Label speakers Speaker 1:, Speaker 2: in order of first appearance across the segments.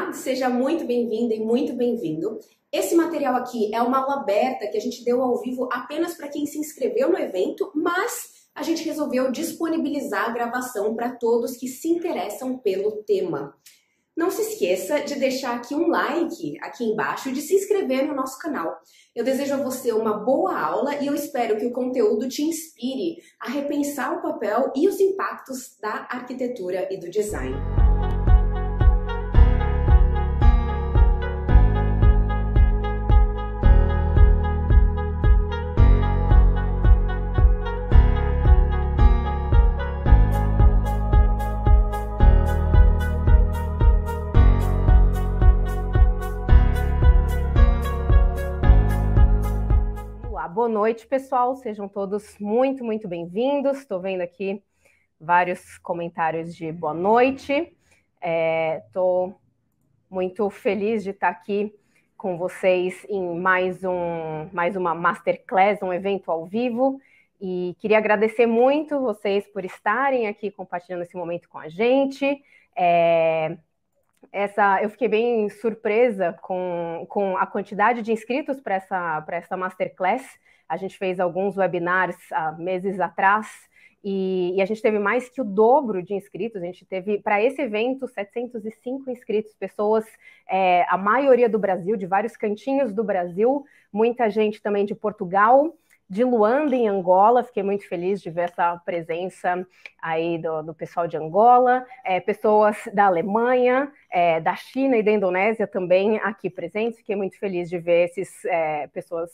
Speaker 1: Olá, seja muito bem-vinda e muito bem-vindo. Esse material aqui é uma aula aberta que a gente deu ao vivo apenas para quem se inscreveu no evento, mas a gente resolveu disponibilizar a gravação para todos que se interessam pelo tema. Não se esqueça de deixar aqui um like aqui embaixo e de se inscrever no nosso canal. Eu desejo a você uma boa aula e eu espero que o conteúdo te inspire a repensar o papel e os impactos da arquitetura e do design.
Speaker 2: Boa noite, pessoal. Sejam todos muito bem-vindos. Estou vendo aqui vários comentários de boa noite. Estou muito feliz de estar aqui com vocês em mais uma Masterclass, um evento ao vivo. E queria agradecer muito vocês por estarem aqui compartilhando esse momento com a gente. Eu fiquei bem surpresa com a quantidade de inscritos para essa Masterclass. A gente fez alguns webinars há meses atrás e a gente teve mais que o dobro de inscritos. A gente teve, para esse evento, 705 inscritos, pessoas, a maioria do Brasil, de vários cantinhos do Brasil, muita gente também de Portugal, de Luanda, em Angola. Fiquei muito feliz de ver essa presença aí do pessoal de Angola, pessoas da Alemanha, da China e da Indonésia também aqui presentes. Fiquei muito feliz de ver essas pessoas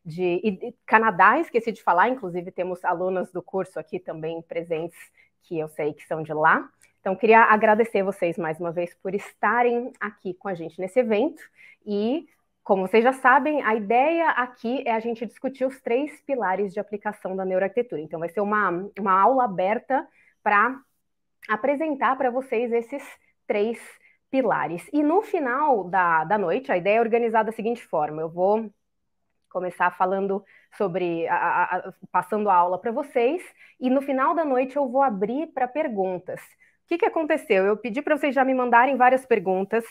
Speaker 2: de Canadá, esqueci de falar, inclusive temos alunas do curso aqui também presentes, que eu sei que são de lá. Então, queria agradecer vocês mais uma vez por estarem aqui com a gente nesse evento e, como vocês já sabem, a ideia aqui é a gente discutir os 3 pilares de aplicação da neuroarquitetura. Então, vai ser uma aula aberta para apresentar para vocês esses 3 pilares. E no final da noite, a ideia é organizar da seguinte forma: eu vou começar falando sobre, passando a aula para vocês, e no final da noite eu vou abrir para perguntas. O que aconteceu? Eu pedi para vocês já me mandarem várias perguntas,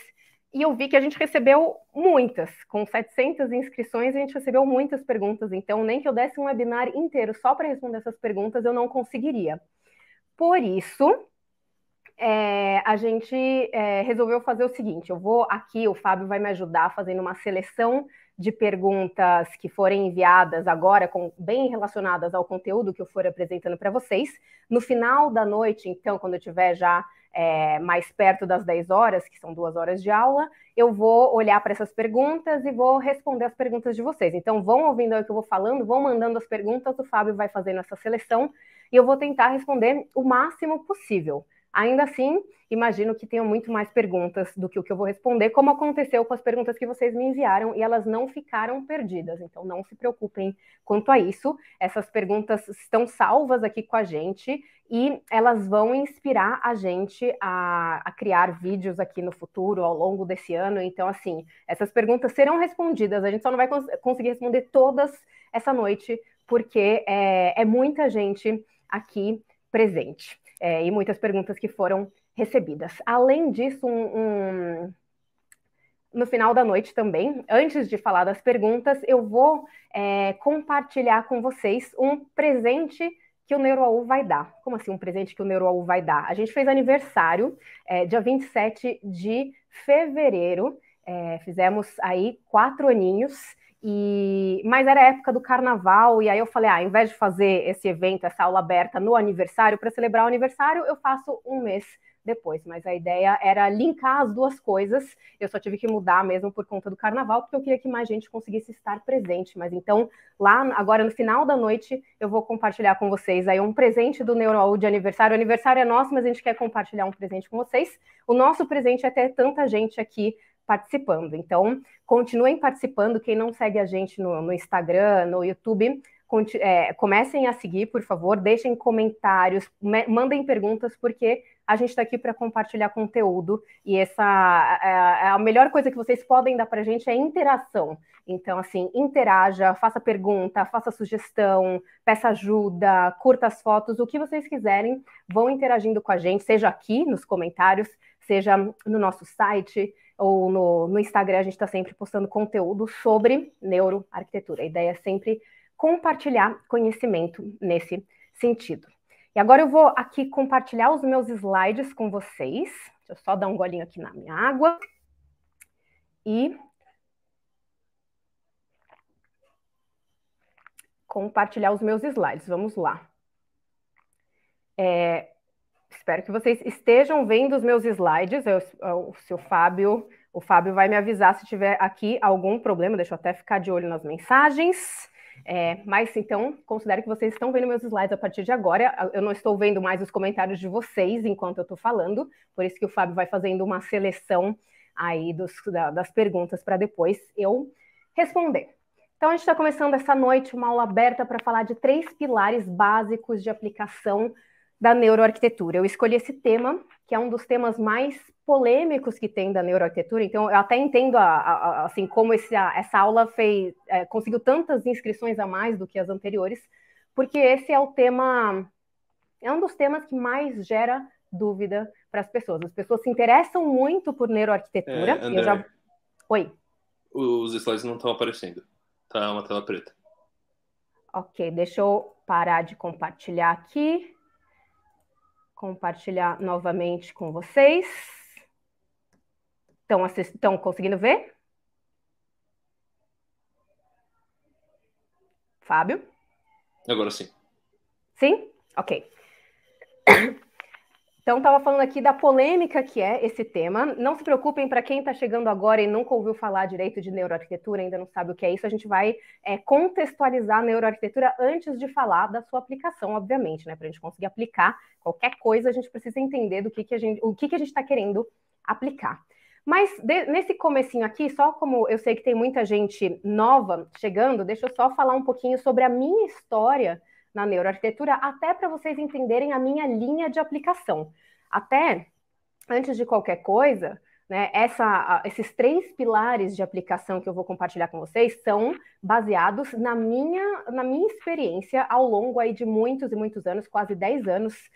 Speaker 2: e eu vi que a gente recebeu muitas. Com 700 inscrições, a gente recebeu muitas perguntas, então nem que eu desse um webinar inteiro só para responder essas perguntas, eu não conseguiria. Por isso, a gente resolveu fazer o seguinte: eu vou aqui, o Fábio vai me ajudar fazendo uma seleção de perguntas que forem enviadas agora, bem relacionadas ao conteúdo que eu for apresentando para vocês. No final da noite, então, quando eu estiver já mais perto das 10 horas, que são 2 horas de aula, eu vou olhar para essas perguntas e vou responder as perguntas de vocês. Então, vão ouvindo aí o que eu vou falando, vão mandando as perguntas, o Fábio vai fazendo essa seleção e eu vou tentar responder o máximo possível. Ainda assim, imagino que tenham muito mais perguntas do que o que eu vou responder, como aconteceu com as perguntas que vocês me enviaram, e elas não ficaram perdidas. Então, não se preocupem quanto a isso. Essas perguntas estão salvas aqui com a gente e elas vão inspirar a gente a criar vídeos aqui no futuro, ao longo desse ano. Então, assim, essas perguntas serão respondidas. A gente só não vai conseguir responder todas essa noite, porque é muita gente aqui presente. E muitas perguntas que foram recebidas. Além disso, no final da noite também, antes de falar das perguntas, eu vou compartilhar com vocês um presente que o NeuroAU vai dar. Como assim um presente que o NeuroAU vai dar? A gente fez aniversário dia 27 de fevereiro, fizemos aí 4 aninhos, mas era a época do carnaval, e aí eu falei, ao invés de fazer esse evento, essa aula aberta no aniversário, para celebrar o aniversário, eu faço um mês depois. Mas a ideia era linkar as duas coisas. Eu só tive que mudar mesmo por conta do carnaval, porque eu queria que mais gente conseguisse estar presente. Mas então, lá agora no final da noite, eu vou compartilhar com vocês aí um presente do NeuroAU de aniversário. O aniversário é nosso, mas a gente quer compartilhar um presente com vocês. O nosso presente é ter tanta gente aqui participando. Então, continuem participando. Quem não segue a gente no Instagram, no YouTube, comecem a seguir, por favor. Deixem comentários, mandem perguntas, porque a gente está aqui para compartilhar conteúdo. E a melhor coisa que vocês podem dar para a gente é interação. Então, assim, interaja, faça pergunta, faça sugestão, peça ajuda, curta as fotos, o que vocês quiserem, vão interagindo com a gente, seja aqui nos comentários, seja no nosso site. ou no Instagram, a gente está sempre postando conteúdo sobre neuroarquitetura. A ideia é sempre compartilhar conhecimento nesse sentido. E agora eu vou aqui compartilhar os meus slides com vocês. Deixa eu só dar um golinho aqui na minha água. E compartilhar os meus slides. Vamos lá. Espero que vocês estejam vendo os meus slides. O Fábio vai me avisar se tiver aqui algum problema. Deixa eu até ficar de olho nas mensagens. Mas então, considero que vocês estão vendo meus slides a partir de agora. Eu não estou vendo mais os comentários de vocês enquanto eu estou falando, por isso que o Fábio vai fazendo uma seleção aí das perguntas para depois eu responder. Então, a gente está começando essa noite uma aula aberta para falar de 3 pilares básicos de aplicação da neuroarquitetura. Eu escolhi esse tema, que é um dos temas mais polêmicos que tem da neuroarquitetura, então eu até entendo assim como essa aula conseguiu tantas inscrições a mais do que as anteriores, porque esse é um dos temas que mais gera dúvida para as pessoas. As pessoas se interessam muito por neuroarquitetura.
Speaker 3: André,
Speaker 2: Oi.
Speaker 3: Os slides não estão aparecendo. Tá uma tela preta.
Speaker 2: Ok, deixa eu parar de compartilhar aqui. Compartilhar novamente com vocês. Estão conseguindo ver? Fábio?
Speaker 3: Agora sim.
Speaker 2: Sim? Ok. Então, estava falando aqui da polêmica que é esse tema. Não se preocupem, para quem está chegando agora e nunca ouviu falar direito de neuroarquitetura, ainda não sabe o que é isso, a gente vai contextualizar a neuroarquitetura antes de falar da sua aplicação, obviamente, né? Para a gente conseguir aplicar qualquer coisa, a gente precisa entender o que a gente está querendo aplicar. Mas nesse comecinho aqui, só como eu sei que tem muita gente nova chegando, deixa eu só falar um pouquinho sobre a minha história na neuroarquitetura, até para vocês entenderem a minha linha de aplicação. Até, antes de qualquer coisa, né, esses 3 pilares de aplicação que eu vou compartilhar com vocês são baseados na minha experiência ao longo aí de muitos e muitos anos, quase 10 anos,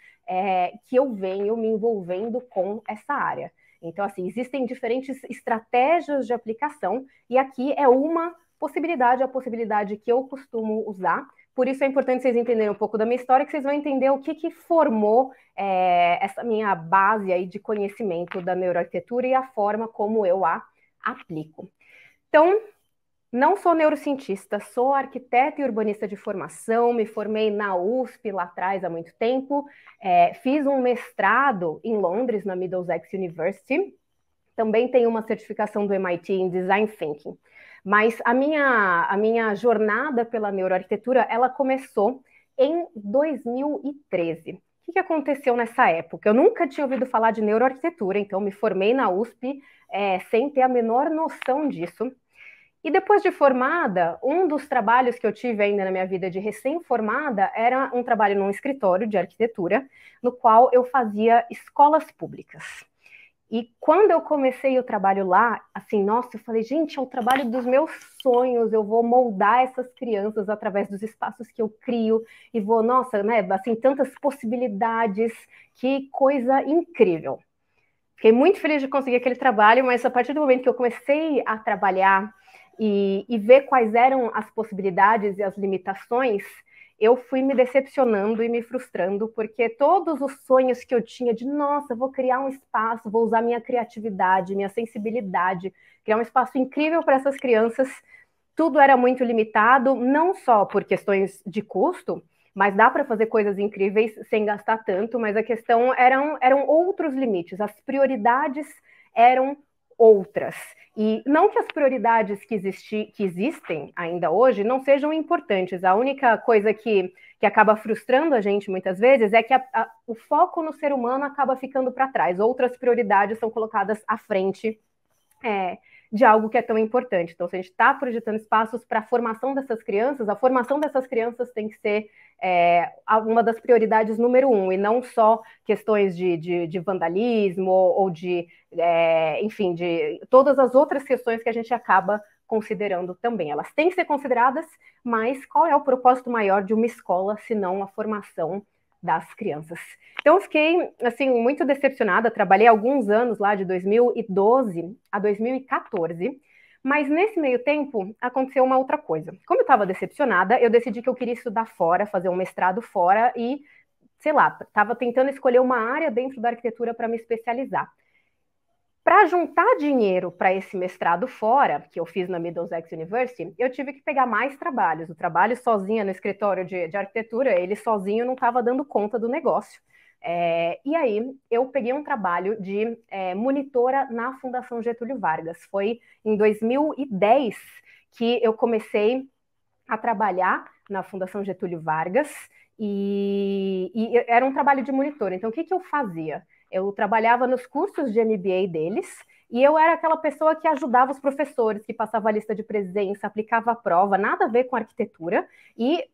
Speaker 2: que eu venho me envolvendo com essa área. Então, assim, existem diferentes estratégias de aplicação, e aqui é uma possibilidade, a possibilidade que eu costumo usar. Por isso é importante vocês entenderem um pouco da minha história, que vocês vão entender o que formou essa minha base aí de conhecimento da neuroarquitetura e a forma como eu a aplico. Então, não sou neurocientista, sou arquiteta e urbanista de formação, me formei na USP lá atrás há muito tempo, fiz um mestrado em Londres, na Middlesex University, também tenho uma certificação do MIT em Design Thinking. Mas a minha jornada pela neuroarquitetura, ela começou em 2013. O que aconteceu nessa época? Eu nunca tinha ouvido falar de neuroarquitetura, então me formei na USP sem ter a menor noção disso. E depois de formada, um dos trabalhos que eu tive ainda na minha vida de recém-formada era um trabalho num escritório de arquitetura, no qual eu fazia escolas públicas. E quando eu comecei o trabalho lá, assim, nossa, eu falei, gente, é o trabalho dos meus sonhos, eu vou moldar essas crianças através dos espaços que eu crio, e vou, nossa, né, assim, tantas possibilidades, que coisa incrível. Fiquei muito feliz de conseguir aquele trabalho, mas a partir do momento que eu comecei a trabalhar e ver quais eram as possibilidades e as limitações, eu fui me decepcionando e me frustrando, porque todos os sonhos que eu tinha de, nossa, vou criar um espaço, vou usar minha criatividade, minha sensibilidade, criar um espaço incrível para essas crianças, tudo era muito limitado, não só por questões de custo, mas dá para fazer coisas incríveis sem gastar tanto, mas a questão eram outros limites, as prioridades eram outras. E não que as prioridades que existem ainda hoje não sejam importantes. A única coisa que acaba frustrando a gente muitas vezes é que o foco no ser humano acaba ficando para trás. Outras prioridades são colocadas à frente de algo que é tão importante. Então, se a gente está projetando espaços para a formação dessas crianças, a formação dessas crianças tem que ser uma das prioridades número 1, e não só questões de vandalismo ou enfim, de todas as outras questões que a gente acaba considerando também. Elas têm que ser consideradas, mas qual é o propósito maior de uma escola, se não a formação das crianças. Então, eu fiquei, assim, muito decepcionada. Trabalhei alguns anos lá, de 2012 a 2014, mas nesse meio tempo aconteceu uma outra coisa. Como eu estava decepcionada, eu decidi que eu queria estudar fora, fazer um mestrado fora e, sei lá, estava tentando escolher uma área dentro da arquitetura para me especializar. Para juntar dinheiro para esse mestrado fora, que eu fiz na Middlesex University, eu tive que pegar mais trabalhos. O trabalho sozinha no escritório de arquitetura, ele sozinho não estava dando conta do negócio. E aí eu peguei um trabalho de monitora na Fundação Getúlio Vargas. Foi em 2010 que eu comecei a trabalhar na Fundação Getúlio Vargas e era um trabalho de monitor. Então, o que eu fazia? Eu trabalhava nos cursos de MBA deles e eu era aquela pessoa que ajudava os professores, que passava a lista de presença, aplicava a prova, nada a ver com arquitetura. E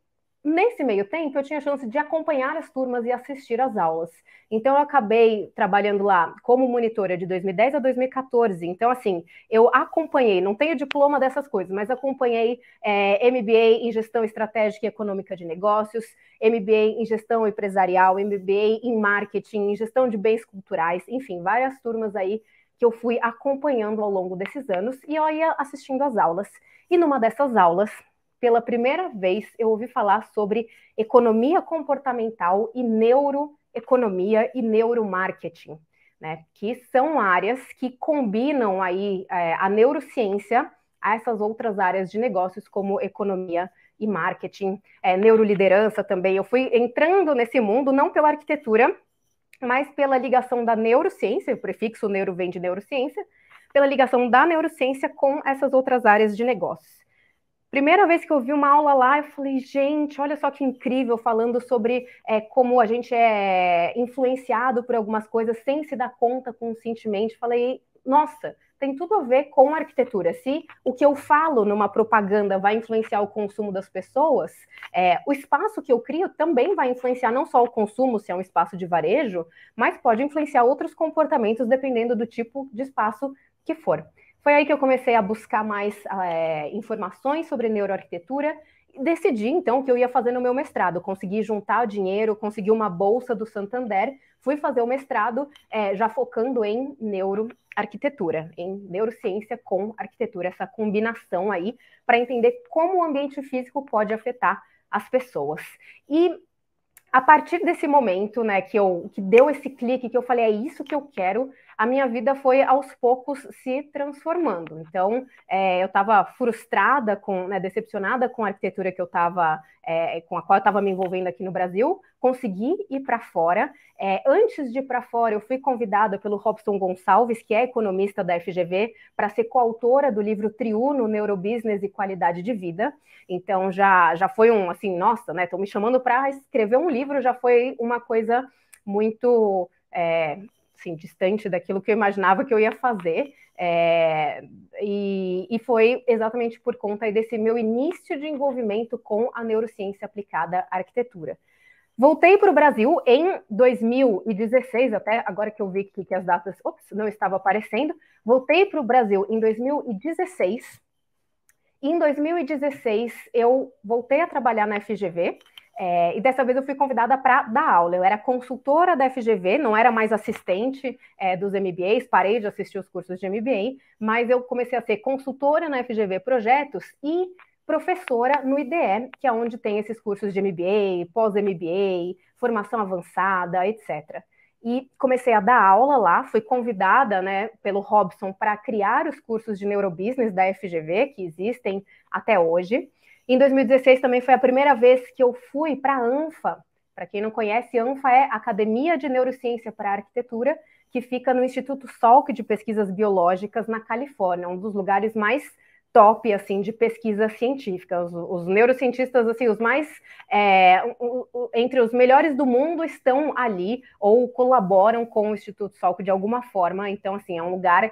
Speaker 2: nesse meio tempo eu tinha a chance de acompanhar as turmas e assistir às aulas. Então eu acabei trabalhando lá como monitora de 2010 a 2014. Então, assim, eu acompanhei, não tenho diploma dessas coisas, mas acompanhei MBA em Gestão Estratégica e Econômica de Negócios, MBA em Gestão Empresarial, MBA em Marketing, em Gestão de Bens Culturais, enfim, várias turmas aí que eu fui acompanhando ao longo desses anos e eu ia assistindo às aulas. E numa dessas aulas, pela primeira vez, eu ouvi falar sobre economia comportamental e neuroeconomia e neuromarketing, né? Que são áreas que combinam aí a neurociência a essas outras áreas de negócios, como economia e marketing, neuroliderança também. Eu fui entrando nesse mundo não pela arquitetura, mas pela ligação da neurociência, o prefixo neuro vem de neurociência, pela ligação da neurociência com essas outras áreas de negócios. Primeira vez que eu vi uma aula lá, eu falei, gente, olha só que incrível, falando sobre como a gente é influenciado por algumas coisas sem se dar conta conscientemente. Falei, nossa, tem tudo a ver com a arquitetura. Se o que eu falo numa propaganda vai influenciar o consumo das pessoas, o espaço que eu crio também vai influenciar não só o consumo, se é um espaço de varejo, mas pode influenciar outros comportamentos dependendo do tipo de espaço que for. Foi aí que eu comecei a buscar mais informações sobre neuroarquitetura e decidi, então, que eu ia fazer no meu mestrado. Consegui juntar dinheiro, consegui uma bolsa do Santander, fui fazer o mestrado já focando em neuroarquitetura, em neurociência com arquitetura, essa combinação aí, para entender como o ambiente físico pode afetar as pessoas. E a partir desse momento, né, que deu esse clique, que eu falei, é isso que eu quero, a minha vida foi aos poucos se transformando. Então, eu estava frustrada, decepcionada com a arquitetura que eu estava, com a qual eu estava me envolvendo aqui no Brasil, consegui ir para fora. Antes de ir para fora, eu fui convidada pelo Robson Gonçalves, que é economista da FGV, para ser coautora do livro Triuno, Neurobusiness e Qualidade de Vida. Então, já foi assim, nossa, né, estão me chamando para escrever um livro, já foi uma coisa muito assim, distante daquilo que eu imaginava que eu ia fazer, e foi exatamente por conta desse meu início de envolvimento com a neurociência aplicada à arquitetura. Voltei para o Brasil em 2016, até agora que eu vi que as datas não estavam aparecendo, voltei para o Brasil em 2016. Em 2016, eu voltei a trabalhar na FGV, e dessa vez eu fui convidada para dar aula. Eu era consultora da FGV, não era mais assistente dos MBAs, parei de assistir os cursos de MBA, mas eu comecei a ser consultora na FGV Projetos e professora no IDE, que é onde tem esses cursos de MBA, pós-MBA, formação avançada, etc. E comecei a dar aula lá, fui convidada, né, pelo Robson para criar os cursos de neurobusiness da FGV, que existem até hoje. Em 2016 também foi a primeira vez que eu fui para a ANFA. Para quem não conhece, a ANFA é Academia de Neurociência para a Arquitetura, que fica no Instituto Salk de Pesquisas Biológicas, na Califórnia, um dos lugares mais top, assim, de pesquisa científica. Os neurocientistas, assim, os mais entre os melhores do mundo estão ali ou colaboram com o Instituto Salk de alguma forma. Então, assim, é um lugar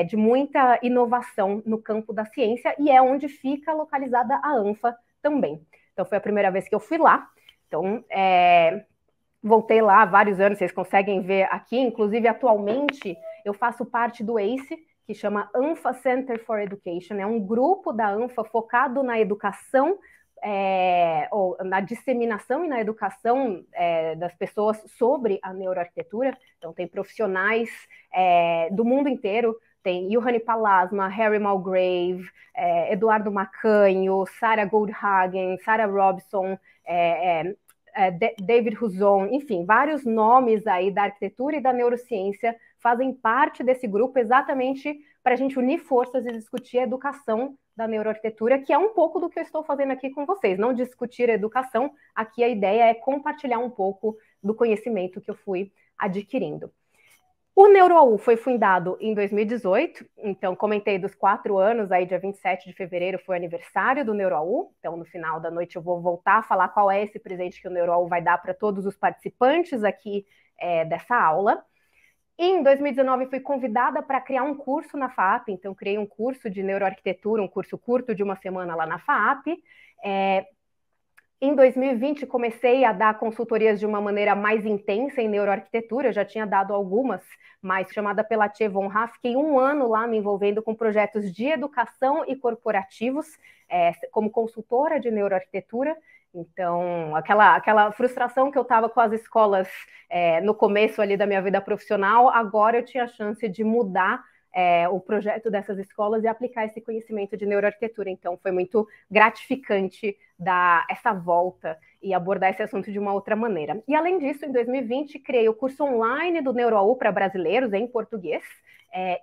Speaker 2: de muita inovação no campo da ciência e é onde fica localizada a ANFA também. Então, foi a primeira vez que eu fui lá. Então, voltei lá há vários anos, vocês conseguem ver aqui. Inclusive, atualmente, eu faço parte do ACE, que chama ANFA Center for Education, é um grupo da ANFA focado na educação ou na disseminação e na educação das pessoas sobre a neuroarquitetura. Então, tem profissionais do mundo inteiro, tem Juhani Palasma, Harry Mulgrave, Eduardo Macanho, Sarah Goldhagen, Sarah Robson, David Huzon, enfim, vários nomes aí da arquitetura e da neurociência fazem parte desse grupo exatamente para a gente unir forças e discutir a educação da neuroarquitetura, que é um pouco do que eu estou fazendo aqui com vocês. Não discutir a educação, aqui a ideia é compartilhar um pouco do conhecimento que eu fui adquirindo. O NeuroAU foi fundado em 2018, então comentei dos 4 anos, aí dia 27 de fevereiro foi o aniversário do NeuroAU, então no final da noite eu vou voltar a falar qual é esse presente que o NeuroAU vai dar para todos os participantes aqui dessa aula. Em 2019 fui convidada para criar um curso na FAAP, então criei um curso de neuroarquitetura, um curso curto de uma semana lá na FAAP. Em 2020 comecei a dar consultorias de uma maneira mais intensa em neuroarquitetura, eu já tinha dado algumas, mas chamada pela Tia Von Raff, fiquei 1 ano lá me envolvendo com projetos de educação e corporativos, como consultora de neuroarquitetura. Então, aquela frustração que eu estava com as escolas no começo ali da minha vida profissional, agora eu tinha a chance de mudar o projeto dessas escolas e aplicar esse conhecimento de neuroarquitetura. Então, foi muito gratificante dar essa volta e abordar esse assunto de uma outra maneira. E, além disso, em 2020, criei o curso online do NeuroAU para brasileiros, em português,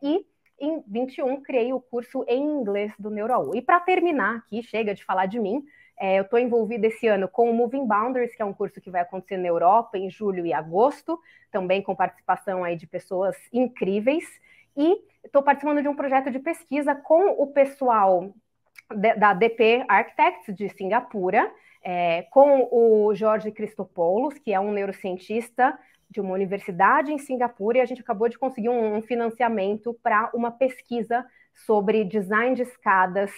Speaker 2: e em 21 criei o curso em inglês do NeuroAU. E para terminar aqui, chega de falar de mim, eu estou envolvida esse ano com o Moving Boundaries, que é um curso que vai acontecer na Europa em julho e agosto, também com participação aí de pessoas incríveis. E estou participando de um projeto de pesquisa com o pessoal da DP Architects de Singapura, com o Jorge Christopoulos, que é um neurocientista de uma universidade em Singapura, e a gente acabou de conseguir um financiamento para uma pesquisa sobre design de escadas,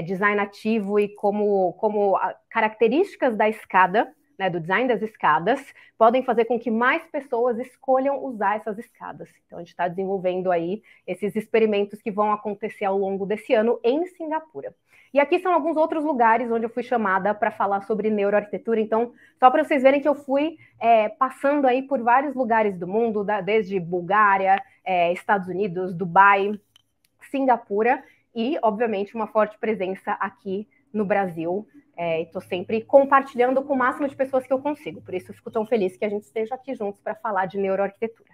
Speaker 2: design ativo e como características da escada, né, do design das escadas, podem fazer com que mais pessoas escolham usar essas escadas. Então, a gente está desenvolvendo aí esses experimentos que vão acontecer ao longo desse ano em Singapura. E aqui são alguns outros lugares onde eu fui chamada para falar sobre neuroarquitetura. Então, só para vocês verem que eu fui passando aí por vários lugares do mundo, desde Bulgária, Estados Unidos, Dubai, Singapura e, obviamente, uma forte presença aqui no Brasil. Estou sempre compartilhando com o máximo de pessoas que eu consigo. Por isso, eu fico tão feliz que a gente esteja aqui juntos para falar de neuroarquitetura.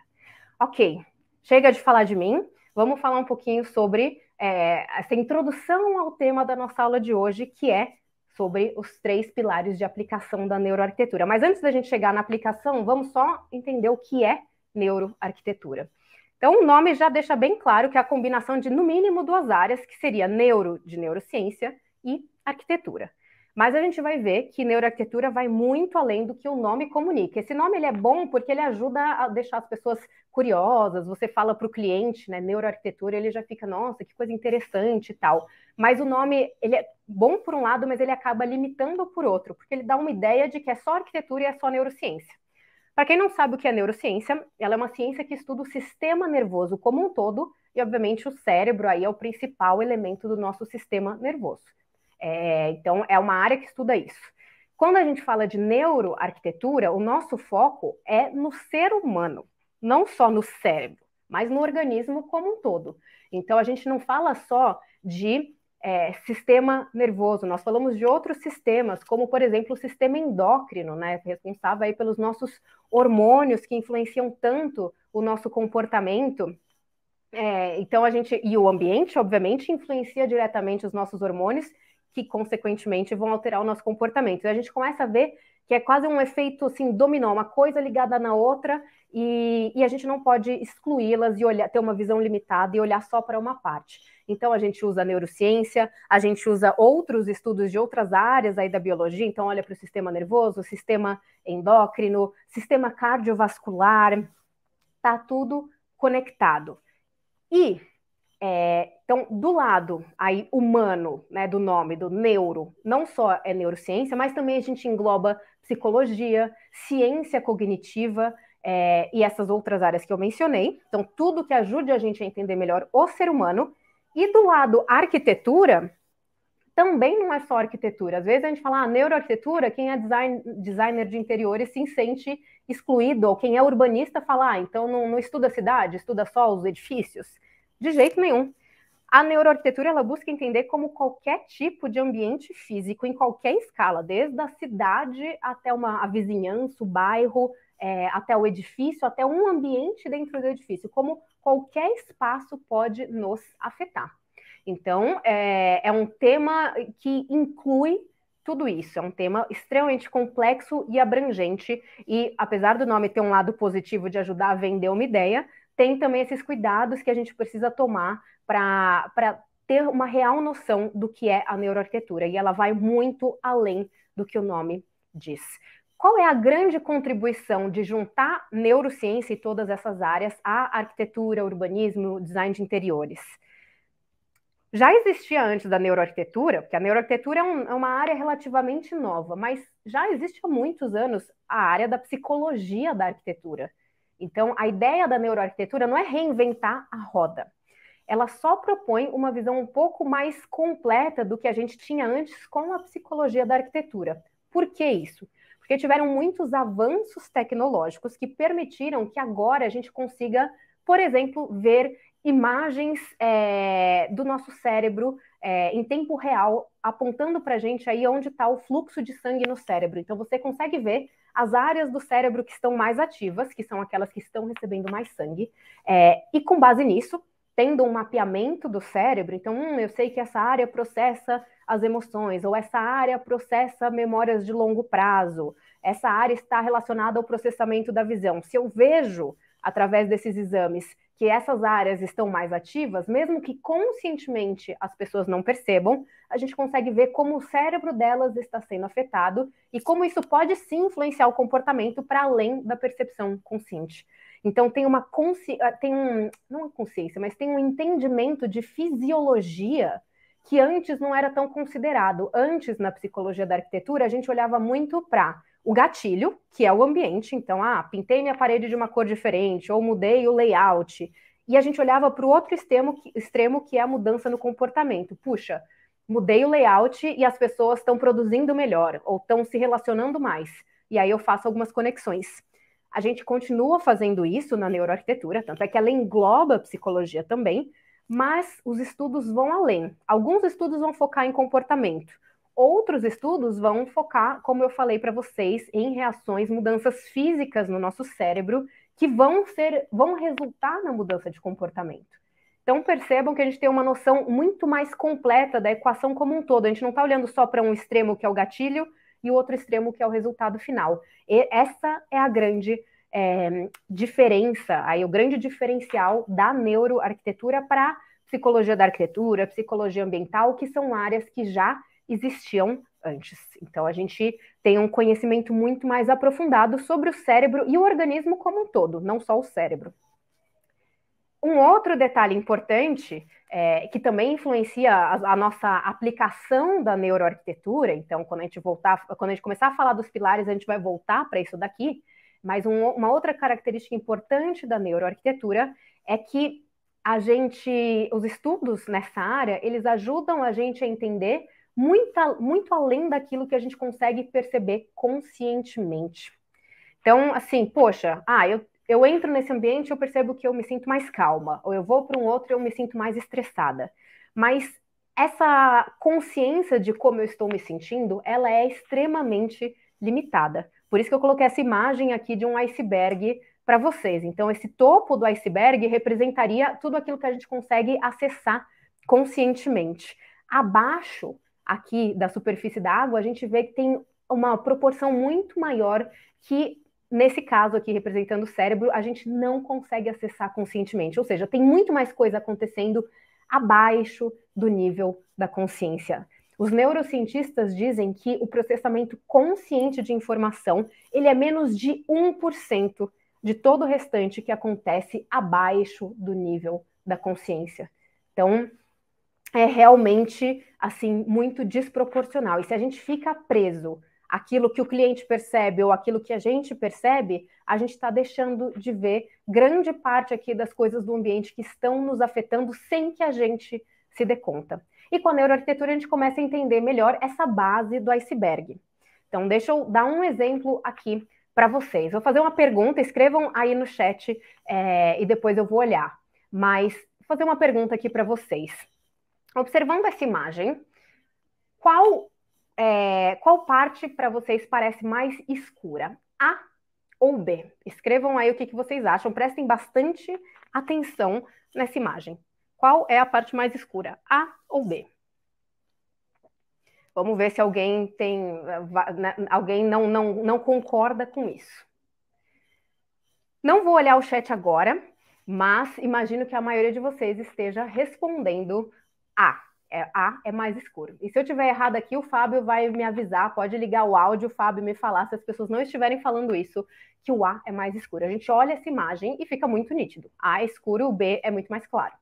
Speaker 2: Ok, chega de falar de mim. Vamos falar um pouquinho sobre essa introdução ao tema da nossa aula de hoje, que é sobre os 3 pilares de aplicação da neuroarquitetura. Mas antes da gente chegar na aplicação, vamos só entender o que é neuroarquitetura. Então, o nome já deixa bem claro que é a combinação de, no mínimo, 2 áreas, que seria neuro, de neurociência, e arquitetura. Mas a gente vai ver que neuroarquitetura vai muito além do que o nome comunica. Esse nome ele é bom porque ele ajuda a deixar as pessoas curiosas. Você fala para o cliente, né, neuroarquitetura, ele já fica, nossa, que coisa interessante e tal. Mas o nome, ele é bom por um lado, mas ele acaba limitando por outro, porque ele dá uma ideia de que é só arquitetura e é só neurociência. Para quem não sabe o que é neurociência, ela é uma ciência que estuda o sistema nervoso como um todo, e obviamente o cérebro aí é o principal elemento do nosso sistema nervoso. Então, é uma área que estuda isso. Quando a gente fala de neuroarquitetura, o nosso foco é no ser humano, não só no cérebro, mas no organismo como um todo. Então, a gente não fala só de sistema nervoso, nós falamos de outros sistemas, como, por exemplo, o sistema endócrino, né, responsável aí pelos nossos hormônios que influenciam tanto o nosso comportamento. Então, e o ambiente, obviamente, influencia diretamente os nossos hormônios, que, consequentemente, vão alterar o nosso comportamento. E a gente começa a ver que é quase um efeito assim, dominó, uma coisa ligada na outra, e a gente não pode excluí-las e ter uma visão limitada e olhar só para uma parte. Então, a gente usa a neurociência, a gente usa outros estudos de outras áreas aí da biologia, então olha para o sistema nervoso, sistema endócrino, sistema cardiovascular, tá tudo conectado. E então, do lado aí humano, né, do nome, do neuro, não só é neurociência, mas também a gente engloba psicologia, ciência cognitiva e essas outras áreas que eu mencionei. Então, tudo que ajude a gente a entender melhor o ser humano. E do lado arquitetura, também não é só arquitetura. Às vezes a gente fala, neuroarquitetura, quem é designer de interiores se sente excluído, ou quem é urbanista fala, então não estuda a cidade, estuda só os edifícios. De jeito nenhum. A neuroarquitetura, ela busca entender como qualquer tipo de ambiente físico, em qualquer escala, desde a cidade até a vizinhança, o bairro, até o edifício, até um ambiente dentro do edifício, como qualquer espaço pode nos afetar. Então, é um tema que inclui tudo isso, é um tema extremamente complexo e abrangente, e apesar do nome ter um lado positivo de ajudar a vender uma ideia, tem também esses cuidados que a gente precisa tomar para ter uma real noção do que é a neuroarquitetura, e ela vai muito além do que o nome diz. Qual é a grande contribuição de juntar neurociência e todas essas áreas à arquitetura, urbanismo, design de interiores? Já existia antes da neuroarquitetura, porque a neuroarquitetura é uma área relativamente nova, mas já existe há muitos anos a área da psicologia da arquitetura. Então, a ideia da neuroarquitetura não é reinventar a roda. Ela só propõe uma visão um pouco mais completa do que a gente tinha antes com a psicologia da arquitetura. Por que isso? Porque tiveram muitos avanços tecnológicos que permitiram que agora a gente consiga, por exemplo, ver imagens do nosso cérebro em tempo real, apontando para a gente aí onde está o fluxo de sangue no cérebro. Então você consegue ver as áreas do cérebro que estão mais ativas, que são aquelas que estão recebendo mais sangue, e com base nisso, tendo um mapeamento do cérebro, então eu sei que essa área processa as emoções, ou essa área processa memórias de longo prazo, essa área está relacionada ao processamento da visão. Se eu vejo, através desses exames, que essas áreas estão mais ativas, mesmo que conscientemente as pessoas não percebam, a gente consegue ver como o cérebro delas está sendo afetado e como isso pode sim influenciar o comportamento para além da percepção consciente. Então tem uma não uma consciência, mas tem um entendimento de fisiologia que antes não era tão considerado. Antes, na psicologia da arquitetura, a gente olhava muito para o gatilho, que é o ambiente. Então, pintei minha parede de uma cor diferente, ou mudei o layout. E a gente olhava para o outro extremo, que é a mudança no comportamento. Puxa, mudei o layout e as pessoas estão produzindo melhor, ou estão se relacionando mais. E aí eu faço algumas conexões. A gente continua fazendo isso na neuroarquitetura, tanto é que ela engloba a psicologia também, mas os estudos vão além. Alguns estudos vão focar em comportamento, outros estudos vão focar, como eu falei para vocês, em reações, mudanças físicas no nosso cérebro que vão resultar na mudança de comportamento. Então percebam que a gente tem uma noção muito mais completa da equação como um todo. A gente não está olhando só para um extremo que é o gatilho e o outro extremo que é o resultado final. E essa é a grande diferença, aí o grande diferencial da neuroarquitetura para psicologia da arquitetura, psicologia ambiental, que são áreas que já existiam antes. Então a gente tem um conhecimento muito mais aprofundado sobre o cérebro e o organismo como um todo, não só o cérebro. Um outro detalhe importante, que também influencia a nossa aplicação da neuroarquitetura, então quando a gente começar a falar dos pilares, a gente vai voltar para isso daqui, mas uma outra característica importante da neuroarquitetura é que os estudos nessa área, eles ajudam a gente a entender muito além daquilo que a gente consegue perceber conscientemente. Então, assim, poxa, eu entro nesse ambiente e eu percebo que eu me sinto mais calma, ou eu vou para um outro e eu me sinto mais estressada. Mas essa consciência de como eu estou me sentindo, ela é extremamente limitada. Por isso que eu coloquei essa imagem aqui de um iceberg para vocês. Então, esse topo do iceberg representaria tudo aquilo que a gente consegue acessar conscientemente. Abaixo, aqui da superfície da água, a gente vê que tem uma proporção muito maior que, nesse caso aqui, representando o cérebro, a gente não consegue acessar conscientemente. Ou seja, tem muito mais coisa acontecendo abaixo do nível da consciência. Os neurocientistas dizem que o processamento consciente de informação, ele é menos de 1% de todo o restante que acontece abaixo do nível da consciência. Então, é realmente, assim, muito desproporcional. E se a gente fica preso àquilo que o cliente percebe ou aquilo que a gente percebe, a gente está deixando de ver grande parte aqui das coisas do ambiente que estão nos afetando sem que a gente se dê conta. E com a neuroarquitetura a gente começa a entender melhor essa base do iceberg. Então, deixa eu dar um exemplo aqui para vocês. Vou fazer uma pergunta, escrevam aí no chat e depois eu vou olhar. Mas vou fazer uma pergunta aqui para vocês. Observando essa imagem, qual parte para vocês parece mais escura? A ou B? Escrevam aí o que vocês acham. Prestem bastante atenção nessa imagem. Qual é a parte mais escura? A ou B? Vamos ver se alguém não concorda com isso. Não vou olhar o chat agora, mas imagino que a maioria de vocês esteja respondendo A. A é mais escuro. E se eu tiver errado aqui, o Fábio vai me avisar, pode ligar o áudio, o Fábio me falar, se as pessoas não estiverem falando isso, que o A é mais escuro. A gente olha essa imagem e fica muito nítido. A é escuro, o B é muito mais claro.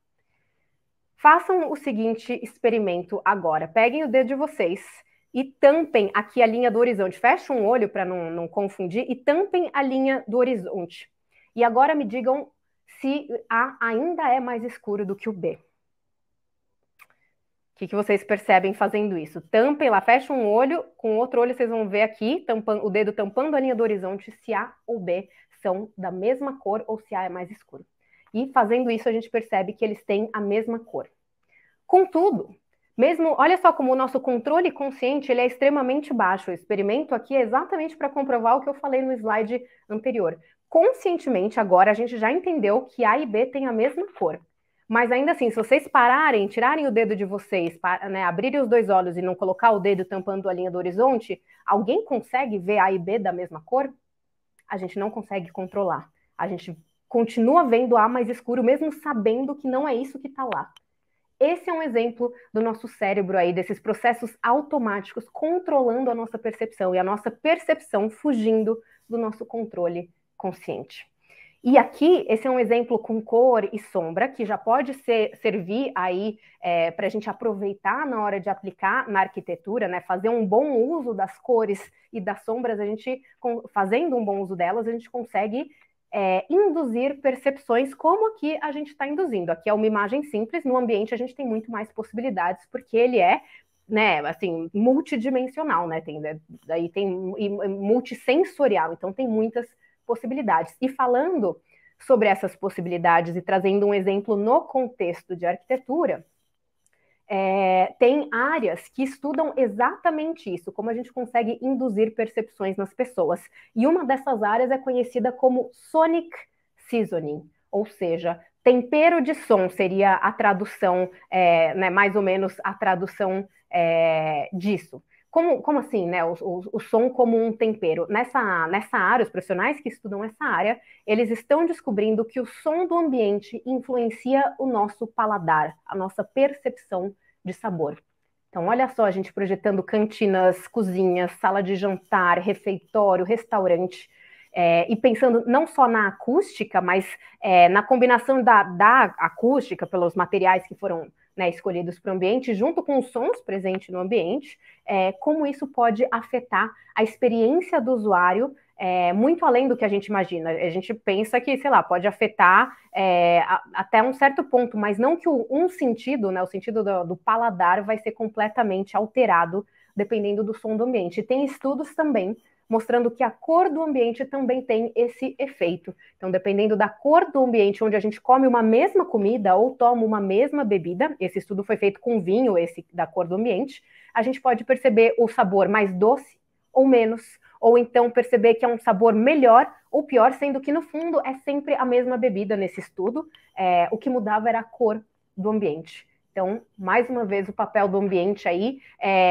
Speaker 2: Façam o seguinte experimento agora. Peguem o dedo de vocês e tampem aqui a linha do horizonte. Fecha um olho para não confundir e tampem a linha do horizonte. E agora me digam se A ainda é mais escuro do que o B. O que vocês percebem fazendo isso? Tampem lá, fechem um olho, com o outro olho vocês vão ver aqui, o dedo tampando a linha do horizonte, se A ou B são da mesma cor ou se A é mais escuro. E fazendo isso a gente percebe que eles têm a mesma cor. Contudo, mesmo, olha só como o nosso controle consciente ele é extremamente baixo. O experimento aqui é exatamente para comprovar o que eu falei no slide anterior. Conscientemente, agora a gente já entendeu que A e B têm a mesma cor. Mas ainda assim, se vocês pararem, tirarem o dedo de vocês, abrirem os dois olhos e não colocar o dedo tampando a linha do horizonte, alguém consegue ver A e B da mesma cor? A gente não consegue controlar. A gente continua vendo A mais escuro, mesmo sabendo que não é isso que está lá. Esse é um exemplo do nosso cérebro aí, desses processos automáticos controlando a nossa percepção e a nossa percepção fugindo do nosso controle consciente. E aqui, esse é um exemplo com cor e sombra, que já pode servir aí para a gente aproveitar na hora de aplicar na arquitetura, né? Fazer um bom uso das cores e das sombras, fazendo um bom uso delas, a gente consegue induzir percepções como aqui a gente está induzindo. Aqui é uma imagem simples, no ambiente a gente tem muito mais possibilidades, porque ele é, né, assim, multidimensional, né? Tem multissensorial, então tem muitas possibilidades. E falando sobre essas possibilidades e trazendo um exemplo no contexto de arquitetura, tem áreas que estudam exatamente isso, como a gente consegue induzir percepções nas pessoas. E uma dessas áreas é conhecida como Sonic Seasoning, ou seja, tempero de som seria a tradução, né, mais ou menos a tradução disso. Como assim, né? O som como um tempero. Nessa área, os profissionais que estudam essa área, eles estão descobrindo que o som do ambiente influencia o nosso paladar, a nossa percepção de sabor. Então, olha só, a gente projetando cantinas, cozinhas, sala de jantar, refeitório, restaurante, e pensando não só na acústica, mas na combinação da acústica pelos materiais que foram, né, escolhidos para o ambiente, junto com os sons presentes no ambiente, como isso pode afetar a experiência do usuário, muito além do que a gente imagina. A gente pensa que, sei lá, pode afetar até um certo ponto, mas não que um sentido, né, o sentido do paladar vai ser completamente alterado dependendo do som do ambiente. E tem estudos também mostrando que a cor do ambiente também tem esse efeito. Então, dependendo da cor do ambiente onde a gente come uma mesma comida ou toma uma mesma bebida, esse estudo foi feito com vinho, esse da cor do ambiente, a gente pode perceber o sabor mais doce ou menos, ou então perceber que é um sabor melhor ou pior, sendo que no fundo é sempre a mesma bebida nesse estudo, o que mudava era a cor do ambiente. Então, mais uma vez, o papel do ambiente aí,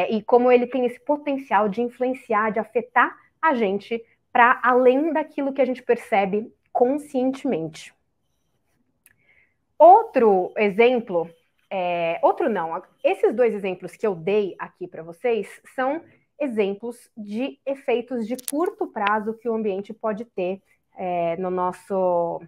Speaker 2: e como ele tem esse potencial de influenciar, de afetar a gente para além daquilo que a gente percebe conscientemente. Outro exemplo, esses dois exemplos que eu dei aqui para vocês são exemplos de efeitos de curto prazo que o ambiente pode ter no nosso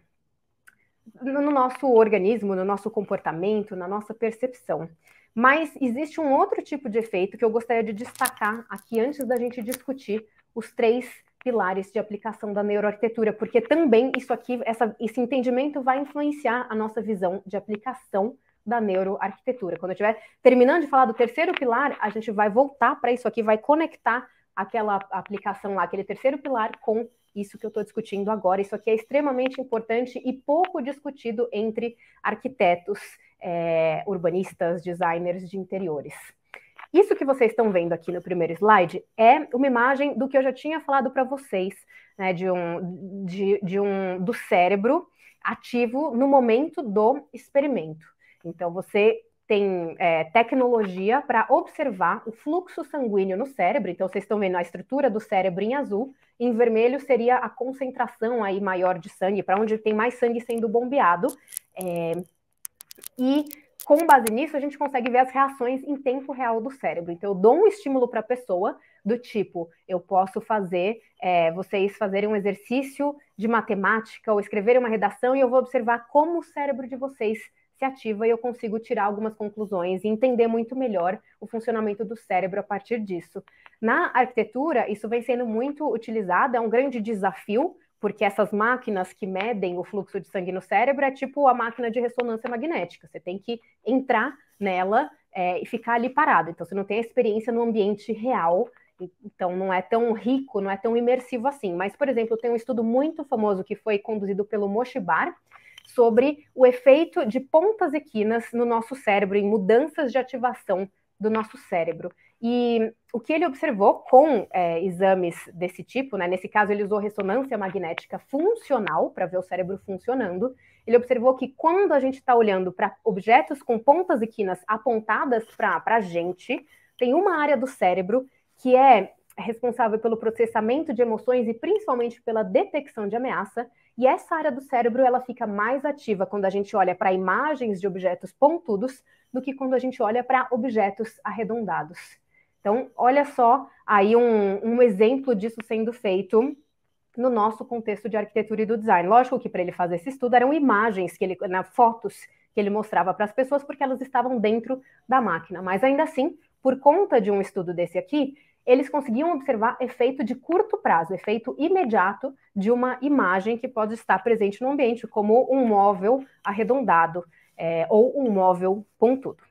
Speaker 2: organismo, no nosso comportamento, na nossa percepção. Mas existe um outro tipo de efeito que eu gostaria de destacar aqui antes da gente discutir os 3 pilares de aplicação da neuroarquitetura, porque também esse entendimento vai influenciar a nossa visão de aplicação da neuroarquitetura. Quando eu estiver terminando de falar do terceiro pilar, a gente vai voltar para isso aqui, vai conectar aquela aplicação lá, aquele terceiro pilar com isso que eu estou discutindo agora. Isso aqui é extremamente importante e pouco discutido entre arquitetos, urbanistas, designers de interiores. Isso que vocês estão vendo aqui no primeiro slide é uma imagem do que eu já tinha falado para vocês, né, do cérebro ativo no momento do experimento. Então, você tem tecnologia para observar o fluxo sanguíneo no cérebro. Então, vocês estão vendo a estrutura do cérebro em azul. Em vermelho seria a concentração aí maior de sangue, para onde tem mais sangue sendo bombeado. E com base nisso, a gente consegue ver as reações em tempo real do cérebro. Então, eu dou um estímulo para a pessoa do tipo, eu posso fazer vocês fazerem um exercício de matemática ou escreverem uma redação e eu vou observar como o cérebro de vocês se ativa e eu consigo tirar algumas conclusões e entender muito melhor o funcionamento do cérebro a partir disso. Na arquitetura, isso vem sendo muito utilizado, é um grande desafio, porque essas máquinas que medem o fluxo de sangue no cérebro é tipo a máquina de ressonância magnética. Você tem que entrar nela e ficar ali parado. Então, você não tem a experiência no ambiente real. Então, não é tão rico, não é tão imersivo assim. Mas, por exemplo, tem um estudo muito famoso que foi conduzido pelo Moshibar sobre o efeito de pontas equinas no nosso cérebro, em mudanças de ativação do nosso cérebro. E o que ele observou com exames desse tipo, né, nesse caso ele usou ressonância magnética funcional para ver o cérebro funcionando, ele observou que quando a gente está olhando para objetos com pontas equinas apontadas para a gente, tem uma área do cérebro que é responsável pelo processamento de emoções e principalmente pela detecção de ameaça, e essa área do cérebro ela fica mais ativa quando a gente olha para imagens de objetos pontudos do que quando a gente olha para objetos arredondados. Então, olha só aí um exemplo disso sendo feito no nosso contexto de arquitetura e do design. Lógico que para ele fazer esse estudo eram imagens, fotos que ele mostrava para as pessoas porque elas estavam dentro da máquina. Mas ainda assim, por conta de um estudo desse aqui, eles conseguiam observar efeito de curto prazo, efeito imediato de uma imagem que pode estar presente no ambiente, como um móvel arredondado ou um móvel pontudo.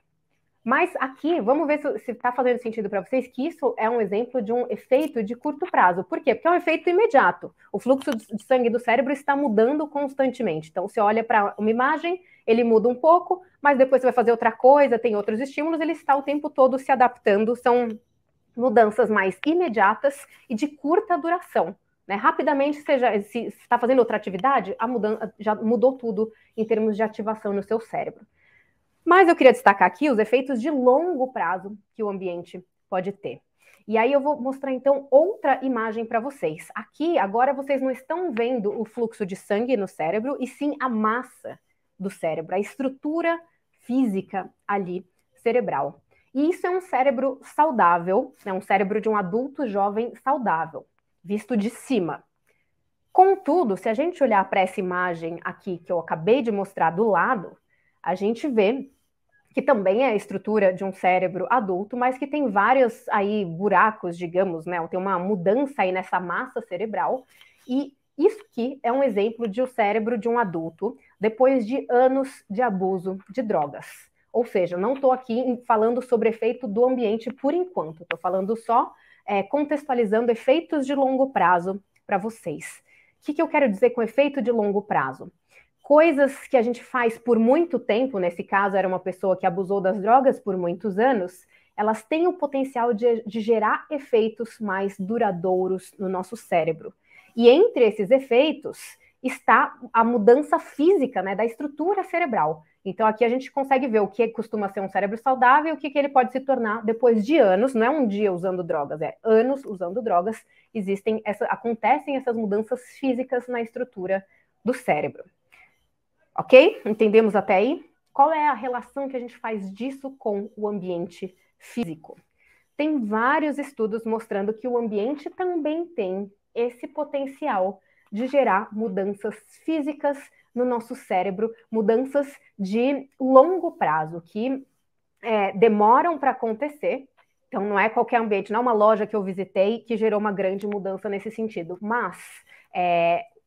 Speaker 2: Mas aqui, vamos ver se está fazendo sentido para vocês que isso é um exemplo de um efeito de curto prazo. Por quê? Porque é um efeito imediato. O fluxo de sangue do cérebro está mudando constantemente. Então, você olha para uma imagem, ele muda um pouco, mas depois você vai fazer outra coisa, tem outros estímulos, ele está o tempo todo se adaptando. São mudanças mais imediatas e de curta duração. Né? Rapidamente, se está fazendo outra atividade, a mudança já mudou tudo em termos de ativação no seu cérebro. Mas eu queria destacar aqui os efeitos de longo prazo que o ambiente pode ter. E aí eu vou mostrar, então, outra imagem para vocês. Aqui, agora, vocês não estão vendo o fluxo de sangue no cérebro, e sim a massa do cérebro, a estrutura física ali cerebral. E isso é um cérebro saudável, é um cérebro de um adulto jovem saudável, visto de cima. Contudo, se a gente olhar para essa imagem aqui que eu acabei de mostrar do lado, a gente vê que também é a estrutura de um cérebro adulto, mas que tem vários aí buracos, digamos, né? Tem uma mudança aí nessa massa cerebral. E isso aqui é um exemplo de um cérebro de um adulto depois de anos de abuso de drogas. Ou seja, não estou aqui falando sobre efeito do ambiente por enquanto, estou falando só contextualizando efeitos de longo prazo para vocês. O que eu quero dizer com efeito de longo prazo? Coisas que a gente faz por muito tempo, nesse caso era uma pessoa que abusou das drogas por muitos anos, elas têm o potencial de gerar efeitos mais duradouros no nosso cérebro. E entre esses efeitos está a mudança física, né, da estrutura cerebral. Então aqui a gente consegue ver o que costuma ser um cérebro saudável e o que ele pode se tornar depois de anos, não é um dia usando drogas, é anos usando drogas, acontecem essas mudanças físicas na estrutura do cérebro. Ok? Entendemos até aí? Qual é a relação que a gente faz disso com o ambiente físico? Tem vários estudos mostrando que o ambiente também tem esse potencial de gerar mudanças físicas no nosso cérebro, mudanças de longo prazo, que demoram para acontecer. Então, não é qualquer ambiente, não é uma loja que eu visitei que gerou uma grande mudança nesse sentido, mas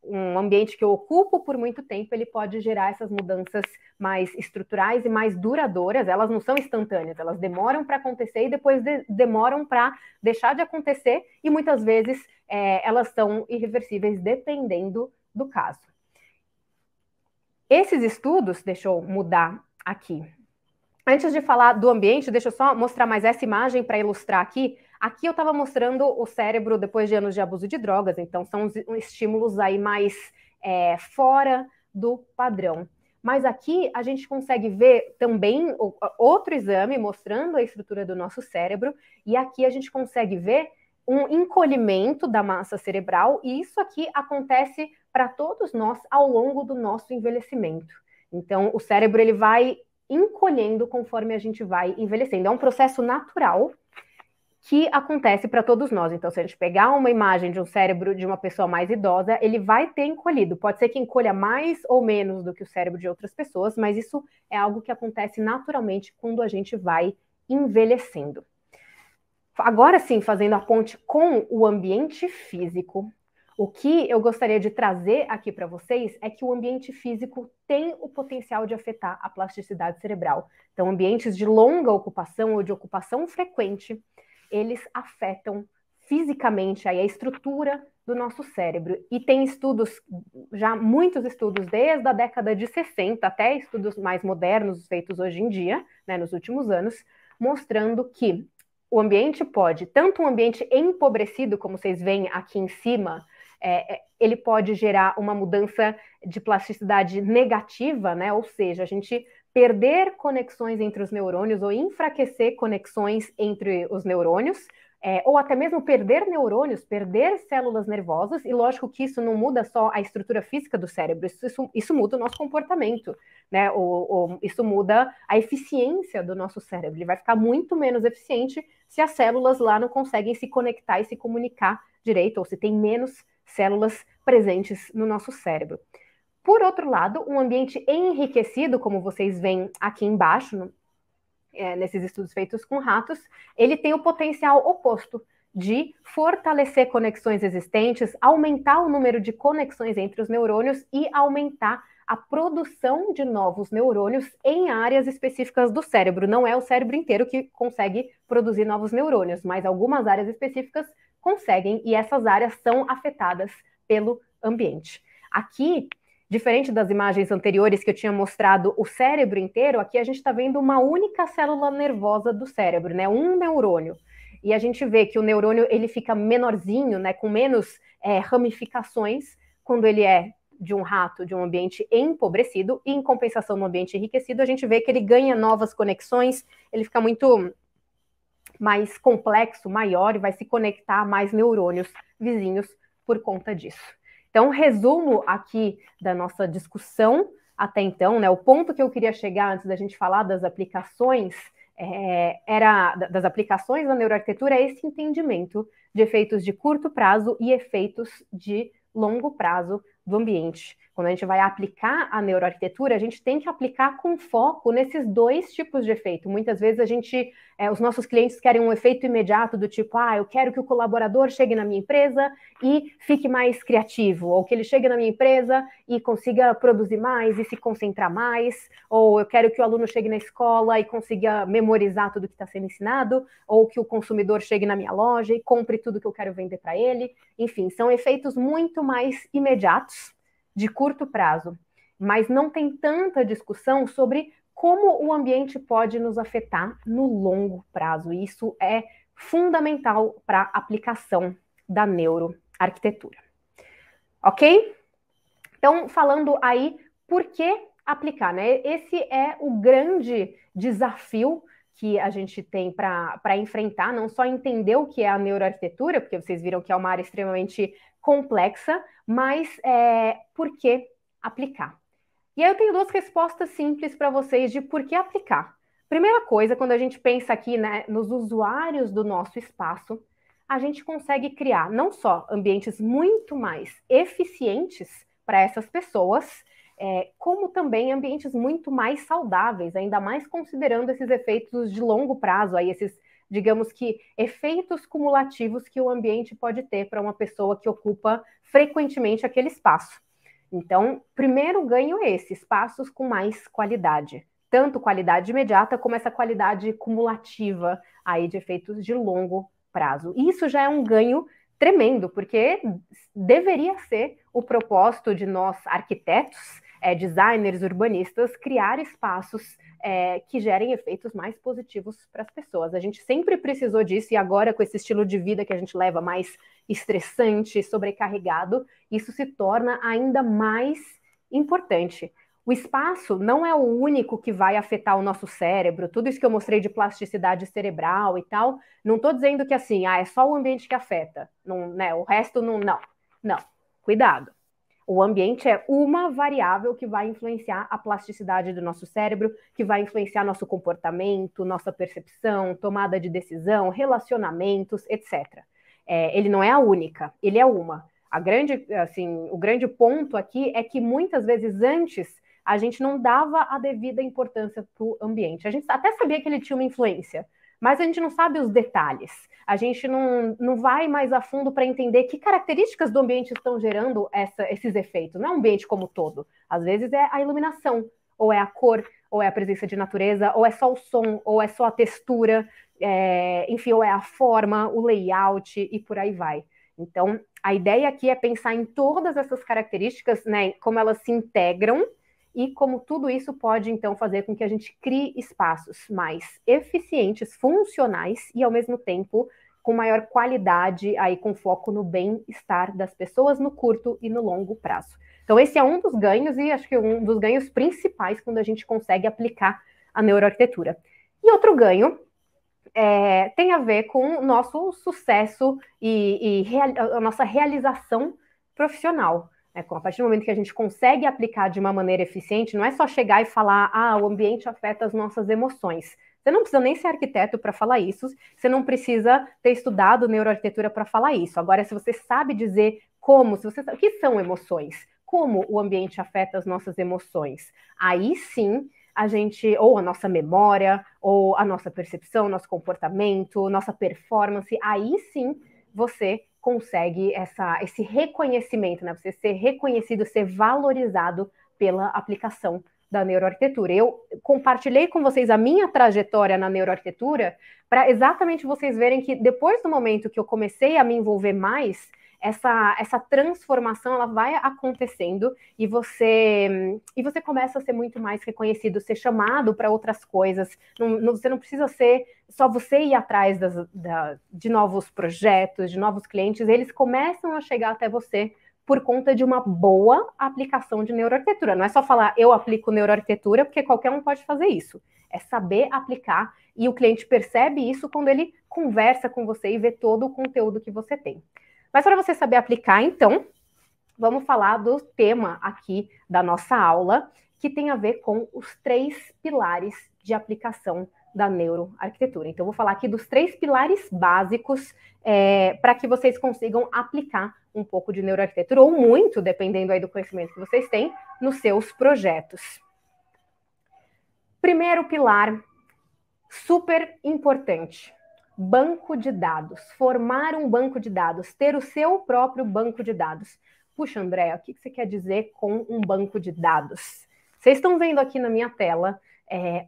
Speaker 2: um ambiente que eu ocupo por muito tempo, ele pode gerar essas mudanças mais estruturais e mais duradouras. Elas não são instantâneas, elas demoram para acontecer e depois demoram para deixar de acontecer, e muitas vezes elas são irreversíveis, dependendo do caso. Esses estudos, deixa eu mudar aqui. Antes de falar do ambiente, deixa eu só mostrar mais essa imagem para ilustrar aqui. Aqui eu estava mostrando o cérebro depois de anos de abuso de drogas, então são estímulos aí mais fora do padrão. Mas aqui a gente consegue ver também outro exame mostrando a estrutura do nosso cérebro, e aqui a gente consegue ver um encolhimento da massa cerebral, e isso aqui acontece para todos nós ao longo do nosso envelhecimento. Então, o cérebro ele vai encolhendo conforme a gente vai envelhecendo. É um processo natural que acontece para todos nós. Então, se a gente pegar uma imagem de um cérebro de uma pessoa mais idosa, ele vai ter encolhido. Pode ser que encolha mais ou menos do que o cérebro de outras pessoas, mas isso é algo que acontece naturalmente quando a gente vai envelhecendo. Agora sim, fazendo a ponte com o ambiente físico, o que eu gostaria de trazer aqui para vocês é que o ambiente físico tem o potencial de afetar a plasticidade cerebral. Então, ambientes de longa ocupação ou de ocupação frequente, eles afetam fisicamente aí a estrutura do nosso cérebro. E tem estudos, já muitos estudos, desde a década de 60 até estudos mais modernos feitos hoje em dia, né, nos últimos anos, mostrando que o ambiente pode, tanto um ambiente empobrecido, como vocês veem aqui em cima, ele pode gerar uma mudança de plasticidade negativa, né? Ou seja, a gente perder conexões entre os neurônios ou enfraquecer conexões entre os neurônios, ou até mesmo perder neurônios, perder células nervosas, e lógico que isso não muda só a estrutura física do cérebro, isso muda o nosso comportamento, né? Isso muda a eficiência do nosso cérebro, ele vai ficar muito menos eficiente se as células lá não conseguem se conectar e se comunicar direito, ou se tem menos células presentes no nosso cérebro. Por outro lado, um ambiente enriquecido, como vocês veem aqui embaixo, nesses estudos feitos com ratos, ele tem o potencial oposto de fortalecer conexões existentes, aumentar o número de conexões entre os neurônios e aumentar a produção de novos neurônios em áreas específicas do cérebro. Não é o cérebro inteiro que consegue produzir novos neurônios, mas algumas áreas específicas conseguem, e essas áreas são afetadas pelo ambiente. Aqui, diferente das imagens anteriores que eu tinha mostrado o cérebro inteiro, aqui a gente está vendo uma única célula nervosa do cérebro, né? Um neurônio. E a gente vê que o neurônio ele fica menorzinho, né? Com menos ramificações quando ele é de um rato, de um ambiente empobrecido, e em compensação no ambiente enriquecido, a gente vê que ele ganha novas conexões, ele fica muito mais complexo, maior, e vai se conectar a mais neurônios vizinhos por conta disso. Então, resumo aqui da nossa discussão até então, né? O ponto que eu queria chegar antes da gente falar das aplicações, das aplicações da neuroarquitetura, é esse entendimento de efeitos de curto prazo e efeitos de longo prazo do ambiente. Quando a gente vai aplicar a neuroarquitetura, a gente tem que aplicar com foco nesses dois tipos de efeito. Muitas vezes os nossos clientes querem um efeito imediato do tipo, eu quero que o colaborador chegue na minha empresa e fique mais criativo, ou que ele chegue na minha empresa e consiga produzir mais e se concentrar mais, ou eu quero que o aluno chegue na escola e consiga memorizar tudo que está sendo ensinado, ou que o consumidor chegue na minha loja e compre tudo que eu quero vender para ele. Enfim, são efeitos muito mais imediatos, de curto prazo, mas não tem tanta discussão sobre como o ambiente pode nos afetar no longo prazo. E isso é fundamental para a aplicação da neuroarquitetura. Ok? Então, falando aí, por que aplicar, né? Esse é o grande desafio que a gente tem para enfrentar, não só entender o que é a neuroarquitetura, porque vocês viram que é uma área extremamente complexa, mas por que aplicar? E aí eu tenho duas respostas simples para vocês de por que aplicar. Primeira coisa, quando a gente pensa aqui, né, nos usuários do nosso espaço, a gente consegue criar não só ambientes muito mais eficientes para essas pessoas, como também ambientes muito mais saudáveis, ainda mais considerando esses efeitos de longo prazo, aí esses digamos que, efeitos cumulativos que o ambiente pode ter para uma pessoa que ocupa frequentemente aquele espaço. Então, primeiro ganho é esse, espaços com mais qualidade. Tanto qualidade imediata como essa qualidade cumulativa aí de efeitos de longo prazo. Isso já é um ganho tremendo, porque deveria ser o propósito de nós arquitetos, designers, urbanistas, criar espaços que gerem efeitos mais positivos para as pessoas. A gente sempre precisou disso, e agora com esse estilo de vida que a gente leva mais estressante, sobrecarregado, isso se torna ainda mais importante. O espaço não é o único que vai afetar o nosso cérebro, tudo isso que eu mostrei de plasticidade cerebral e tal, não estou dizendo que assim, é só o ambiente que afeta, não, né, o resto não, cuidado. O ambiente é uma variável que vai influenciar a plasticidade do nosso cérebro, que vai influenciar nosso comportamento, nossa percepção, tomada de decisão, relacionamentos, etc. Ele não é a única, ele é uma. O grande ponto aqui é que muitas vezes antes a gente não dava a devida importância para o ambiente. A gente até sabia que ele tinha uma influência, mas a gente não sabe os detalhes. A gente não vai mais a fundo para entender que características do ambiente estão gerando esses efeitos. Não é o ambiente como um todo. Às vezes é a iluminação, ou é a cor, ou é a presença de natureza, ou é só o som, ou é só a textura, enfim, ou é a forma, o layout e por aí vai. Então, a ideia aqui é pensar em todas essas características, né, como elas se integram e como tudo isso pode, então, fazer com que a gente crie espaços mais eficientes, funcionais e, ao mesmo tempo, com maior qualidade, aí com foco no bem-estar das pessoas no curto e no longo prazo. Então, esse é um dos ganhos e acho que um dos ganhos principais quando a gente consegue aplicar a neuroarquitetura. E outro ganho tem a ver com o nosso sucesso e a nossa realização profissional. A partir do momento que a gente consegue aplicar de uma maneira eficiente, não é só chegar e falar, o ambiente afeta as nossas emoções. Você não precisa nem ser arquiteto para falar isso, você não precisa ter estudado neuroarquitetura para falar isso. Agora, se você sabe dizer como, se você sabe, o que são emoções, como o ambiente afeta as nossas emoções, aí sim a gente, ou a nossa memória, ou a nossa percepção, nosso comportamento, nossa performance, aí sim você consegue esse reconhecimento, né? Você ser reconhecido, ser valorizado pela aplicação da neuroarquitetura. Eu compartilhei com vocês a minha trajetória na neuroarquitetura para exatamente vocês verem que depois do momento que eu comecei a me envolver mais, essa transformação ela vai acontecendo e você começa a ser muito mais reconhecido, ser chamado para outras coisas. Você não precisa ser só você ir atrás de novos projetos, de novos clientes, eles começam a chegar até você por conta de uma boa aplicação de neuroarquitetura. Não é só falar, eu aplico neuroarquitetura, porque qualquer um pode fazer isso. É saber aplicar, e o cliente percebe isso quando ele conversa com você e vê todo o conteúdo que você tem. Mas para você saber aplicar, então, vamos falar do tema aqui da nossa aula, que tem a ver com os 3 pilares de aplicação da neuroarquitetura. Então, eu vou falar aqui dos 3 pilares básicos para que vocês consigam aplicar um pouco de neuroarquitetura, ou muito, dependendo aí do conhecimento que vocês têm, nos seus projetos. Primeiro pilar, super importante. Banco de dados, formar um banco de dados, ter o seu próprio banco de dados. Puxa, Andréa, o que você quer dizer com um banco de dados? Vocês estão vendo aqui na minha tela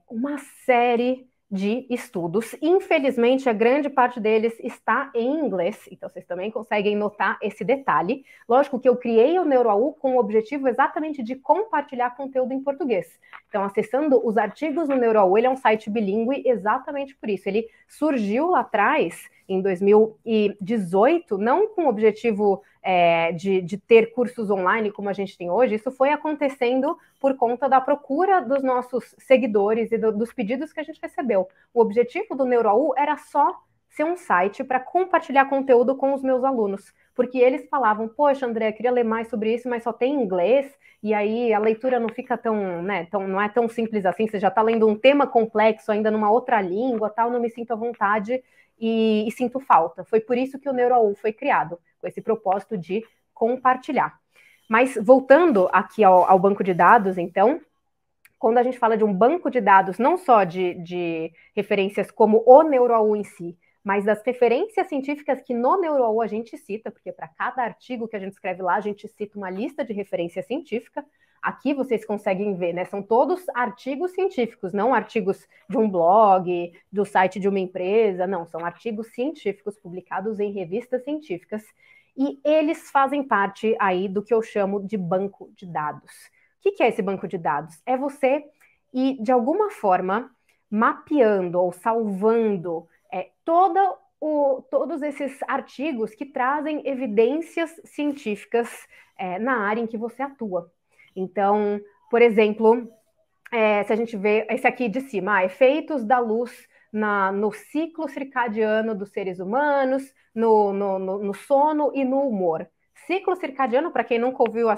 Speaker 2: uma série de estudos. Infelizmente, a grande parte deles está em inglês, então vocês também conseguem notar esse detalhe. Lógico que eu criei o NeuroAU com o objetivo exatamente de compartilhar conteúdo em português. Então, acessando os artigos no NeuroAU, ele é um site bilíngue exatamente por isso. Ele surgiu lá atrás, em 2018, não com o objetivo de ter cursos online como a gente tem hoje. Isso foi acontecendo por conta da procura dos nossos seguidores e dos pedidos que a gente recebeu. O objetivo do NeuroAU era só ser um site para compartilhar conteúdo com os meus alunos, porque eles falavam, poxa, André, eu queria ler mais sobre isso, mas só tem inglês, e aí a leitura não fica não é tão simples assim, você já está lendo um tema complexo ainda numa outra língua, tal, não me sinto à vontade e sinto falta. Foi por isso que o NeuroAU foi criado, com esse propósito de compartilhar. Mas voltando aqui ao banco de dados, então, quando a gente fala de um banco de dados, não só de referências como o NeuroAU em si, mas das referências científicas que no NeuroAU a gente cita, porque para cada artigo que a gente escreve lá, a gente cita uma lista de referência científica. Aqui vocês conseguem ver, né? São todos artigos científicos, não artigos de um blog, do site de uma empresa, não, são artigos científicos publicados em revistas científicas, e eles fazem parte aí do que eu chamo de banco de dados. O que é esse banco de dados? É você ir, de alguma forma, mapeando ou salvando todos esses artigos que trazem evidências científicas na área em que você atua. Então, por exemplo, se a gente vê esse aqui de cima, efeitos da luz no ciclo circadiano dos seres humanos, no sono e no humor. Ciclo circadiano, para quem nunca ouviu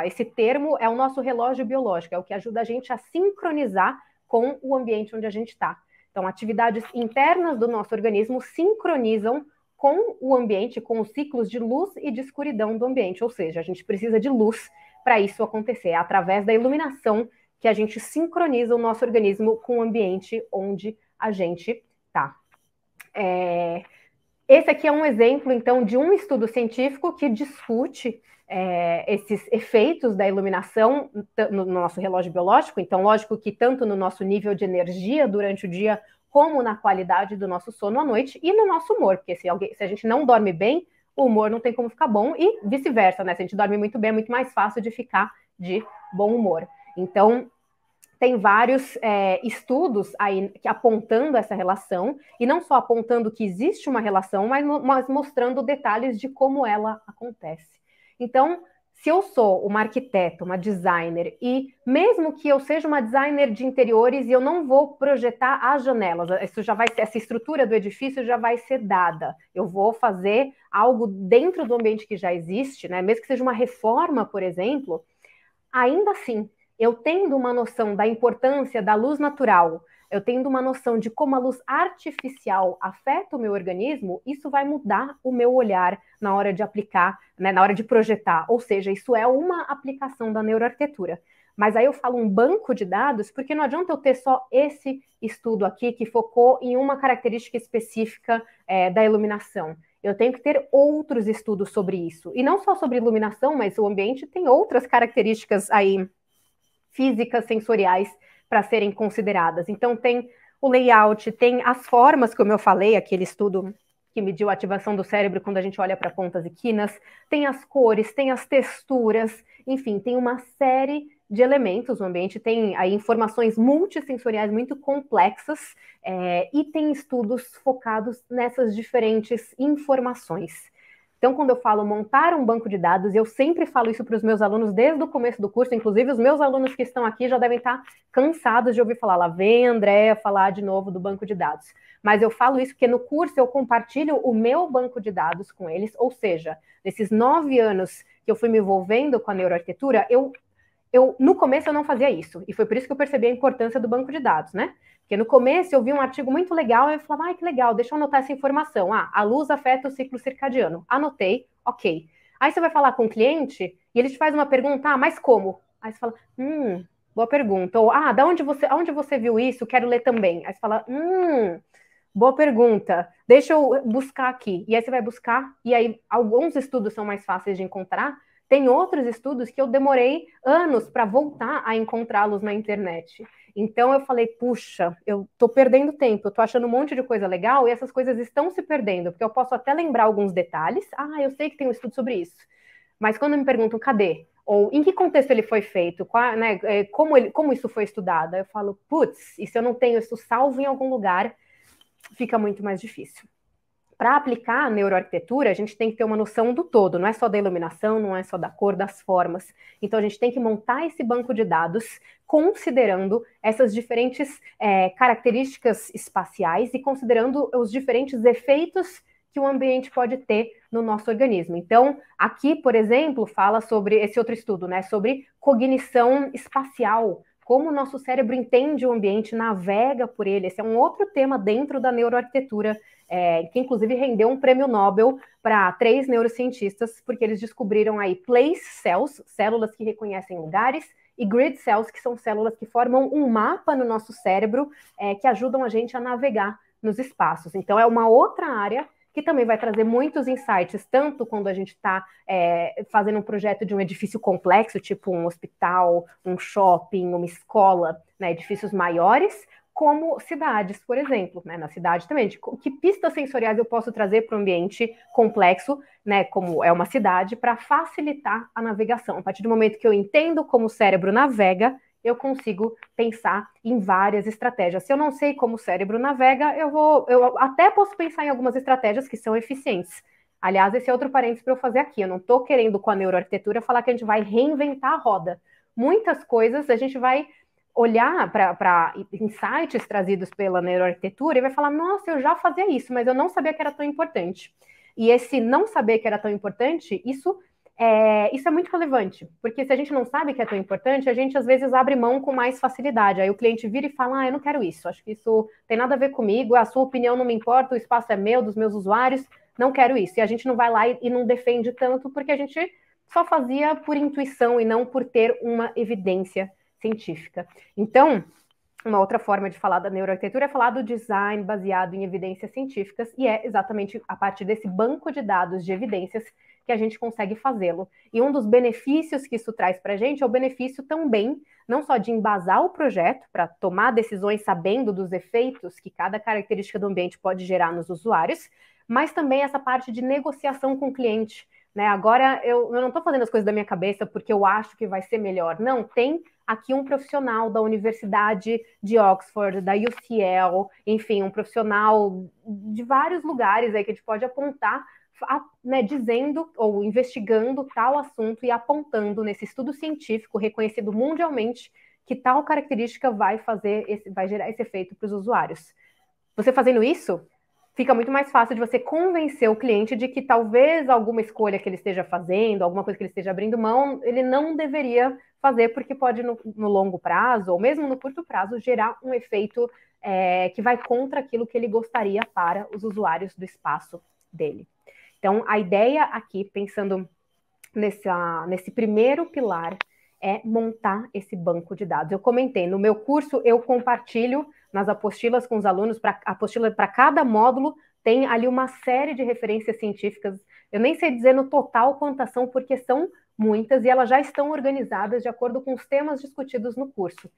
Speaker 2: esse termo, é o nosso relógio biológico, é o que ajuda a gente a sincronizar com o ambiente onde a gente está. Então, atividades internas do nosso organismo sincronizam com o ambiente, com os ciclos de luz e de escuridão do ambiente, ou seja, a gente precisa de luz para isso acontecer, é através da iluminação que a gente sincroniza o nosso organismo com o ambiente onde a gente está. Esse aqui é um exemplo, então, de um estudo científico que discute esses efeitos da iluminação no nosso relógio biológico. Então, lógico que tanto no nosso nível de energia durante o dia, como na qualidade do nosso sono à noite e no nosso humor, porque se a gente não dorme bem, o humor não tem como ficar bom e vice-versa, né? Se a gente dorme muito bem, é muito mais fácil de ficar de bom humor. Então, tem vários estudos aí apontando essa relação, e não só apontando que existe uma relação, mas mostrando detalhes de como ela acontece. Então, se eu sou uma arquiteta, uma designer, e mesmo que eu seja uma designer de interiores e eu não vou projetar as janelas, essa estrutura do edifício já vai ser dada. Eu vou fazer algo dentro do ambiente que já existe, né? Mesmo que seja uma reforma, por exemplo, ainda assim, eu tendo uma noção da importância da luz natural, eu tendo uma noção de como a luz artificial afeta o meu organismo, isso vai mudar o meu olhar na hora de aplicar, né, na hora de projetar. Ou seja, isso é uma aplicação da neuroarquitetura. Mas aí eu falo um banco de dados, porque não adianta eu ter só esse estudo aqui que focou em uma característica específica da iluminação. Eu tenho que ter outros estudos sobre isso. E não só sobre iluminação, mas o ambiente tem outras características aí físicas, sensoriais, para serem consideradas. Então, tem o layout, tem as formas, como eu falei, aquele estudo que mediu a ativação do cérebro quando a gente olha para pontas e quinas, tem as cores, tem as texturas, enfim, tem uma série de elementos. O ambiente tem aí informações multissensoriais muito complexas e tem estudos focados nessas diferentes informações. Então, quando eu falo montar um banco de dados, eu sempre falo isso para os meus alunos desde o começo do curso, inclusive os meus alunos que estão aqui já devem estar cansados de ouvir falar, lá vem a Andréa falar de novo do banco de dados. Mas eu falo isso porque no curso eu compartilho o meu banco de dados com eles, ou seja, nesses 9 anos que eu fui me envolvendo com a neuroarquitetura, no começo eu não fazia isso, e foi por isso que eu percebi a importância do banco de dados, né? Porque no começo eu vi um artigo muito legal e eu falava, ai, que legal, deixa eu anotar essa informação. A luz afeta o ciclo circadiano. Anotei, ok. Aí você vai falar com o cliente e ele te faz uma pergunta, mas como? Aí você fala, boa pergunta. Ou, aonde você viu isso? Quero ler também. Aí você fala, boa pergunta. Deixa eu buscar aqui. E aí você vai buscar, e aí alguns estudos são mais fáceis de encontrar. Tem outros estudos que eu demorei anos para voltar a encontrá-los na internet. Então eu falei, puxa, eu tô perdendo tempo, eu tô achando um monte de coisa legal e essas coisas estão se perdendo, porque eu posso até lembrar alguns detalhes, eu sei que tem um estudo sobre isso, mas quando me perguntam, cadê? Ou em que contexto ele foi feito, como isso foi estudado? Eu falo, putz, e se eu não tenho isso salvo em algum lugar, fica muito mais difícil. Para aplicar a neuroarquitetura, a gente tem que ter uma noção do todo, não é só da iluminação, não é só da cor, das formas. Então, a gente tem que montar esse banco de dados considerando essas diferentes características espaciais e considerando os diferentes efeitos que o ambiente pode ter no nosso organismo. Então, aqui, por exemplo, fala sobre esse outro estudo, né, sobre cognição espacial, como o nosso cérebro entende o ambiente, navega por ele. Esse é um outro tema dentro da neuroarquitetura, que inclusive rendeu um prêmio Nobel para 3 neurocientistas, porque eles descobriram aí place cells, células que reconhecem lugares, e grid cells, que são células que formam um mapa no nosso cérebro, que ajudam a gente a navegar nos espaços. Então, é uma outra área que também vai trazer muitos insights, tanto quando a gente está fazendo um projeto de um edifício complexo, tipo um hospital, um shopping, uma escola, né, edifícios maiores, como cidades, por exemplo, né, na cidade também, que pistas sensoriais eu posso trazer para um ambiente complexo, né, como é uma cidade, para facilitar a navegação. A partir do momento que eu entendo como o cérebro navega, eu consigo pensar em várias estratégias. Se eu não sei como o cérebro navega, eu até posso pensar em algumas estratégias que são eficientes. Aliás, esse é outro parênteses para eu fazer aqui. Eu não estou querendo, com a neuroarquitetura, falar que a gente vai reinventar a roda. Muitas coisas a gente vai olhar para insights trazidos pela neuroarquitetura e vai falar, nossa, eu já fazia isso, mas eu não sabia que era tão importante. E esse não saber que era tão importante, isso é muito relevante, porque se a gente não sabe que é tão importante, a gente às vezes abre mão com mais facilidade. Aí o cliente vira e fala, eu não quero isso, acho que isso tem nada a ver comigo, a sua opinião não me importa, o espaço é meu, dos meus usuários, não quero isso. E a gente não vai lá e não defende tanto, porque a gente só fazia por intuição e não por ter uma evidência científica. Então, uma outra forma de falar da neuroarquitetura é falar do design baseado em evidências científicas, e é exatamente a partir desse banco de dados de evidências que a gente consegue fazê-lo. E um dos benefícios que isso traz para a gente é o benefício também, não só de embasar o projeto, para tomar decisões sabendo dos efeitos que cada característica do ambiente pode gerar nos usuários, mas também essa parte de negociação com o cliente. Né? Agora, eu não estou fazendo as coisas da minha cabeça porque eu acho que vai ser melhor. Não, tem aqui um profissional da Universidade de Oxford, da UCL, enfim, um profissional de vários lugares aí que a gente pode apontar, né, dizendo ou investigando tal assunto e apontando nesse estudo científico reconhecido mundialmente que tal característica vai gerar esse efeito para os usuários. Você fazendo isso, fica muito mais fácil de você convencer o cliente de que talvez alguma escolha que ele esteja fazendo, alguma coisa que ele esteja abrindo mão, ele não deveria fazer, porque pode, no longo prazo, ou mesmo no curto prazo, gerar um efeito que vai contra aquilo que ele gostaria para os usuários do espaço dele. Então, a ideia aqui, pensando nesse primeiro pilar, é montar esse banco de dados. Eu comentei, no meu curso, eu compartilho nas apostilas com os alunos, apostila para cada módulo tem ali uma série de referências científicas. Eu nem sei dizer no total quantas são, porque são muitas, e elas já estão organizadas de acordo com os temas discutidos no curso.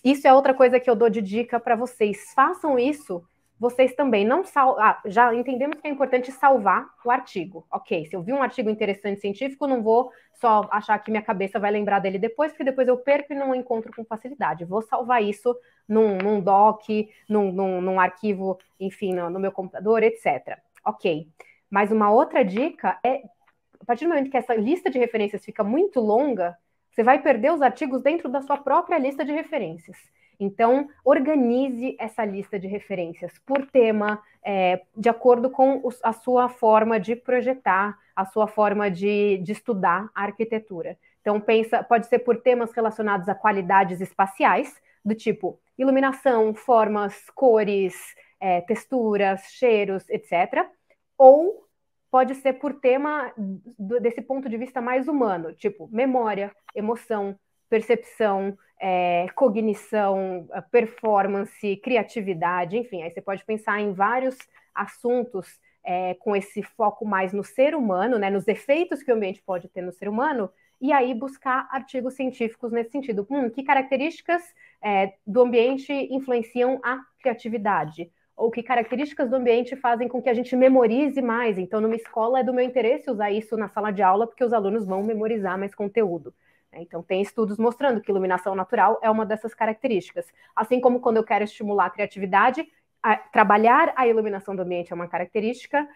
Speaker 2: Isso é outra coisa que eu dou de dica para vocês. Façam isso vocês também. Já entendemos que é importante salvar o artigo. Ok, se eu vi um artigo interessante científico, não vou só achar que minha cabeça vai lembrar dele depois, porque depois eu perco e não encontro com facilidade. Vou salvar isso num doc, num arquivo, enfim, no meu computador, etc. Ok. Mas uma outra dica é, a partir do momento que essa lista de referências fica muito longa, você vai perder os artigos dentro da sua própria lista de referências. Então, organize essa lista de referências por tema, de acordo com a sua forma de projetar, a sua forma de estudar a arquitetura. Então, pode ser por temas relacionados a qualidades espaciais, do tipo iluminação, formas, cores, texturas, cheiros, etc. Ou pode ser por tema desse ponto de vista mais humano, tipo memória, emoção, percepção, cognição, performance, criatividade, enfim, aí você pode pensar em vários assuntos com esse foco mais no ser humano, né, nos efeitos que o ambiente pode ter no ser humano, e aí buscar artigos científicos nesse sentido. Que características do ambiente influenciam a criatividade? Ou que características do ambiente fazem com que a gente memorize mais? Então, numa escola é do meu interesse usar isso na sala de aula, porque os alunos vão memorizar mais conteúdo. Então, tem estudos mostrando que iluminação natural é uma dessas características. Assim como quando eu quero estimular a criatividade, trabalhar a iluminação do ambiente é uma característica,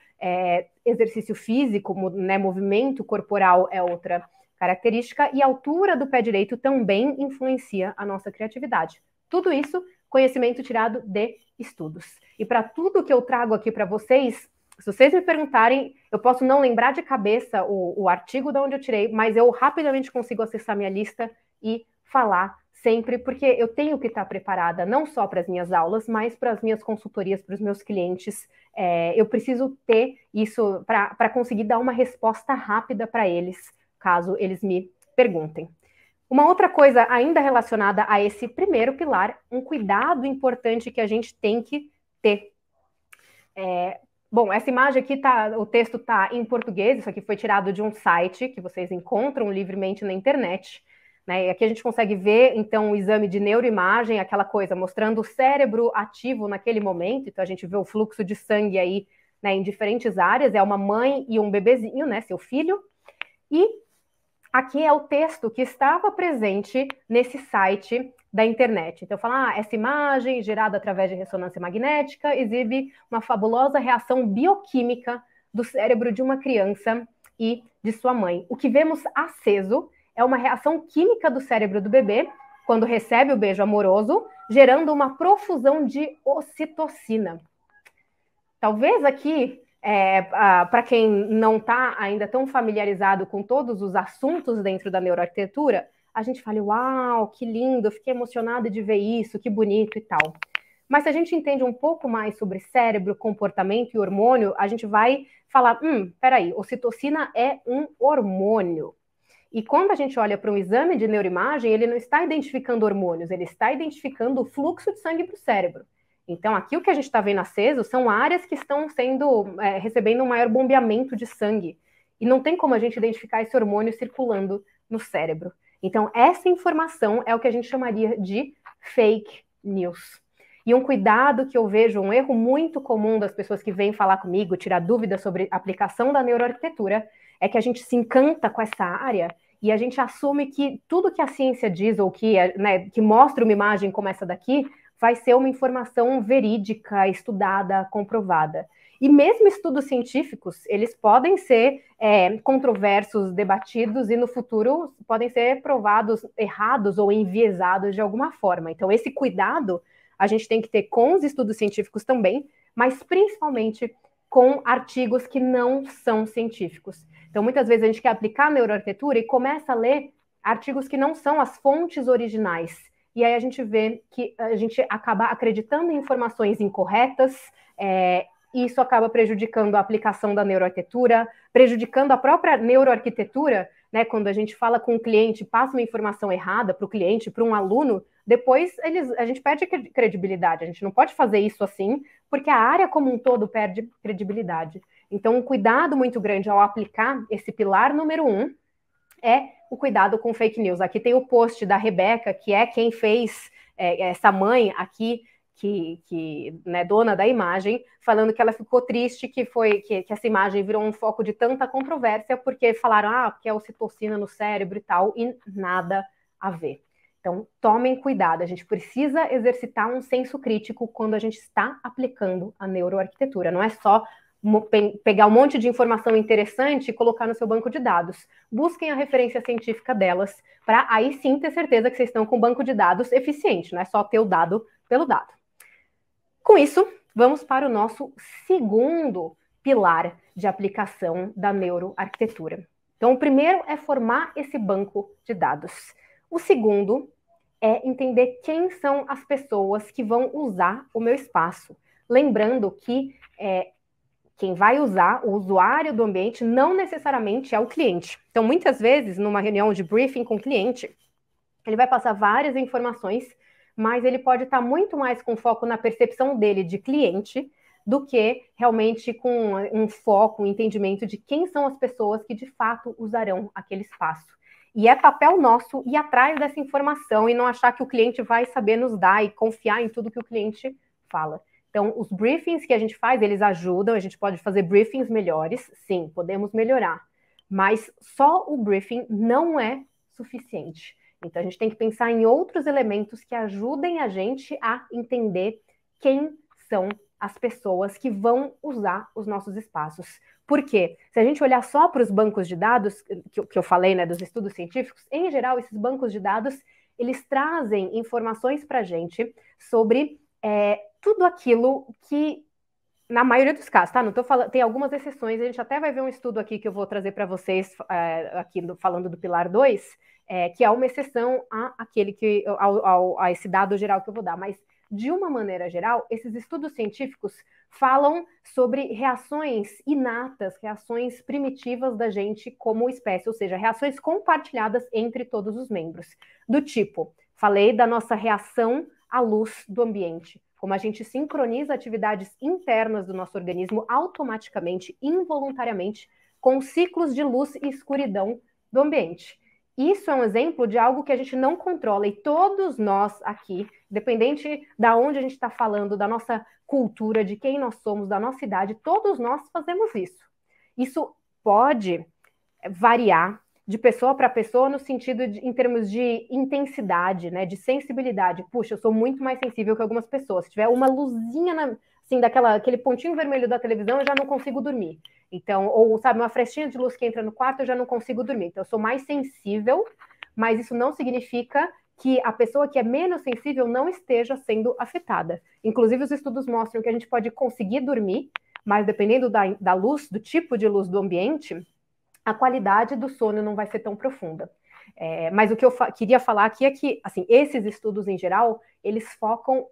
Speaker 2: exercício físico, né, movimento corporal é outra característica, e a altura do pé direito também influencia a nossa criatividade. Tudo isso, conhecimento tirado de estudos. E para tudo que eu trago aqui para vocês, se vocês me perguntarem, eu posso não lembrar de cabeça o artigo de onde eu tirei, mas eu rapidamente consigo acessar minha lista e falar sempre, porque eu tenho que estar preparada não só para as minhas aulas, mas para as minhas consultorias, para os meus clientes. Eu preciso ter isso para conseguir dar uma resposta rápida para eles, caso eles me perguntem. Uma outra coisa ainda relacionada a esse primeiro pilar, um cuidado importante que a gente tem que ter. Bom, essa imagem aqui o texto está em português, isso aqui foi tirado de um site que vocês encontram livremente na internet, né? E aqui a gente consegue ver, então, o exame de neuroimagem, aquela coisa mostrando o cérebro ativo naquele momento, então a gente vê o fluxo de sangue aí, né, em diferentes áreas, é uma mãe e um bebezinho, né, seu filho, e aqui é o texto que estava presente nesse site da internet. Então, fala, essa imagem gerada através de ressonância magnética exibe uma fabulosa reação bioquímica do cérebro de uma criança e de sua mãe. O que vemos aceso é uma reação química do cérebro do bebê quando recebe o beijo amoroso, gerando uma profusão de ocitocina. Talvez aqui, para quem não está ainda tão familiarizado com todos os assuntos dentro da neuroarquitetura, a gente fala, uau, que lindo, fiquei emocionada de ver isso, que bonito e tal. Mas se a gente entende um pouco mais sobre cérebro, comportamento e hormônio, a gente vai falar, peraí, ocitocina é um hormônio. E quando a gente olha para um exame de neuroimagem, ele não está identificando hormônios, ele está identificando o fluxo de sangue para o cérebro. Então, aqui o que a gente está vendo aceso são áreas que estão recebendo um maior bombeamento de sangue. E não tem como a gente identificar esse hormônio circulando no cérebro. Então, essa informação é o que a gente chamaria de fake news. E um cuidado que eu vejo, um erro muito comum das pessoas que vêm falar comigo, tirar dúvidas sobre a aplicação da neuroarquitetura, é que a gente se encanta com essa área e a gente assume que tudo que a ciência diz ou que mostra uma imagem como essa daqui vai ser uma informação verídica, estudada, comprovada. E mesmo estudos científicos, eles podem ser controversos, debatidos, e no futuro podem ser provados errados ou enviesados de alguma forma. Então, esse cuidado a gente tem que ter com os estudos científicos também, mas principalmente com artigos que não são científicos. Então, muitas vezes a gente quer aplicar a neuroarquitetura e começa a ler artigos que não são as fontes originais. E aí a gente vê que a gente acaba acreditando em informações incorretas, e isso acaba prejudicando a aplicação da neuroarquitetura, prejudicando a própria neuroarquitetura, né? Quando a gente fala com o cliente, passa uma informação errada para o cliente, para um aluno, depois a gente perde credibilidade. A gente não pode fazer isso assim, porque a área como um todo perde credibilidade. Então, um cuidado muito grande ao aplicar esse pilar número 1 é o cuidado com fake news. Aqui tem o post da Rebeca, que é quem fez essa mãe aqui, que né, dona da imagem, falando que ela ficou triste que essa imagem virou um foco de tanta controvérsia, porque falaram, porque é ocitocina no cérebro e tal, e nada a ver. Então, tomem cuidado, a gente precisa exercitar um senso crítico quando a gente está aplicando a neuroarquitetura, não é só pegar um monte de informação interessante e colocar no seu banco de dados. Busquem a referência científica delas, para aí sim ter certeza que vocês estão com um banco de dados eficiente, não é só ter o dado pelo dado. Com isso, vamos para o nosso segundo pilar de aplicação da neuroarquitetura. Então, o primeiro é formar esse banco de dados. O segundo é entender quem são as pessoas que vão usar o meu espaço. Lembrando que quem vai usar, o usuário do ambiente, não necessariamente é o cliente. Então, muitas vezes, numa reunião de briefing com o cliente, ele vai passar várias informações, mas ele pode estar muito mais com foco na percepção dele de cliente do que realmente com um foco, um entendimento de quem são as pessoas que de fato usarão aquele espaço. E é papel nosso ir atrás dessa informação e não achar que o cliente vai saber nos dar e confiar em tudo que o cliente fala. Então, os briefings que a gente faz, eles ajudam, a gente pode fazer briefings melhores, sim, podemos melhorar, mas só o briefing não é suficiente. Então, a gente tem que pensar em outros elementos que ajudem a gente a entender quem são as pessoas que vão usar os nossos espaços. Por quê? Se a gente olhar só para os bancos de dados, que eu falei, né, dos estudos científicos, em geral, esses bancos de dados, eles trazem informações para a gente sobre tudo aquilo que, na maioria dos casos, tá? Não tô falando, tem algumas exceções, a gente até vai ver um estudo aqui que eu vou trazer para vocês, aqui falando do Pilar 2, que é uma exceção a esse dado geral que eu vou dar, mas de uma maneira geral, esses estudos científicos falam sobre reações inatas, reações primitivas da gente como espécie, ou seja, reações compartilhadas entre todos os membros. Do tipo, falei da nossa reação à luz do ambiente, como a gente sincroniza atividades internas do nosso organismo automaticamente, involuntariamente, com ciclos de luz e escuridão do ambiente. Isso é um exemplo de algo que a gente não controla e todos nós aqui, independente da onde a gente está falando, da nossa cultura, de quem nós somos, da nossa idade, todos nós fazemos isso. Isso pode variar de pessoa para pessoa no sentido em termos de intensidade, né, de sensibilidade. Puxa, eu sou muito mais sensível que algumas pessoas. Se tiver uma luzinha, assim, aquele pontinho vermelho da televisão, eu já não consigo dormir. Então, ou, sabe, uma frestinha de luz que entra no quarto, eu já não consigo dormir. Então, eu sou mais sensível, mas isso não significa que a pessoa que é menos sensível não esteja sendo afetada. Inclusive, os estudos mostram que a gente pode conseguir dormir, mas dependendo da luz, do tipo de luz do ambiente, a qualidade do sono não vai ser tão profunda. Mas o que eu queria falar aqui é que, assim, esses estudos em geral, eles focam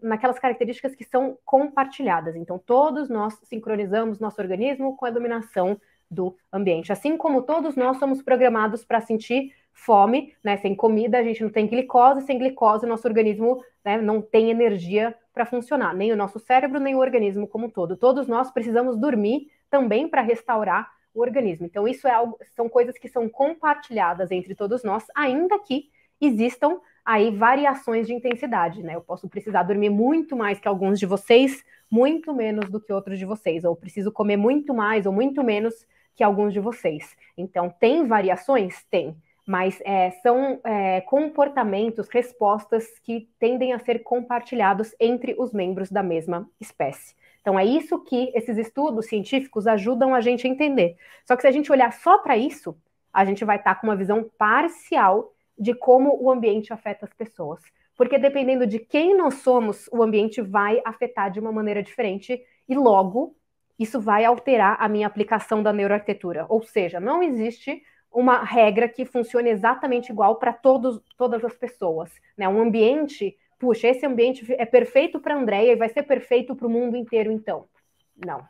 Speaker 2: naquelas características que são compartilhadas. Então, todos nós sincronizamos nosso organismo com a iluminação do ambiente. Assim como todos nós somos programados para sentir fome, né? Sem comida, a gente não tem glicose, sem glicose, nosso organismo, né, não tem energia para funcionar, nem o nosso cérebro, nem o organismo como um todo. Todos nós precisamos dormir também para restaurar o organismo. Então, isso são coisas que são compartilhadas entre todos nós, ainda que existam aí variações de intensidade, né? Eu posso precisar dormir muito mais que alguns de vocês, muito menos do que outros de vocês, ou preciso comer muito mais ou muito menos que alguns de vocês. Então, tem variações? Tem, mas são comportamentos, respostas que tendem a ser compartilhados entre os membros da mesma espécie. Então, é isso que esses estudos científicos ajudam a gente a entender. Só que se a gente olhar só para isso, a gente vai estar com uma visão parcial de como o ambiente afeta as pessoas. Porque dependendo de quem nós somos, o ambiente vai afetar de uma maneira diferente e logo isso vai alterar a minha aplicação da neuroarquitetura. Ou seja, não existe uma regra que funcione exatamente igual para todas as pessoas, né? Um ambiente, puxa, esse ambiente é perfeito para a Andréia e vai ser perfeito para o mundo inteiro, então.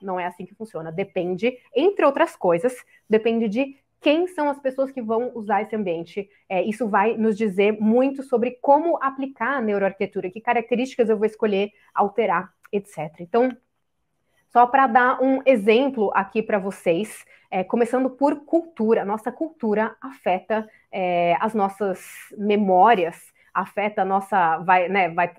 Speaker 2: Não é assim que funciona. Depende, entre outras coisas, depende de quem são as pessoas que vão usar esse ambiente. Isso vai nos dizer muito sobre como aplicar a neuroarquitetura, que características eu vou escolher, alterar, etc. Então, só para dar um exemplo aqui para vocês, começando por cultura. Nossa cultura afeta as nossas memórias, afeta a nossa, vai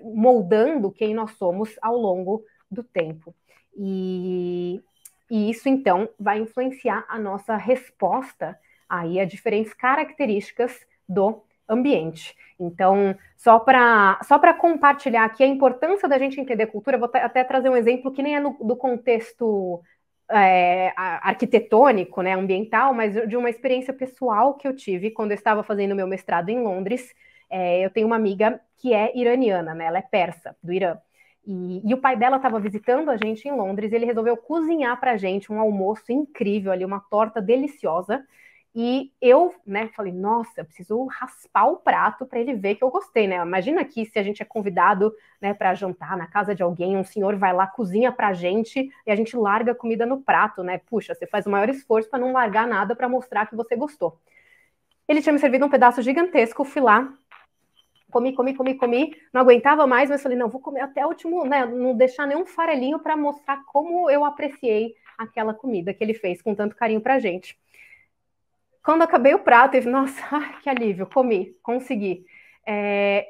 Speaker 2: moldando quem nós somos ao longo do tempo. E isso, então, vai influenciar a nossa resposta aí a diferentes características do ambiente. Então, só para compartilhar aqui a importância da gente entender cultura, vou até trazer um exemplo que nem é do contexto arquitetônico, né, ambiental, mas de uma experiência pessoal que eu tive quando eu estava fazendo meu mestrado em Londres. Eu tenho uma amiga que é iraniana, né, ela é persa, do Irã. E o pai dela estava visitando a gente em Londres e ele resolveu cozinhar para a gente um almoço incrível ali, uma torta deliciosa. E eu, né, falei, nossa, eu preciso raspar o prato para ele ver que eu gostei, né? Imagina aqui se a gente é convidado, né, para jantar na casa de alguém, um senhor vai lá, cozinha para a gente e a gente larga a comida no prato, né? Puxa, você faz o maior esforço para não largar nada para mostrar que você gostou. Ele tinha me servido um pedaço gigantesco, fui lá, comi, não aguentava mais, mas falei, não, vou comer até o último, né, não deixar nenhum farelinho para mostrar como eu apreciei aquela comida que ele fez com tanto carinho pra gente. Quando acabei o prato, ele, nossa, que alívio, comi, consegui.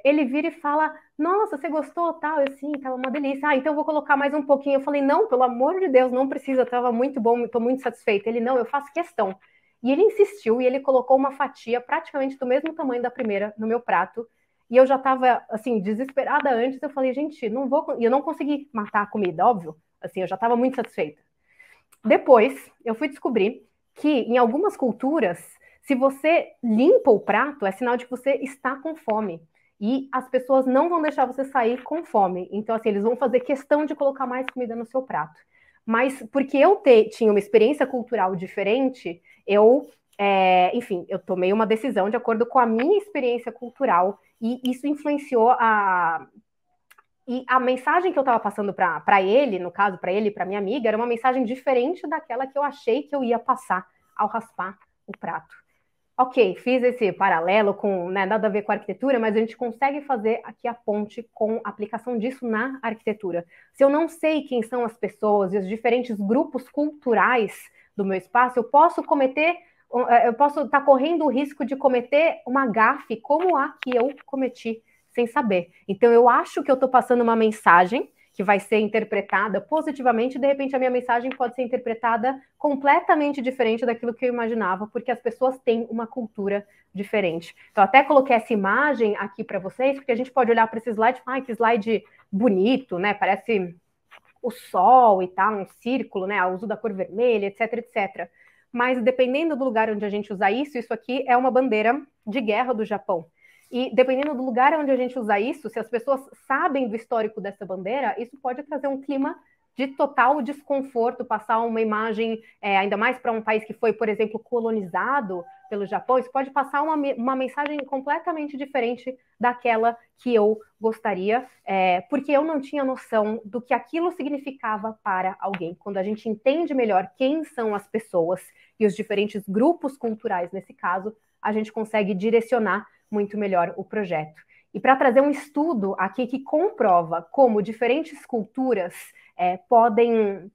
Speaker 2: Ele vira e fala, nossa, você gostou, tal? Eu, sim, tava uma delícia. Então eu vou colocar mais um pouquinho. Eu falei, não, pelo amor de Deus, não precisa, tava muito bom, tô muito satisfeita. Ele, não, eu faço questão. E ele insistiu e ele colocou uma fatia praticamente do mesmo tamanho da primeira no meu prato. E eu já estava, assim, desesperada antes. Eu falei, gente, não vou... E eu não consegui matar a comida, óbvio. Assim, eu já estava muito satisfeita. Depois, eu fui descobrir que, em algumas culturas, se você limpa o prato, é sinal de que você está com fome. E as pessoas não vão deixar você sair com fome. Então, assim, eles vão fazer questão de colocar mais comida no seu prato. Mas, porque eu tinha uma experiência cultural diferente, enfim, eu tomei uma decisão de acordo com a minha experiência cultural e isso influenciou E a mensagem que eu estava passando para ele, no caso, para ele e para minha amiga, era uma mensagem diferente daquela que eu achei que eu ia passar ao raspar o prato. Ok, fiz esse paralelo com, né, nada a ver com a arquitetura, mas a gente consegue fazer aqui a ponte com a aplicação disso na arquitetura. Se eu não sei quem são as pessoas e os diferentes grupos culturais do meu espaço, eu posso estar correndo o risco de cometer uma gafe como a que eu cometi sem saber. Então, eu acho que eu estou passando uma mensagem que vai ser interpretada positivamente, e de repente a minha mensagem pode ser interpretada completamente diferente daquilo que eu imaginava, porque as pessoas têm uma cultura diferente. Então, até coloquei essa imagem aqui para vocês, porque a gente pode olhar para esse slide e falar, que slide bonito, né? Parece o sol e tal, um círculo, né? O uso da cor vermelha, etc, etc. Mas dependendo do lugar onde a gente usar isso, isso aqui é uma bandeira de guerra do Japão. E dependendo do lugar onde a gente usar isso, se as pessoas sabem do histórico dessa bandeira, isso pode trazer um clima de total desconforto, passar uma imagem, ainda mais para um país que foi, por exemplo, colonizado pelo Japão, isso pode passar uma mensagem completamente diferente daquela que eu gostaria, porque eu não tinha noção do que aquilo significava para alguém. Quando a gente entende melhor quem são as pessoas e os diferentes grupos culturais, nesse caso, a gente consegue direcionar muito melhor o projeto. E para trazer um estudo aqui que comprova como diferentes culturas podem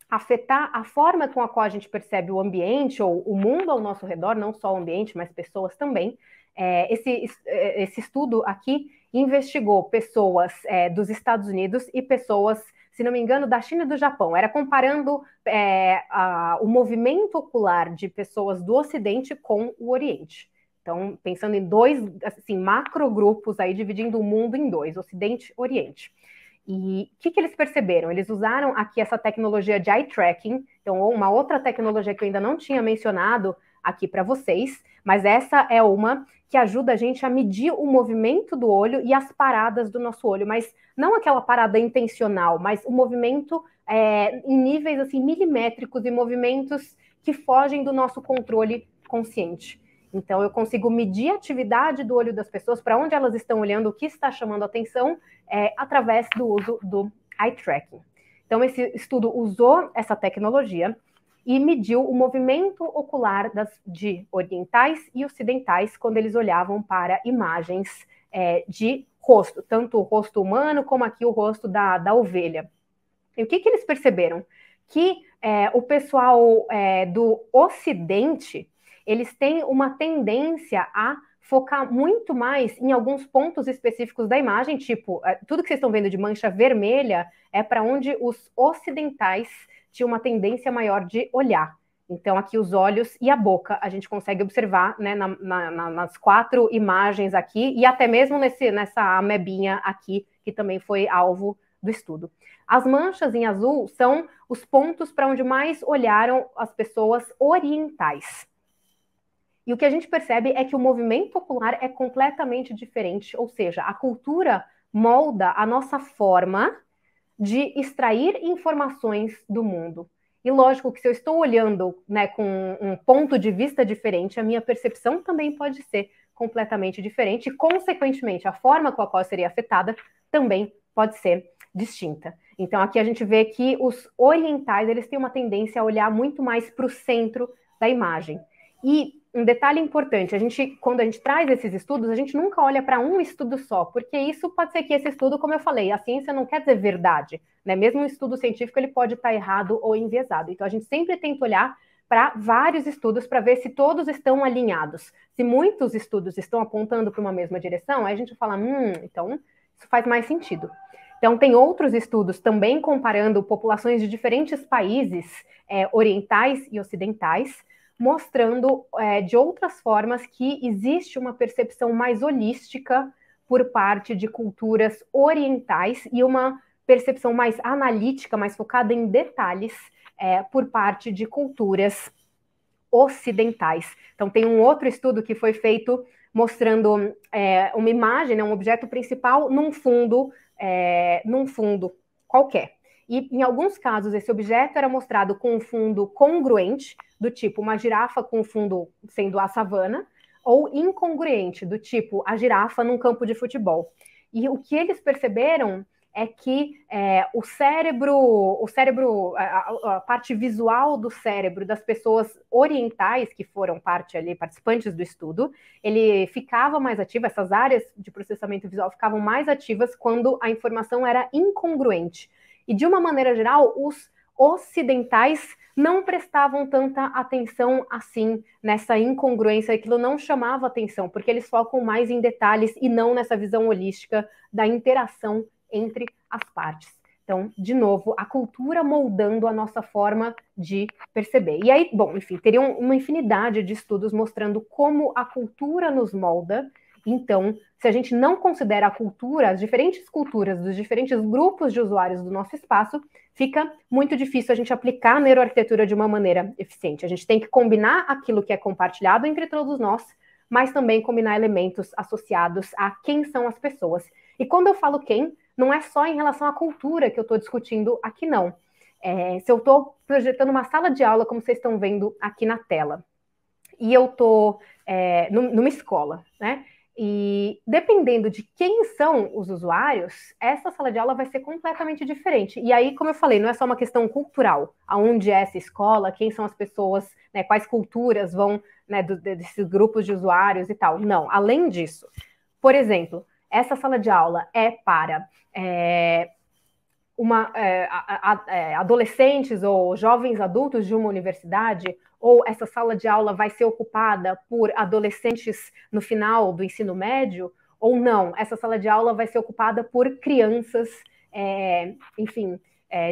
Speaker 2: afetar a forma com a qual a gente percebe o ambiente ou o mundo ao nosso redor, não só o ambiente, mas pessoas também. Esse estudo aqui investigou pessoas dos Estados Unidos e pessoas, se não me engano, da China e do Japão. Era comparando o movimento ocular de pessoas do Ocidente com o Oriente. Então, pensando em dois, assim, macrogrupos aí, dividindo o mundo em dois, Ocidente e Oriente. E o que eles perceberam? Eles usaram aqui essa tecnologia de eye tracking, então uma outra tecnologia que eu ainda não tinha mencionado aqui para vocês, mas essa é uma que ajuda a gente a medir o movimento do olho e as paradas do nosso olho, mas não aquela parada intencional, mas o movimento em níveis assim milimétricos e movimentos que fogem do nosso controle consciente. Então, eu consigo medir a atividade do olho das pessoas, para onde elas estão olhando, o que está chamando a atenção, através do uso do eye tracking. Então, esse estudo usou essa tecnologia e mediu o movimento ocular de orientais e ocidentais quando eles olhavam para imagens de rosto, tanto o rosto humano como aqui o rosto da ovelha. E o que eles perceberam? Que o pessoal do Ocidente, eles têm uma tendência a focar muito mais em alguns pontos específicos da imagem, tipo, tudo que vocês estão vendo de mancha vermelha é para onde os ocidentais tinham uma tendência maior de olhar. Então, aqui os olhos e a boca a gente consegue observar, né, nas 4 imagens aqui, e até mesmo nessa amebinha aqui, que também foi alvo do estudo. As manchas em azul são os pontos para onde mais olharam as pessoas orientais. E o que a gente percebe é que o movimento ocular é completamente diferente, ou seja, a cultura molda a nossa forma de extrair informações do mundo. E lógico que se eu estou olhando, né, com um ponto de vista diferente, a minha percepção também pode ser completamente diferente e, consequentemente, a forma com a qual seria afetada também pode ser distinta. Então, aqui a gente vê que os orientais, eles têm uma tendência a olhar muito mais para o centro da imagem. E um detalhe importante, quando a gente traz esses estudos, a gente nunca olha para um estudo só, porque isso pode ser que esse estudo, como eu falei, a ciência não quer dizer verdade, né? Mesmo um estudo científico, ele pode estar errado ou enviesado. Então, a gente sempre tenta olhar para vários estudos para ver se todos estão alinhados. Se muitos estudos estão apontando para uma mesma direção, aí a gente fala, então isso faz mais sentido. Então, tem outros estudos também comparando populações de diferentes países orientais e ocidentais, mostrando de outras formas que existe uma percepção mais holística por parte de culturas orientais e uma percepção mais analítica, mais focada em detalhes, por parte de culturas ocidentais. Então, tem um outro estudo que foi feito mostrando uma imagem, né, um objeto principal num fundo qualquer. E, em alguns casos, esse objeto era mostrado com um fundo congruente, do tipo uma girafa com o fundo sendo a savana, ou incongruente, do tipo a girafa num campo de futebol. E o que eles perceberam é que o cérebro, a parte visual do cérebro das pessoas orientais, que foram participantes do estudo, ele ficava mais ativo, essas áreas de processamento visual ficavam mais ativas quando a informação era incongruente. E, de uma maneira geral, os ocidentais não prestavam tanta atenção assim nessa incongruência, aquilo não chamava atenção, porque eles focam mais em detalhes e não nessa visão holística da interação entre as partes. Então, de novo, a cultura moldando a nossa forma de perceber. E aí, bom, enfim, teriam uma infinidade de estudos mostrando como a cultura nos molda. Então, se a gente não considera a cultura, as diferentes culturas dos diferentes grupos de usuários do nosso espaço, fica muito difícil a gente aplicar a neuroarquitetura de uma maneira eficiente. A gente tem que combinar aquilo que é compartilhado entre todos nós, mas também combinar elementos associados a quem são as pessoas. E quando eu falo quem, não é só em relação à cultura que eu estou discutindo aqui, não. Se eu estou projetando uma sala de aula, como vocês estão vendo aqui na tela, e eu estou numa escola, né? E dependendo de quem são os usuários, essa sala de aula vai ser completamente diferente. E aí, como eu falei, não é só uma questão cultural, aonde é essa escola, quem são as pessoas, né, quais culturas vão, né, desses grupos de usuários e tal. Não, além disso, por exemplo, essa sala de aula é para adolescentes ou jovens adultos de uma universidade, ou essa sala de aula vai ser ocupada por adolescentes no final do ensino médio, ou não, essa sala de aula vai ser ocupada por crianças, enfim,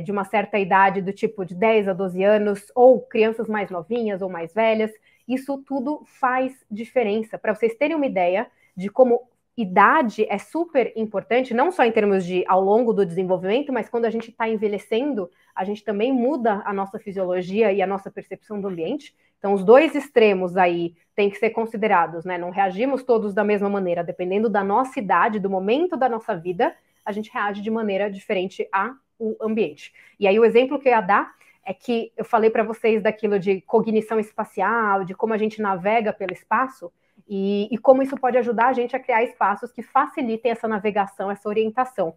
Speaker 2: de uma certa idade, do tipo de 10 a 12 anos, ou crianças mais novinhas ou mais velhas. Isso tudo faz diferença. Para vocês terem uma ideia de como idade é super importante, não só em termos de ao longo do desenvolvimento, mas quando a gente está envelhecendo, a gente também muda a nossa fisiologia e a nossa percepção do ambiente. Então, os dois extremos aí têm que ser considerados, né? Não reagimos todos da mesma maneira, dependendo da nossa idade, do momento da nossa vida, a gente reage de maneira diferente ao ambiente. E aí, o exemplo que eu ia dar é que eu falei para vocês daquilo de cognição espacial, de como a gente navega pelo espaço, e como isso pode ajudar a gente a criar espaços que facilitem essa navegação, essa orientação.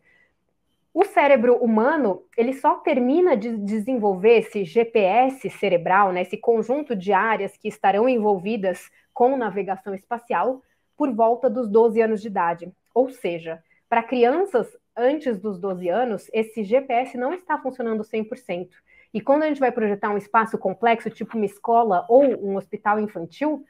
Speaker 2: O cérebro humano, ele só termina de desenvolver esse GPS cerebral, né, esse conjunto de áreas que estarão envolvidas com navegação espacial por volta dos 12 anos de idade. Ou seja, para crianças antes dos 12 anos, esse GPS não está funcionando 100%. E quando a gente vai projetar um espaço complexo, tipo uma escola ou um hospital infantil,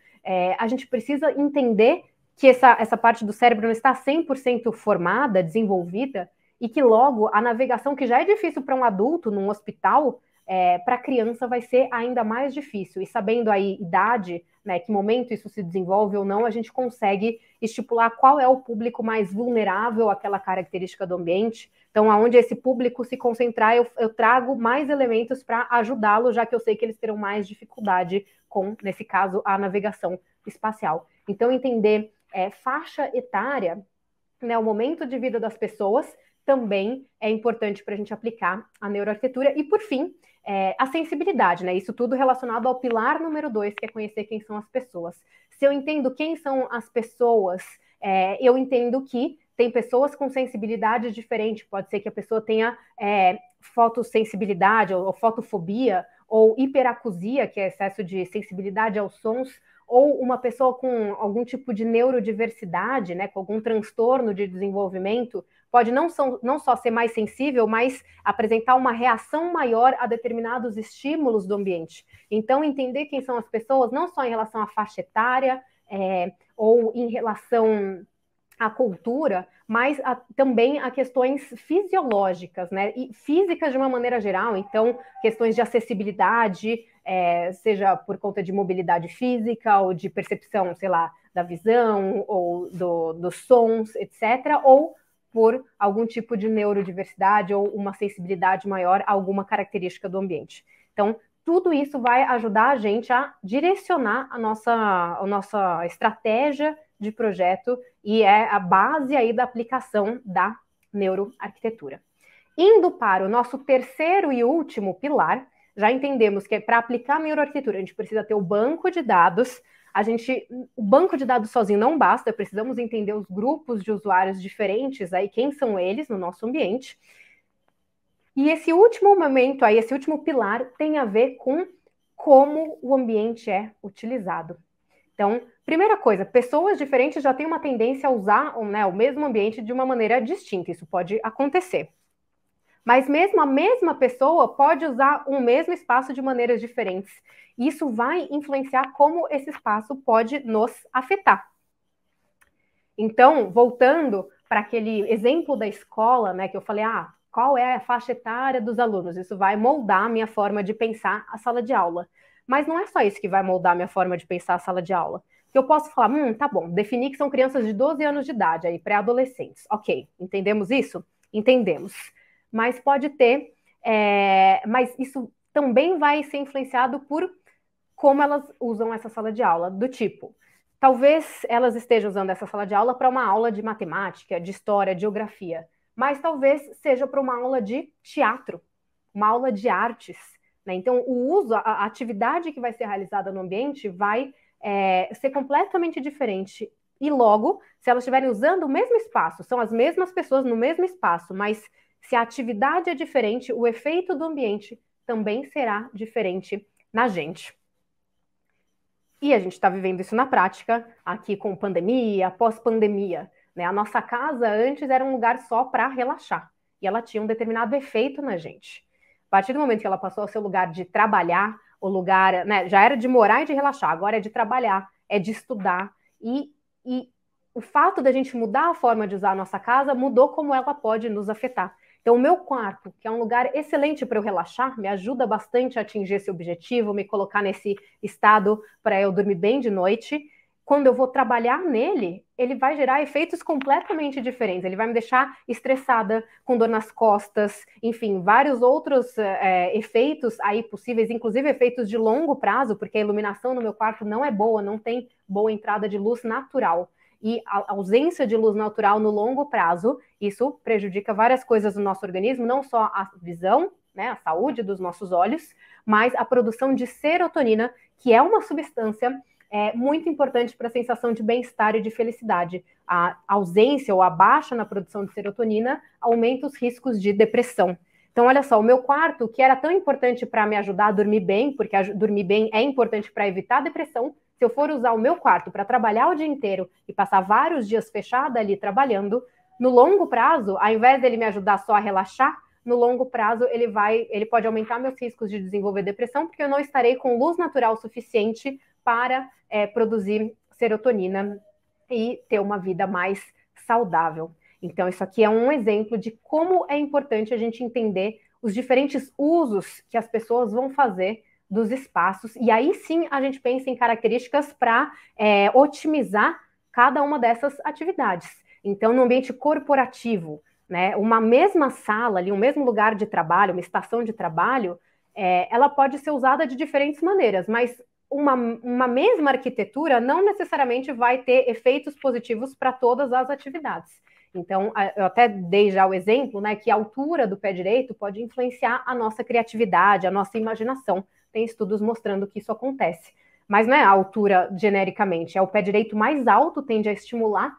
Speaker 2: a gente precisa entender que essa parte do cérebro não está 100% formada, desenvolvida, e que logo a navegação, que já é difícil para um adulto num hospital, para a criança vai ser ainda mais difícil. E sabendo aí idade, né, que momento isso se desenvolve ou não, a gente consegue estipular qual é o público mais vulnerável àquela característica do ambiente. Então, aonde esse público se concentrar, eu trago mais elementos para ajudá-lo, já que eu sei que eles terão mais dificuldade com, nesse caso, a navegação espacial. Então, entender faixa etária, né, o momento de vida das pessoas, também é importante para a gente aplicar a neuroarquitetura. E, por fim, a sensibilidade, né? Isso tudo relacionado ao pilar número 2, que é conhecer quem são as pessoas. Se eu entendo quem são as pessoas, eu entendo que tem pessoas com sensibilidade diferente. Pode ser que a pessoa tenha fotossensibilidade ou fotofobia, ou hiperacusia, que é excesso de sensibilidade aos sons, ou uma pessoa com algum tipo de neurodiversidade, né, com algum transtorno de desenvolvimento, pode não só ser mais sensível, mas apresentar uma reação maior a determinados estímulos do ambiente. Então, entender quem são as pessoas, não só em relação à faixa etária, ou em relação à cultura, mas também a questões fisiológicas, né? E físicas de uma maneira geral. Então, questões de acessibilidade, seja por conta de mobilidade física ou de percepção, sei lá, da visão ou dos sons, etc., ou por algum tipo de neurodiversidade ou uma sensibilidade maior a alguma característica do ambiente. Então, tudo isso vai ajudar a gente a direcionar a nossa estratégia de projeto e é a base aí da aplicação da neuroarquitetura. Indo para o nosso terceiro e último pilar, já entendemos que para aplicar a neuroarquitetura a gente precisa ter o banco de dados, O banco de dados sozinho não basta, precisamos entender os grupos de usuários diferentes, aí quem são eles no nosso ambiente. E esse último momento aí, esse último pilar tem a ver com como o ambiente é utilizado. Então, primeira coisa, pessoas diferentes já têm uma tendência a usar, né, o mesmo ambiente de uma maneira distinta, isso pode acontecer. Mas mesmo a mesma pessoa pode usar um mesmo espaço de maneiras diferentes. Isso vai influenciar como esse espaço pode nos afetar. Então, voltando para aquele exemplo da escola, né, que eu falei, qual é a faixa etária dos alunos? Isso vai moldar a minha forma de pensar a sala de aula. Mas não é só isso que vai moldar a minha forma de pensar a sala de aula. Eu posso falar, tá bom, definir que são crianças de 12 anos de idade, aí pré-adolescentes. Ok, entendemos isso? Entendemos. Mas pode ter, mas isso também vai ser influenciado por como elas usam essa sala de aula, do tipo, talvez elas estejam usando essa sala de aula para uma aula de matemática, de história, de geografia, mas talvez seja para uma aula de teatro, uma aula de artes, né? Então, o uso, a atividade que vai ser realizada no ambiente vai ser completamente diferente. E logo, se elas estiverem usando o mesmo espaço, são as mesmas pessoas no mesmo espaço, mas se a atividade é diferente, o efeito do ambiente também será diferente na gente. E a gente está vivendo isso na prática, aqui com pandemia, pós-pandemia, né? A nossa casa antes era um lugar só para relaxar, e ela tinha um determinado efeito na gente. A partir do momento que ela passou a ser o lugar de trabalhar, o lugar, né, já era de morar e de relaxar, agora é de trabalhar, é de estudar, e o fato da gente mudar a forma de usar a nossa casa mudou como ela pode nos afetar. Então, o meu quarto, que é um lugar excelente para eu relaxar, me ajuda bastante a atingir esse objetivo, me colocar nesse estado para eu dormir bem de noite. Quando eu vou trabalhar nele, ele vai gerar efeitos completamente diferentes. Ele vai me deixar estressada, com dor nas costas, enfim, vários outros efeitos aí possíveis, inclusive efeitos de longo prazo, porque a iluminação no meu quarto não é boa, não tem boa entrada de luz natural. E a ausência de luz natural no longo prazo, isso prejudica várias coisas no nosso organismo, não só a visão, né, a saúde dos nossos olhos, mas a produção de serotonina, que é uma substância muito importante para a sensação de bem-estar e de felicidade. A ausência ou a baixa na produção de serotonina aumenta os riscos de depressão. Então, olha só, o meu quarto, que era tão importante para me ajudar a dormir bem, porque dormir bem é importante para evitar a depressão, se eu for usar o meu quarto para trabalhar o dia inteiro e passar vários dias fechada ali trabalhando, no longo prazo, ao invés dele me ajudar só a relaxar, no longo prazo ele pode aumentar meus riscos de desenvolver depressão, porque eu não estarei com luz natural suficiente para produzir serotonina e ter uma vida mais saudável. Então, isso aqui é um exemplo de como é importante a gente entender os diferentes usos que as pessoas vão fazer dos espaços, e aí sim a gente pensa em características para otimizar cada uma dessas atividades. Então, no ambiente corporativo, né, uma mesma sala, ali, um mesmo lugar de trabalho, uma estação de trabalho, ela pode ser usada de diferentes maneiras, mas uma mesma arquitetura não necessariamente vai ter efeitos positivos para todas as atividades. Então, eu até dei já o exemplo, né, que a altura do pé direito pode influenciar a nossa criatividade, a nossa imaginação. Tem estudos mostrando que isso acontece. Mas não é a altura genericamente, é o pé direito mais alto tende a estimular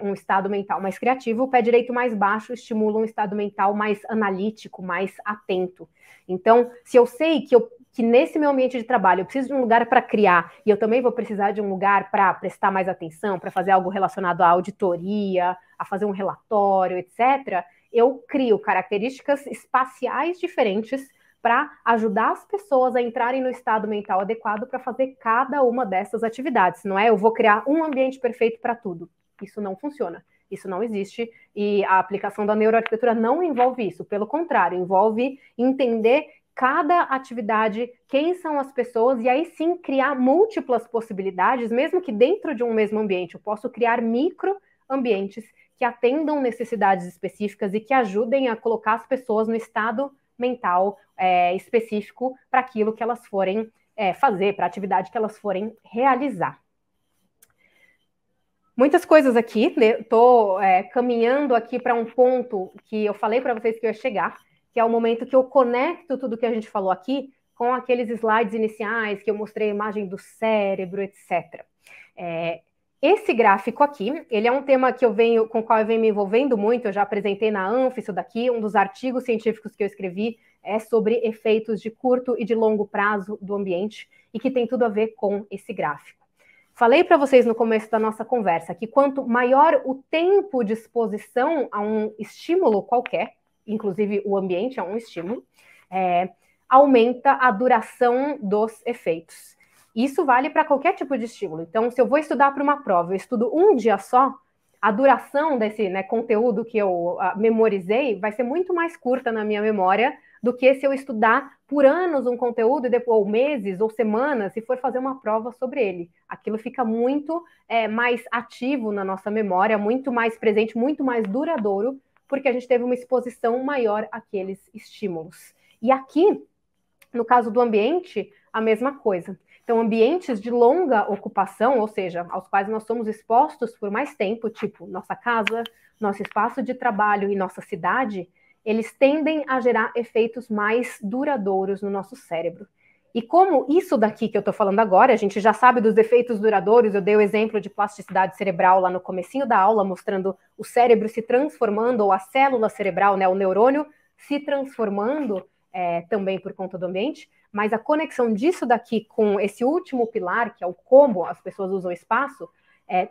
Speaker 2: um estado mental mais criativo, o pé direito mais baixo estimula um estado mental mais analítico, mais atento. Então, se eu sei que nesse meu ambiente de trabalho eu preciso de um lugar para criar, e eu também vou precisar de um lugar para prestar mais atenção, para fazer algo relacionado à auditoria, a fazer um relatório, etc., eu crio características espaciais diferentes para ajudar as pessoas a entrarem no estado mental adequado para fazer cada uma dessas atividades. Não é eu vou criar um ambiente perfeito para tudo. Isso não funciona. Isso não existe e a aplicação da neuroarquitetura não envolve isso. Pelo contrário, envolve entender cada atividade, quem são as pessoas e aí sim criar múltiplas possibilidades, mesmo que dentro de um mesmo ambiente eu posso criar microambientes que atendam necessidades específicas e que ajudem a colocar as pessoas no estado mental específico para aquilo que elas forem fazer, para a atividade que elas forem realizar. Muitas coisas aqui, estou caminhando aqui para um ponto que eu falei para vocês que eu ia chegar, que é o momento que eu conecto tudo que a gente falou aqui com aqueles slides iniciais que eu mostrei a imagem do cérebro, etc. Esse gráfico aqui, ele é um tema com o qual eu venho me envolvendo muito, eu já apresentei na ANF isso daqui, um dos artigos científicos que eu escrevi é sobre efeitos de curto e de longo prazo do ambiente, e que tem tudo a ver com esse gráfico. Falei para vocês no começo da nossa conversa que quanto maior o tempo de exposição a um estímulo qualquer, inclusive o ambiente é um estímulo, aumenta a duração dos efeitos. Isso vale para qualquer tipo de estímulo. Então, se eu vou estudar para uma prova, eu estudo um dia só, a duração desse conteúdo que eu memorizei vai ser muito mais curta na minha memória do que se eu estudar por anos um conteúdo, ou meses, ou semanas, e for fazer uma prova sobre ele. Aquilo fica muito mais ativo na nossa memória, muito mais presente, muito mais duradouro, porque a gente teve uma exposição maior àqueles estímulos. E aqui, no caso do ambiente, a mesma coisa. Então, ambientes de longa ocupação, ou seja, aos quais nós somos expostos por mais tempo, tipo nossa casa, nosso espaço de trabalho e nossa cidade, eles tendem a gerar efeitos mais duradouros no nosso cérebro. E como isso daqui que eu estou falando agora, a gente já sabe dos efeitos duradouros, eu dei o exemplo de plasticidade cerebral lá no comecinho da aula, mostrando o cérebro se transformando, ou a célula cerebral, o neurônio, se transformando também por conta do ambiente, mas a conexão disso daqui com esse último pilar, que é o como as pessoas usam o espaço,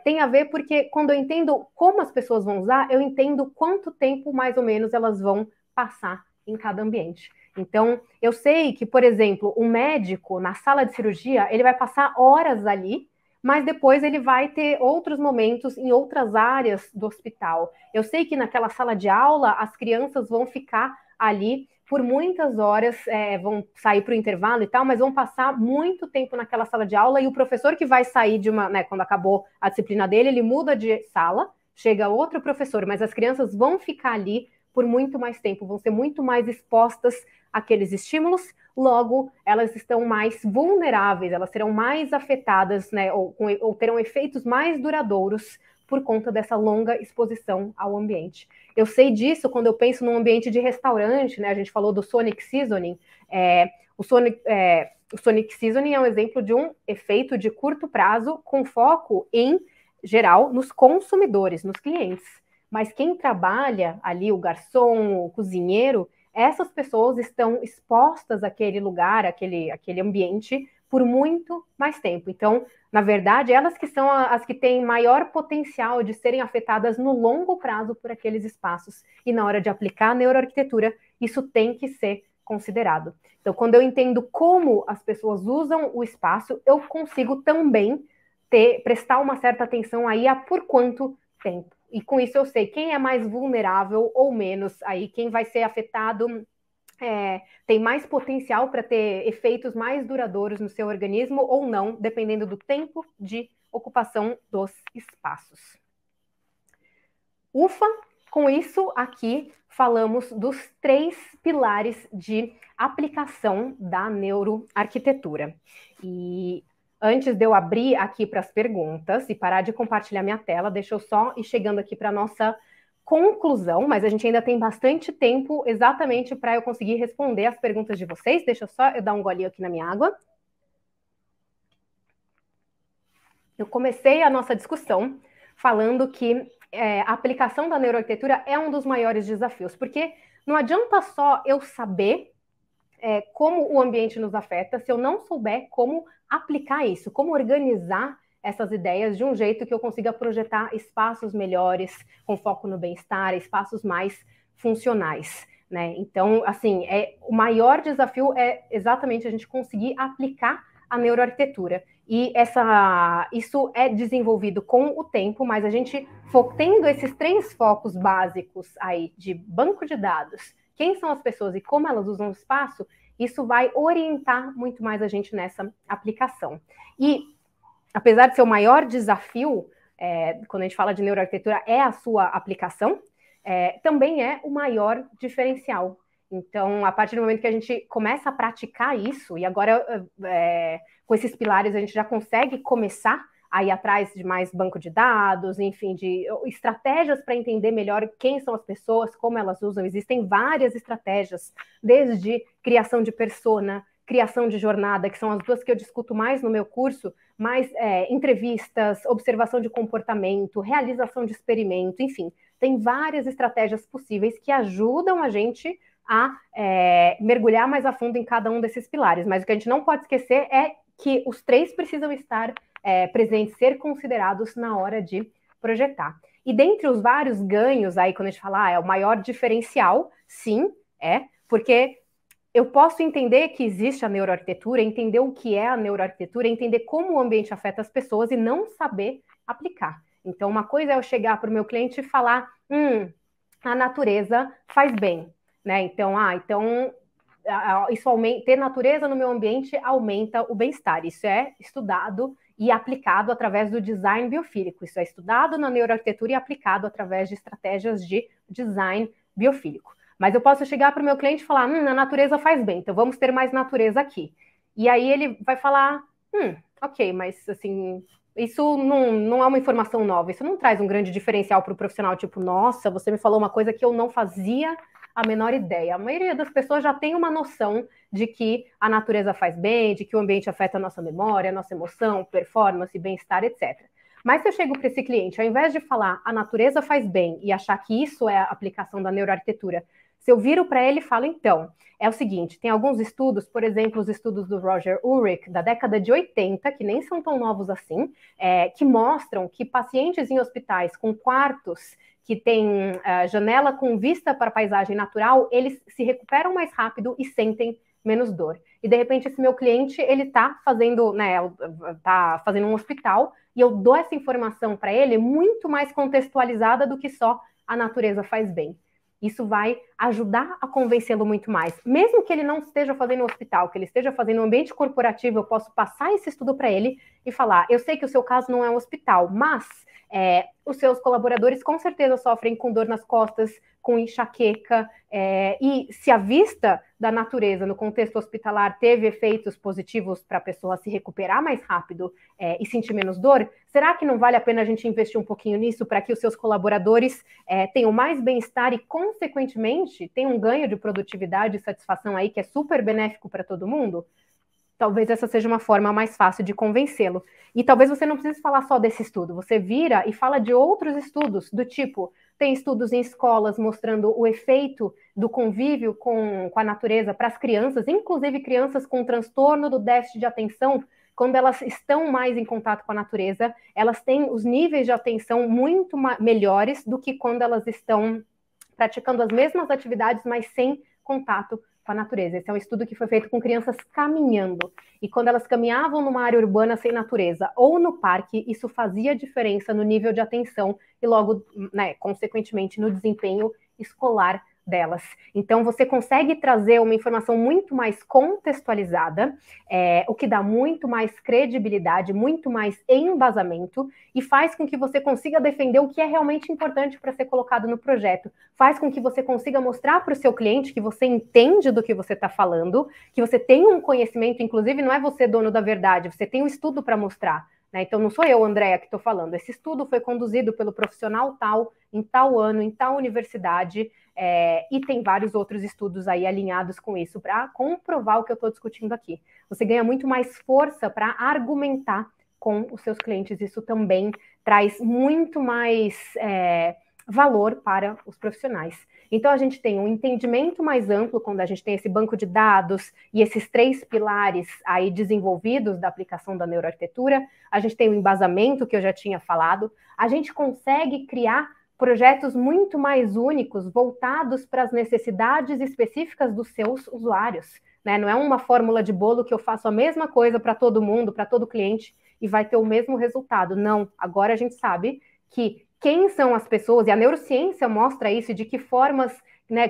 Speaker 2: tem a ver porque quando eu entendo como as pessoas vão usar, eu entendo quanto tempo mais ou menos elas vão passar em cada ambiente. Então, eu sei que, por exemplo, um médico na sala de cirurgia, ele vai passar horas ali, mas depois ele vai ter outros momentos em outras áreas do hospital. Eu sei que naquela sala de aula, as crianças vão ficar ali por muitas horas, vão sair para o intervalo e tal, mas vão passar muito tempo naquela sala de aula, e o professor que vai sair quando acabou a disciplina dele, ele muda de sala, chega outro professor, mas as crianças vão ficar ali por muito mais tempo, vão ser muito mais expostas àqueles estímulos, logo elas estão mais vulneráveis, elas serão mais afetadas, ou terão efeitos mais duradouros por conta dessa longa exposição ao ambiente. Eu sei disso quando eu penso num ambiente de restaurante, a gente falou do Sonic Seasoning. O Sonic Seasoning é um exemplo de um efeito de curto prazo com foco, em geral, nos consumidores, nos clientes. Mas quem trabalha ali, o garçom, o cozinheiro, essas pessoas estão expostas àquele lugar, àquele ambiente, por muito mais tempo. Então, na verdade, elas que são as que têm maior potencial de serem afetadas no longo prazo por aqueles espaços. E na hora de aplicar a neuroarquitetura, isso tem que ser considerado. Então, quando eu entendo como as pessoas usam o espaço, eu consigo também prestar uma certa atenção aí a por quanto tempo. E com isso eu sei quem é mais vulnerável ou menos, aí quem vai ser afetado tem mais potencial para ter efeitos mais duradouros no seu organismo ou não, dependendo do tempo de ocupação dos espaços. Ufa, com isso aqui falamos dos 3 pilares de aplicação da neuroarquitetura. E antes de eu abrir aqui para as perguntas e parar de compartilhar minha tela, deixa eu só ir chegando aqui para a nossa conclusão, mas a gente ainda tem bastante tempo exatamente para eu conseguir responder as perguntas de vocês. Deixa eu só dar um golinho aqui na minha água. Eu comecei a nossa discussão falando que a aplicação da neuroarquitetura é um dos maiores desafios, porque não adianta só eu saber como o ambiente nos afeta se eu não souber como aplicar isso, como organizar essas ideias de um jeito que eu consiga projetar espaços melhores, com foco no bem-estar, espaços mais funcionais, Então, assim, o maior desafio é exatamente a gente conseguir aplicar a neuroarquitetura. E isso é desenvolvido com o tempo, mas a gente, tendo esses 3 focos básicos aí de banco de dados, quem são as pessoas e como elas usam o espaço, isso vai orientar muito mais a gente nessa aplicação. E apesar de ser o maior desafio, quando a gente fala de neuroarquitetura, é a sua aplicação, também é o maior diferencial. Então, a partir do momento que a gente começa a praticar isso, e agora com esses pilares a gente já consegue começar a ir atrás de mais banco de dados, enfim, de estratégias para entender melhor quem são as pessoas, como elas usam. Existem várias estratégias, desde criação de persona, criação de jornada, que são as duas que eu discuto mais no meu curso, mais entrevistas, observação de comportamento, realização de experimento, enfim, tem várias estratégias possíveis que ajudam a gente a mergulhar mais a fundo em cada um desses pilares. Mas o que a gente não pode esquecer é que os 3 precisam estar presentes, ser considerados na hora de projetar. E dentre os vários ganhos aí, quando a gente fala, é o maior diferencial, sim, porque eu posso entender que existe a neuroarquitetura, entender o que é a neuroarquitetura, entender como o ambiente afeta as pessoas e não saber aplicar. Então, uma coisa é eu chegar para o meu cliente e falar, a natureza faz bem, né? Então, isso ter natureza no meu ambiente aumenta o bem-estar. Isso é estudado e aplicado através do design biofílico. Isso é estudado na neuroarquitetura e aplicado através de estratégias de design biofílico. Mas eu posso chegar para o meu cliente e falar, a natureza faz bem, então vamos ter mais natureza aqui. E aí ele vai falar, ok, mas assim, isso não é uma informação nova, isso não traz um grande diferencial para o profissional, tipo, nossa, você me falou uma coisa que eu não fazia a menor ideia. A maioria das pessoas já tem uma noção de que a natureza faz bem, de que o ambiente afeta a nossa memória, a nossa emoção, performance, bem-estar, etc. Mas se eu chego para esse cliente, ao invés de falar a natureza faz bem e achar que isso é a aplicação da neuroarquitetura, se eu viro para ele e falo, então, é o seguinte, tem alguns estudos, por exemplo, os estudos do Roger Ulrich, da década de 80, que nem são tão novos assim, que mostram que pacientes em hospitais com quartos que têm janela com vista para a paisagem natural, eles se recuperam mais rápido e sentem menos dor. E, de repente, esse meu cliente, ele está fazendo, um hospital, e eu dou essa informação para ele muito mais contextualizada do que só a natureza faz bem. Isso vai ajudar a convencê-lo muito mais. Mesmo que ele não esteja fazendo no hospital, que ele esteja fazendo no ambiente corporativo, eu posso passar esse estudo para ele e falar, eu sei que o seu caso não é um hospital, mas os seus colaboradores com certeza sofrem com dor nas costas, com enxaqueca, e se a vista da natureza no contexto hospitalar teve efeitos positivos para a pessoa se recuperar mais rápido e sentir menos dor, será que não vale a pena a gente investir um pouquinho nisso para que os seus colaboradores tenham mais bem-estar e, consequentemente, tenham um ganho de produtividade e satisfação aí que é super benéfico para todo mundo? Talvez essa seja uma forma mais fácil de convencê-lo. E talvez você não precise falar só desse estudo, você vira e fala de outros estudos, do tipo, tem estudos em escolas mostrando o efeito do convívio com a natureza para as crianças, inclusive crianças com transtorno do déficit de atenção, quando elas estão mais em contato com a natureza, elas têm os níveis de atenção muito melhores do que quando elas estão praticando as mesmas atividades, mas sem contato com a natureza. Esse é um estudo que foi feito com crianças caminhando. E quando elas caminhavam numa área urbana sem natureza ou no parque, isso fazia diferença no nível de atenção e logo, consequentemente, no desempenho escolar delas. Então, você consegue trazer uma informação muito mais contextualizada, o que dá muito mais credibilidade, muito mais embasamento e faz com que você consiga defender o que é realmente importante para ser colocado no projeto. Faz com que você consiga mostrar para o seu cliente que você entende do que você está falando, que você tem um conhecimento, inclusive não é você dono da verdade, você tem um estudo para mostrar. Então, não sou eu, Andréa, que estou falando. Esse estudo foi conduzido pelo profissional tal, em tal ano, em tal universidade, e tem vários outros estudos aí alinhados com isso para comprovar o que eu estou discutindo aqui. Você ganha muito mais força para argumentar com os seus clientes. Isso também traz muito mais valor para os profissionais. Então, a gente tem um entendimento mais amplo quando a gente tem esse banco de dados e esses 3 pilares aí desenvolvidos da aplicação da neuroarquitetura. A gente tem o embasamento, que eu já tinha falado. A gente consegue criar projetos muito mais únicos, voltados para as necessidades específicas dos seus usuários. Não é uma fórmula de bolo que eu faço a mesma coisa para todo mundo, para todo cliente, e vai ter o mesmo resultado. Não, agora a gente sabe que quem são as pessoas, e a neurociência mostra isso, de que formas,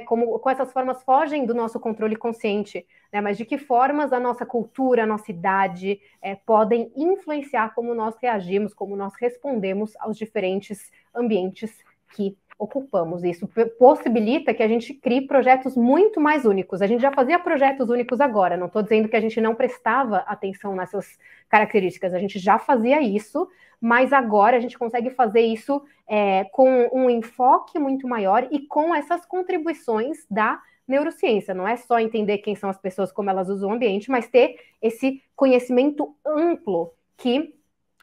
Speaker 2: como essas formas fogem do nosso controle consciente, mas de que formas a nossa cultura, a nossa idade podem influenciar como nós reagimos, como nós respondemos aos diferentes ambientes que ocupamos. Isso possibilita que a gente crie projetos muito mais únicos. A gente já fazia projetos únicos agora, não estou dizendo que a gente não prestava atenção nessas características, a gente já fazia isso, mas agora a gente consegue fazer isso com um enfoque muito maior e com essas contribuições da neurociência. Não é só entender quem são as pessoas, como elas usam o ambiente, mas ter esse conhecimento amplo que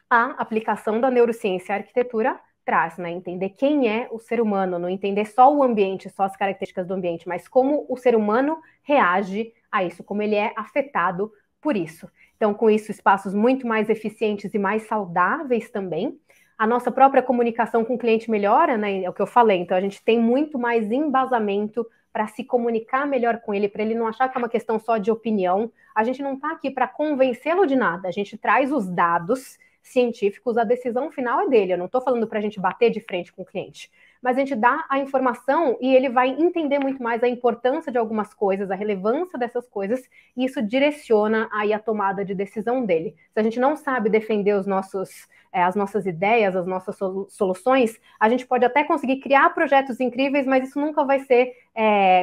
Speaker 2: a aplicação da neurociência à arquitetura traz, né? Entender quem é o ser humano, não entender só o ambiente, só as características do ambiente, mas como o ser humano reage a isso, como ele é afetado por isso. Então, com isso, espaços muito mais eficientes e mais saudáveis também. A nossa própria comunicação com o cliente melhora, né? É o que eu falei. Então, a gente tem muito mais embasamento para se comunicar melhor com ele, para ele não achar que é uma questão só de opinião. A gente não está aqui para convencê-lo de nada, a gente traz os dados científicos, a decisão final é dele. Eu não estou falando para a gente bater de frente com o cliente, mas a gente dá a informação e ele vai entender muito mais a importância de algumas coisas, a relevância dessas coisas, e isso direciona aí a tomada de decisão dele. Se a gente não sabe defender as nossas ideias, as nossas soluções, a gente pode até conseguir criar projetos incríveis, mas isso nunca vai ser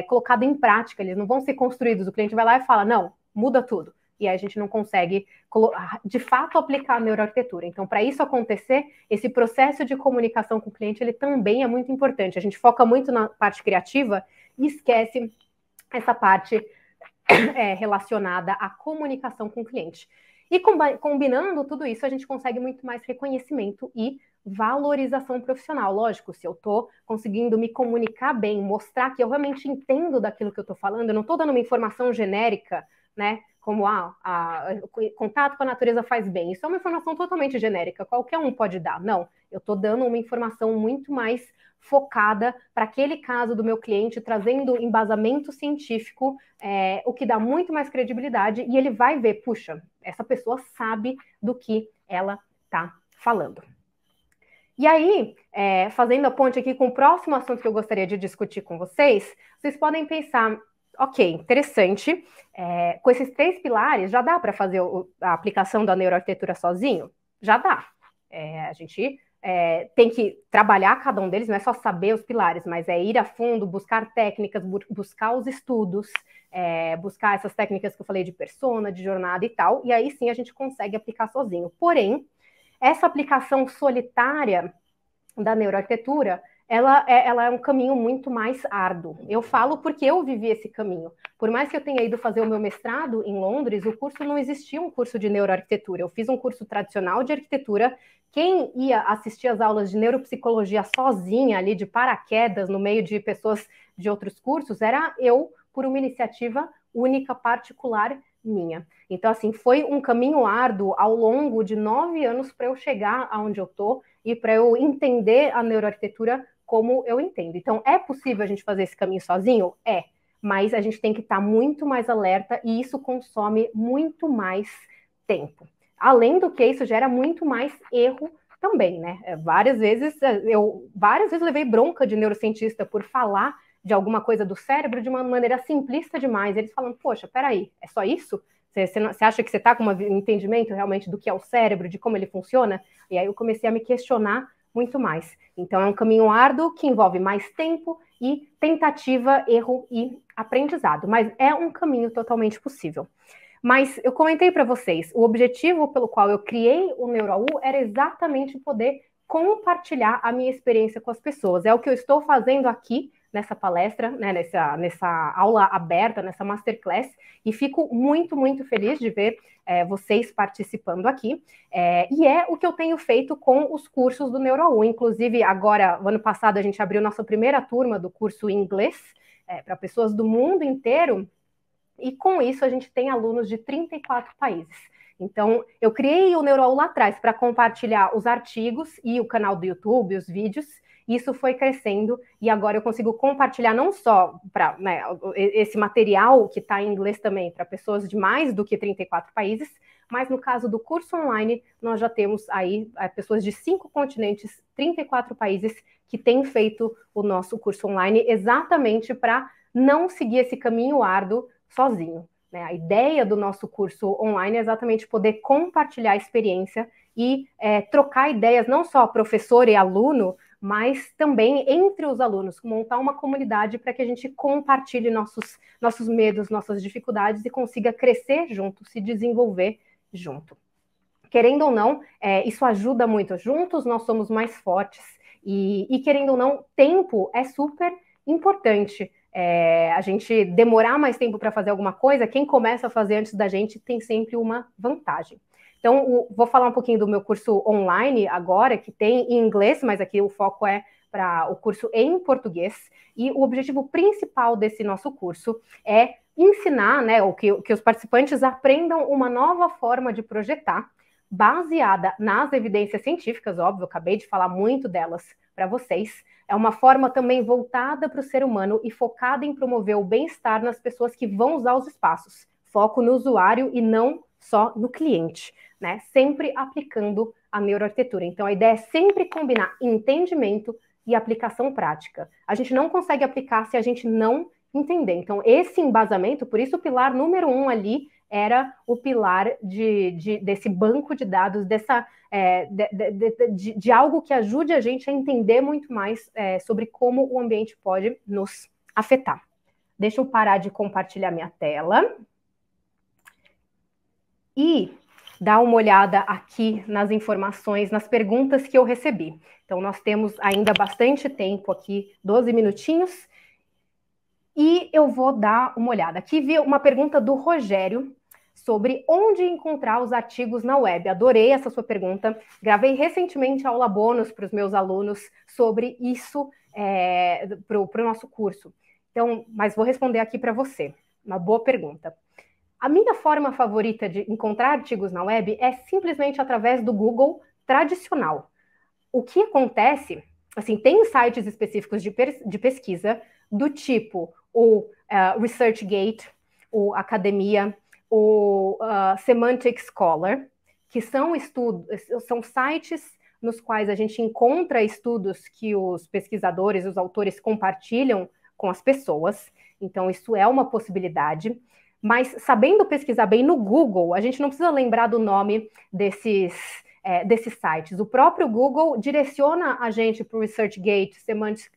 Speaker 2: colocado em prática, eles não vão ser construídos. O cliente vai lá e fala, não, muda tudo. E aí a gente não consegue, de fato, aplicar a neuroarquitetura. Então, para isso acontecer, esse processo de comunicação com o cliente, ele também é muito importante. A gente foca muito na parte criativa e esquece essa parte relacionada à comunicação com o cliente. E combinando tudo isso, a gente consegue muito mais reconhecimento e valorização profissional. Lógico, se eu estou conseguindo me comunicar bem, mostrar que eu realmente entendo daquilo que eu estou falando, eu não estou dando uma informação genérica, né? Como contato com a natureza faz bem. Isso é uma informação totalmente genérica, qualquer um pode dar. Não, eu estou dando uma informação muito mais focada para aquele caso do meu cliente, trazendo embasamento científico, o que dá muito mais credibilidade, e ele vai ver, puxa, essa pessoa sabe do que ela está falando. E aí, fazendo a ponte aqui com o próximo assunto que eu gostaria de discutir com vocês, vocês podem pensar, ok, interessante, com esses 3 pilares, já dá para fazer a aplicação da neuroarquitetura sozinho? Já dá. A gente tem que trabalhar cada um deles, não é só saber os pilares, mas é ir a fundo, buscar técnicas, buscar os estudos, buscar essas técnicas que eu falei de persona, de jornada e tal, e aí sim a gente consegue aplicar sozinho. Porém, essa aplicação solitária da neuroarquitetura, ela é um caminho muito mais árduo. Eu falo porque eu vivi esse caminho. Por mais que eu tenha ido fazer o meu mestrado em Londres, o curso não existia um curso de neuroarquitetura. Eu fiz um curso tradicional de arquitetura. Quem ia assistir às aulas de neuropsicologia sozinha, ali de paraquedas, no meio de pessoas de outros cursos, era eu, por uma iniciativa única, particular, minha. Então, assim, foi um caminho árduo ao longo de 9 anos para eu chegar aonde eu estou e para eu entender a neuroarquitetura como eu entendo. Então, é possível a gente fazer esse caminho sozinho? É, mas a gente tem que estar muito mais alerta e isso consome muito mais tempo. Além do que, isso gera muito mais erro também, né? Várias vezes levei bronca de neurocientista por falar de alguma coisa do cérebro de uma maneira simplista demais. Eles falam, poxa, peraí, é só isso? Você acha que você está com um entendimento realmente do que é o cérebro, de como ele funciona? E aí eu comecei a me questionar muito mais. Então é um caminho árduo que envolve mais tempo e tentativa, erro e aprendizado. Mas é um caminho totalmente possível. Mas eu comentei para vocês, o objetivo pelo qual eu criei o NeuroAU era exatamente poder compartilhar a minha experiência com as pessoas. É o que eu estou fazendo aqui nessa palestra, né, nessa aula aberta, nessa masterclass, e fico muito, muito feliz de ver vocês participando aqui, e é o que eu tenho feito com os cursos do NeuroAU. Inclusive, agora, no ano passado, a gente abriu nossa primeira turma do curso em inglês, para pessoas do mundo inteiro, e com isso a gente tem alunos de 34 países. Então, eu criei o NeuroAU lá atrás para compartilhar os artigos e o canal do YouTube, os vídeos. Isso foi crescendo e agora eu consigo compartilhar não só para esse material que está em inglês também para pessoas de mais do que 34 países, mas no caso do curso online, nós já temos aí pessoas de 5 continentes, 34 países que têm feito o nosso curso online exatamente para não seguir esse caminho árduo sozinho. A ideia do nosso curso online é exatamente poder compartilhar a experiência e trocar ideias, não só professor e aluno, mas também entre os alunos, montar uma comunidade para que a gente compartilhe nossos medos, nossas dificuldades e consiga crescer junto, se desenvolver junto. Querendo ou não, isso ajuda muito. Juntos nós somos mais fortes e querendo ou não, tempo é super importante. a gente demorar mais tempo para fazer alguma coisa, quem começa a fazer antes da gente tem sempre uma vantagem. Então, vou falar um pouquinho do meu curso online agora, que tem em inglês, mas aqui o foco é para o curso em português. E o objetivo principal desse nosso curso é ensinar, né, que os participantes aprendam uma nova forma de projetar, baseada nas evidências científicas, óbvio, eu acabei de falar muito delas para vocês. É uma forma também voltada para o ser humano e focada em promover o bem-estar nas pessoas que vão usar os espaços. Foco no usuário e não só no cliente, né? Sempre aplicando a neuroarquitetura. Então, a ideia é sempre combinar entendimento e aplicação prática. A gente não consegue aplicar se a gente não entender. Então, esse embasamento, por isso o pilar número 1 ali era o pilar desse banco de dados, de algo que ajude a gente a entender muito mais sobre como o ambiente pode nos afetar. Deixa eu parar de compartilhar minha tela e dar uma olhada aqui nas informações, nas perguntas que eu recebi. Então, nós temos ainda bastante tempo aqui, 12 minutinhos, e eu vou dar uma olhada. Aqui vi uma pergunta do Rogério sobre onde encontrar os artigos na web. Adorei essa sua pergunta. Gravei recentemente aula bônus para os meus alunos sobre isso para o nosso curso. Então, mas vou responder aqui para você. Uma boa pergunta. A minha forma favorita de encontrar artigos na web é simplesmente através do Google tradicional. O que acontece, assim, tem sites específicos de pesquisa do tipo o ResearchGate, o Academia, o Semantic Scholar, que são sites nos quais a gente encontra estudos que os pesquisadores, os autores compartilham com as pessoas. Então, isso é uma possibilidade. Mas sabendo pesquisar bem no Google, a gente não precisa lembrar do nome desses sites. O próprio Google direciona a gente para o ResearchGate,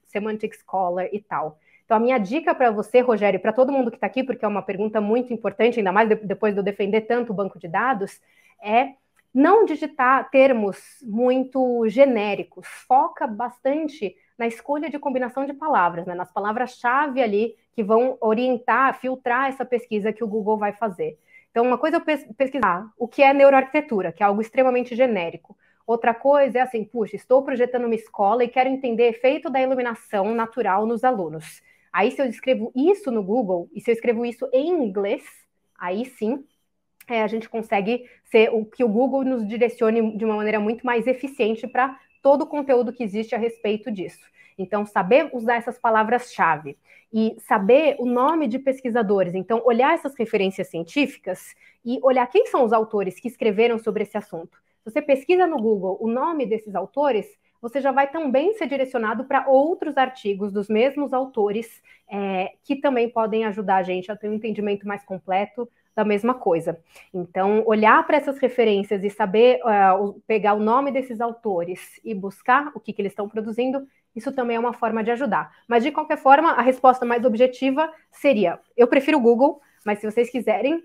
Speaker 2: Semantic Scholar e tal. Então, a minha dica para você, Rogério, e para todo mundo que está aqui, porque é uma pergunta muito importante, ainda mais depois de eu defender tanto o banco de dados, é não digitar termos muito genéricos. Foca bastante na escolha de combinação de palavras, né? Nas palavras-chave ali que vão orientar, filtrar essa pesquisa que o Google vai fazer. Então, uma coisa é eu pesquisar o que é neuroarquitetura, que é algo extremamente genérico. Outra coisa é assim, puxa, estou projetando uma escola e quero entender efeito da iluminação natural nos alunos. Aí, se eu escrevo isso no Google, e se eu escrevo isso em inglês, aí sim, a gente consegue ser o que o Google nos direcione de uma maneira muito mais eficiente para todo o conteúdo que existe a respeito disso. Então, saber usar essas palavras-chave e saber o nome de pesquisadores. Então, olhar essas referências científicas e olhar quem são os autores que escreveram sobre esse assunto. Se você pesquisa no Google o nome desses autores, você já vai também ser direcionado para outros artigos dos mesmos autores que também podem ajudar a gente a ter um entendimento mais completo da mesma coisa. Então, olhar para essas referências e saber pegar o nome desses autores e buscar o que eles estão produzindo, isso também é uma forma de ajudar. Mas, de qualquer forma, a resposta mais objetiva seria, eu prefiro o Google, mas se vocês quiserem,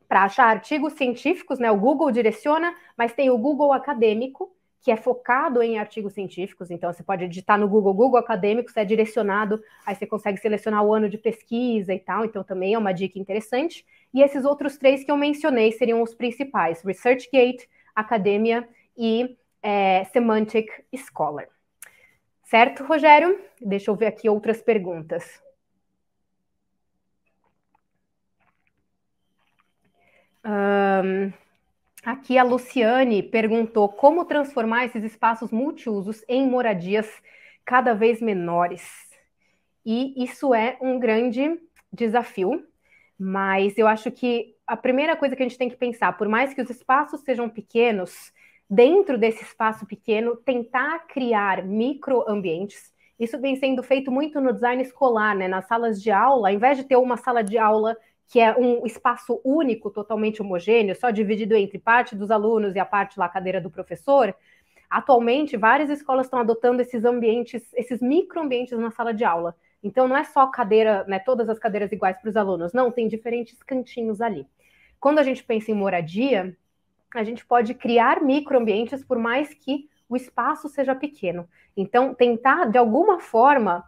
Speaker 2: para achar artigos científicos, né, o Google direciona, mas tem o Google Acadêmico, que é focado em artigos científicos, então você pode digitar no Google Acadêmico, você é direcionado, aí você consegue selecionar o ano de pesquisa e tal, então também é uma dica interessante. E esses outros 3 que eu mencionei seriam os principais, ResearchGate, Academia e Semantic Scholar. Certo, Rogério? Deixa eu ver aqui outras perguntas. Aqui a Luciane perguntou como transformar esses espaços multiusos em moradias cada vez menores. E isso é um grande desafio, mas eu acho que a primeira coisa que a gente tem que pensar, por mais que os espaços sejam pequenos, dentro desse espaço pequeno, tentar criar microambientes. Isso vem sendo feito muito no design escolar, né? Nas salas de aula, ao invés de ter uma sala de aula que é um espaço único, totalmente homogêneo, só dividido entre parte dos alunos e a parte lá, a cadeira do professor, atualmente várias escolas estão adotando esses ambientes, esses microambientes na sala de aula. Então não é só cadeira, né, todas as cadeiras iguais para os alunos, não, tem diferentes cantinhos ali. Quando a gente pensa em moradia, a gente pode criar microambientes por mais que o espaço seja pequeno. Então, tentar, de alguma forma,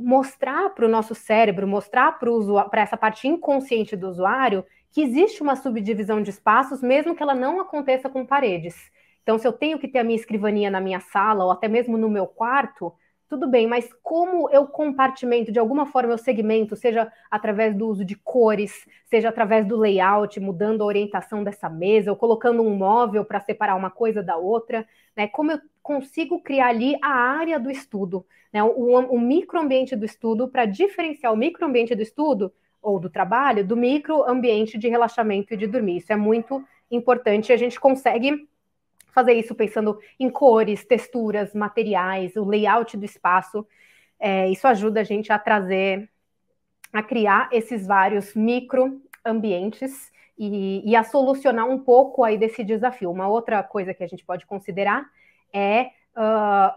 Speaker 2: mostrar para o nosso cérebro, mostrar para essa parte inconsciente do usuário que existe uma subdivisão de espaços, mesmo que ela não aconteça com paredes. Então, se eu tenho que ter a minha escrivaninha na minha sala, ou até mesmo no meu quarto, tudo bem, mas como eu compartimento, de alguma forma eu segmento, seja através do uso de cores, seja através do layout, mudando a orientação dessa mesa, ou colocando um móvel para separar uma coisa da outra, né? Como eu consigo criar ali a área do estudo, né? O microambiente do estudo, para diferenciar o microambiente do estudo ou do trabalho do microambiente de relaxamento e de dormir. Isso é muito importante e a gente consegue fazer isso pensando em cores, texturas, materiais, o layout do espaço. Isso ajuda a gente a criar esses vários microambientes e a solucionar um pouco aí desse desafio. Uma outra coisa que a gente pode considerar é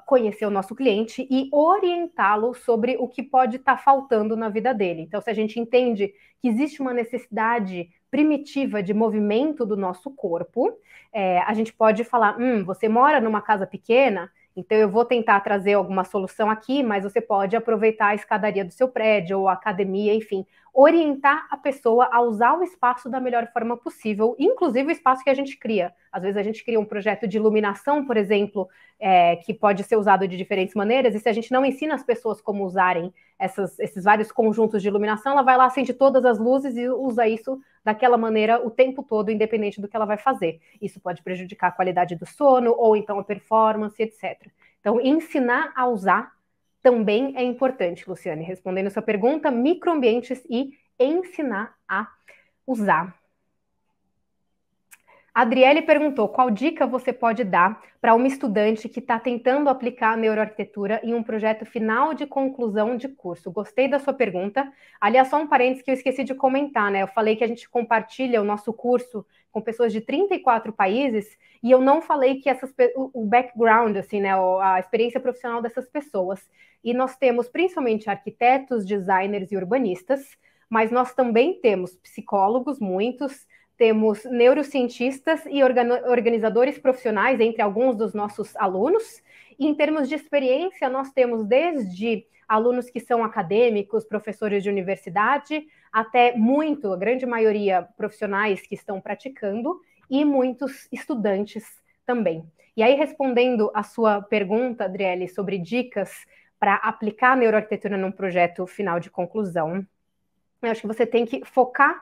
Speaker 2: conhecer o nosso cliente e orientá-lo sobre o que pode estar faltando na vida dele. Então, se a gente entende que existe uma necessidade primitiva de movimento do nosso corpo, a gente pode falar, você mora numa casa pequena, então eu vou tentar trazer alguma solução aqui, mas você pode aproveitar a escadaria do seu prédio ou a academia, enfim, orientar a pessoa a usar o espaço da melhor forma possível, inclusive o espaço que a gente cria. Às vezes a gente cria um projeto de iluminação, por exemplo, que pode ser usado de diferentes maneiras, e se a gente não ensina as pessoas como usarem esses vários conjuntos de iluminação, ela vai lá, acende todas as luzes e usa isso daquela maneira o tempo todo, independente do que ela vai fazer. Isso pode prejudicar a qualidade do sono, ou então a performance, etc. Então, ensinar a usar também é importante, Luciane. Respondendo a sua pergunta, microambientes e ensinar a usar. A Adriele perguntou, qual dica você pode dar para uma estudante que está tentando aplicar a neuroarquitetura em um projeto final de conclusão de curso? Gostei da sua pergunta. Aliás, só um parênteses que eu esqueci de comentar, né? Eu falei que a gente compartilha o nosso curso com pessoas de 34 países e eu não falei que o background, assim, né, a experiência profissional dessas pessoas. E nós temos principalmente arquitetos, designers e urbanistas, mas nós também temos psicólogos, muitos, temos neurocientistas e organizadores profissionais entre alguns dos nossos alunos. E em termos de experiência, nós temos desde alunos que são acadêmicos, professores de universidade, até a grande maioria, profissionais que estão praticando e muitos estudantes também. E aí, respondendo a sua pergunta, Adriele, sobre dicas para aplicar a neuroarquitetura num projeto final de conclusão, eu acho que você tem que focar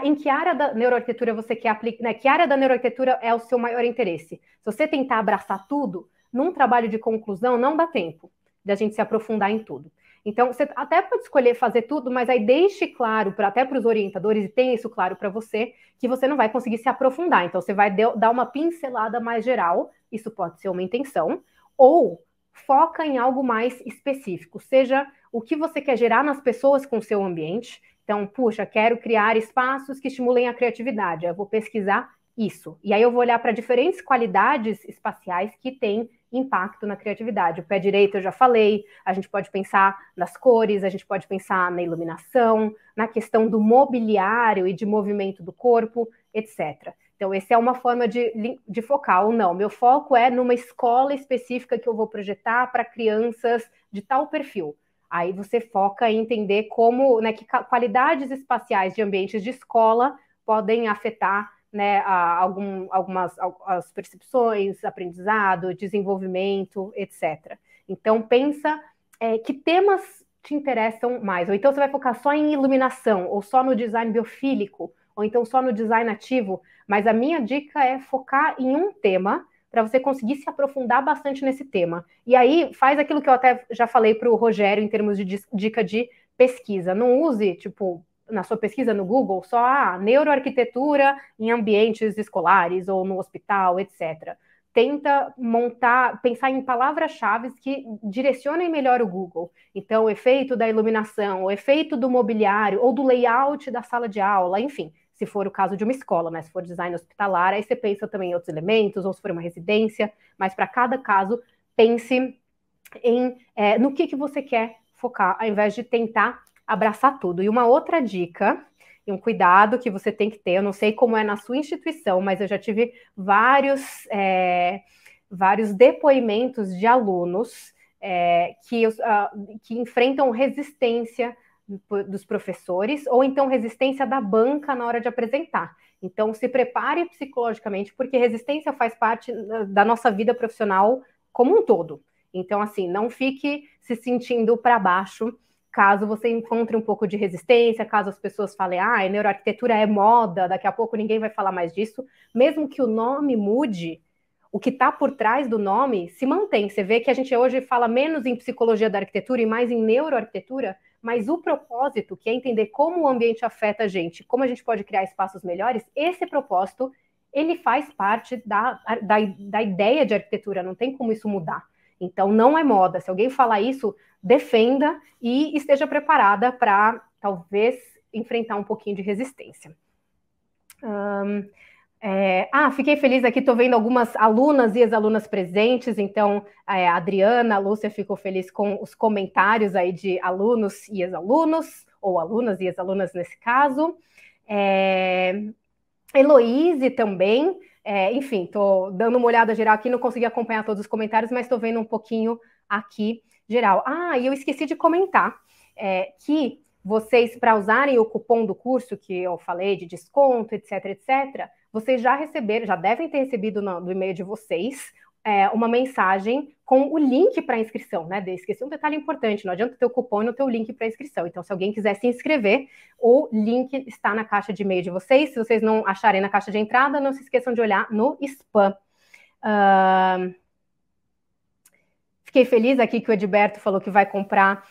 Speaker 2: em que área da neuroarquitetura você quer aplicar, né? Que área da neuroarquitetura é o seu maior interesse. Se você tentar abraçar tudo, num trabalho de conclusão, não dá tempo de a gente se aprofundar em tudo. Então, você até pode escolher fazer tudo, mas aí deixe claro, até para os orientadores, e tenha isso claro para você, que você não vai conseguir se aprofundar. Então, você vai dar uma pincelada mais geral, isso pode ser uma intenção, ou foca em algo mais específico, seja o que você quer gerar nas pessoas com o seu ambiente. Então, puxa, quero criar espaços que estimulem a criatividade. Eu vou pesquisar isso. E aí eu vou olhar para diferentes qualidades espaciais que têm impacto na criatividade. O pé direito eu já falei, a gente pode pensar nas cores, a gente pode pensar na iluminação, na questão do mobiliário e de movimento do corpo, etc. Então, essa é uma forma de focar, ou não. Meu foco é numa escola específica que eu vou projetar para crianças de tal perfil. Aí você foca em entender como, né, que qualidades espaciais de ambientes de escola podem afetar, né, algumas as percepções, aprendizado, desenvolvimento, etc. Então, pensa que temas te interessam mais. Ou então você vai focar só em iluminação, ou só no design biofílico, ou então só no design ativo. Mas a minha dica é focar em um tema para você conseguir se aprofundar bastante nesse tema. E aí, faz aquilo que eu até já falei para o Rogério em termos de dica de pesquisa. Não use, tipo, na sua pesquisa no Google, só neuroarquitetura em ambientes escolares ou no hospital, etc. Tenta pensar em palavras-chave que direcionem melhor o Google. Então, o efeito da iluminação, o efeito do mobiliário ou do layout da sala de aula, enfim, se for o caso de uma escola, né? Se for design hospitalar, aí você pensa também em outros elementos, ou se for uma residência, mas para cada caso, pense no que você quer focar, ao invés de tentar abraçar tudo. E uma outra dica, e um cuidado que você tem que ter, eu não sei como é na sua instituição, mas eu já tive vários depoimentos de alunos que enfrentam resistência dos professores, ou então resistência da banca na hora de apresentar. Então, se prepare psicologicamente, porque resistência faz parte da nossa vida profissional como um todo. Então, assim, não fique se sentindo para baixo caso você encontre um pouco de resistência, caso as pessoas falem, neuroarquitetura é moda, daqui a pouco ninguém vai falar mais disso. Mesmo que o nome mude, o que está por trás do nome se mantém. Você vê que a gente hoje fala menos em psicologia da arquitetura e mais em neuroarquitetura, mas o propósito, que é entender como o ambiente afeta a gente, como a gente pode criar espaços melhores, esse propósito, ele faz parte da ideia de arquitetura, não tem como isso mudar. Então, não é moda. Se alguém falar isso, defenda e esteja preparada para, talvez, enfrentar um pouquinho de resistência. Fiquei feliz aqui, estou vendo algumas alunas e ex-alunas presentes, então a Adriana, a Lúcia ficou feliz com os comentários aí de alunos e ex-alunos, ou alunas e ex-alunas nesse caso. Heloíse também, enfim, estou dando uma olhada geral aqui, não consegui acompanhar todos os comentários, mas estou vendo um pouquinho aqui geral. E eu esqueci de comentar que vocês, para usarem o cupom do curso que eu falei, de desconto, etc, etc., vocês já devem ter recebido no e-mail de vocês uma mensagem com o link para inscrição, né? Esqueci um detalhe importante, não adianta ter o cupom e não ter o link para inscrição. Então, se alguém quiser se inscrever, o link está na caixa de e-mail de vocês. Se vocês não acharem na caixa de entrada, não se esqueçam de olhar no spam. Fiquei feliz aqui que o Edberto falou que vai comprar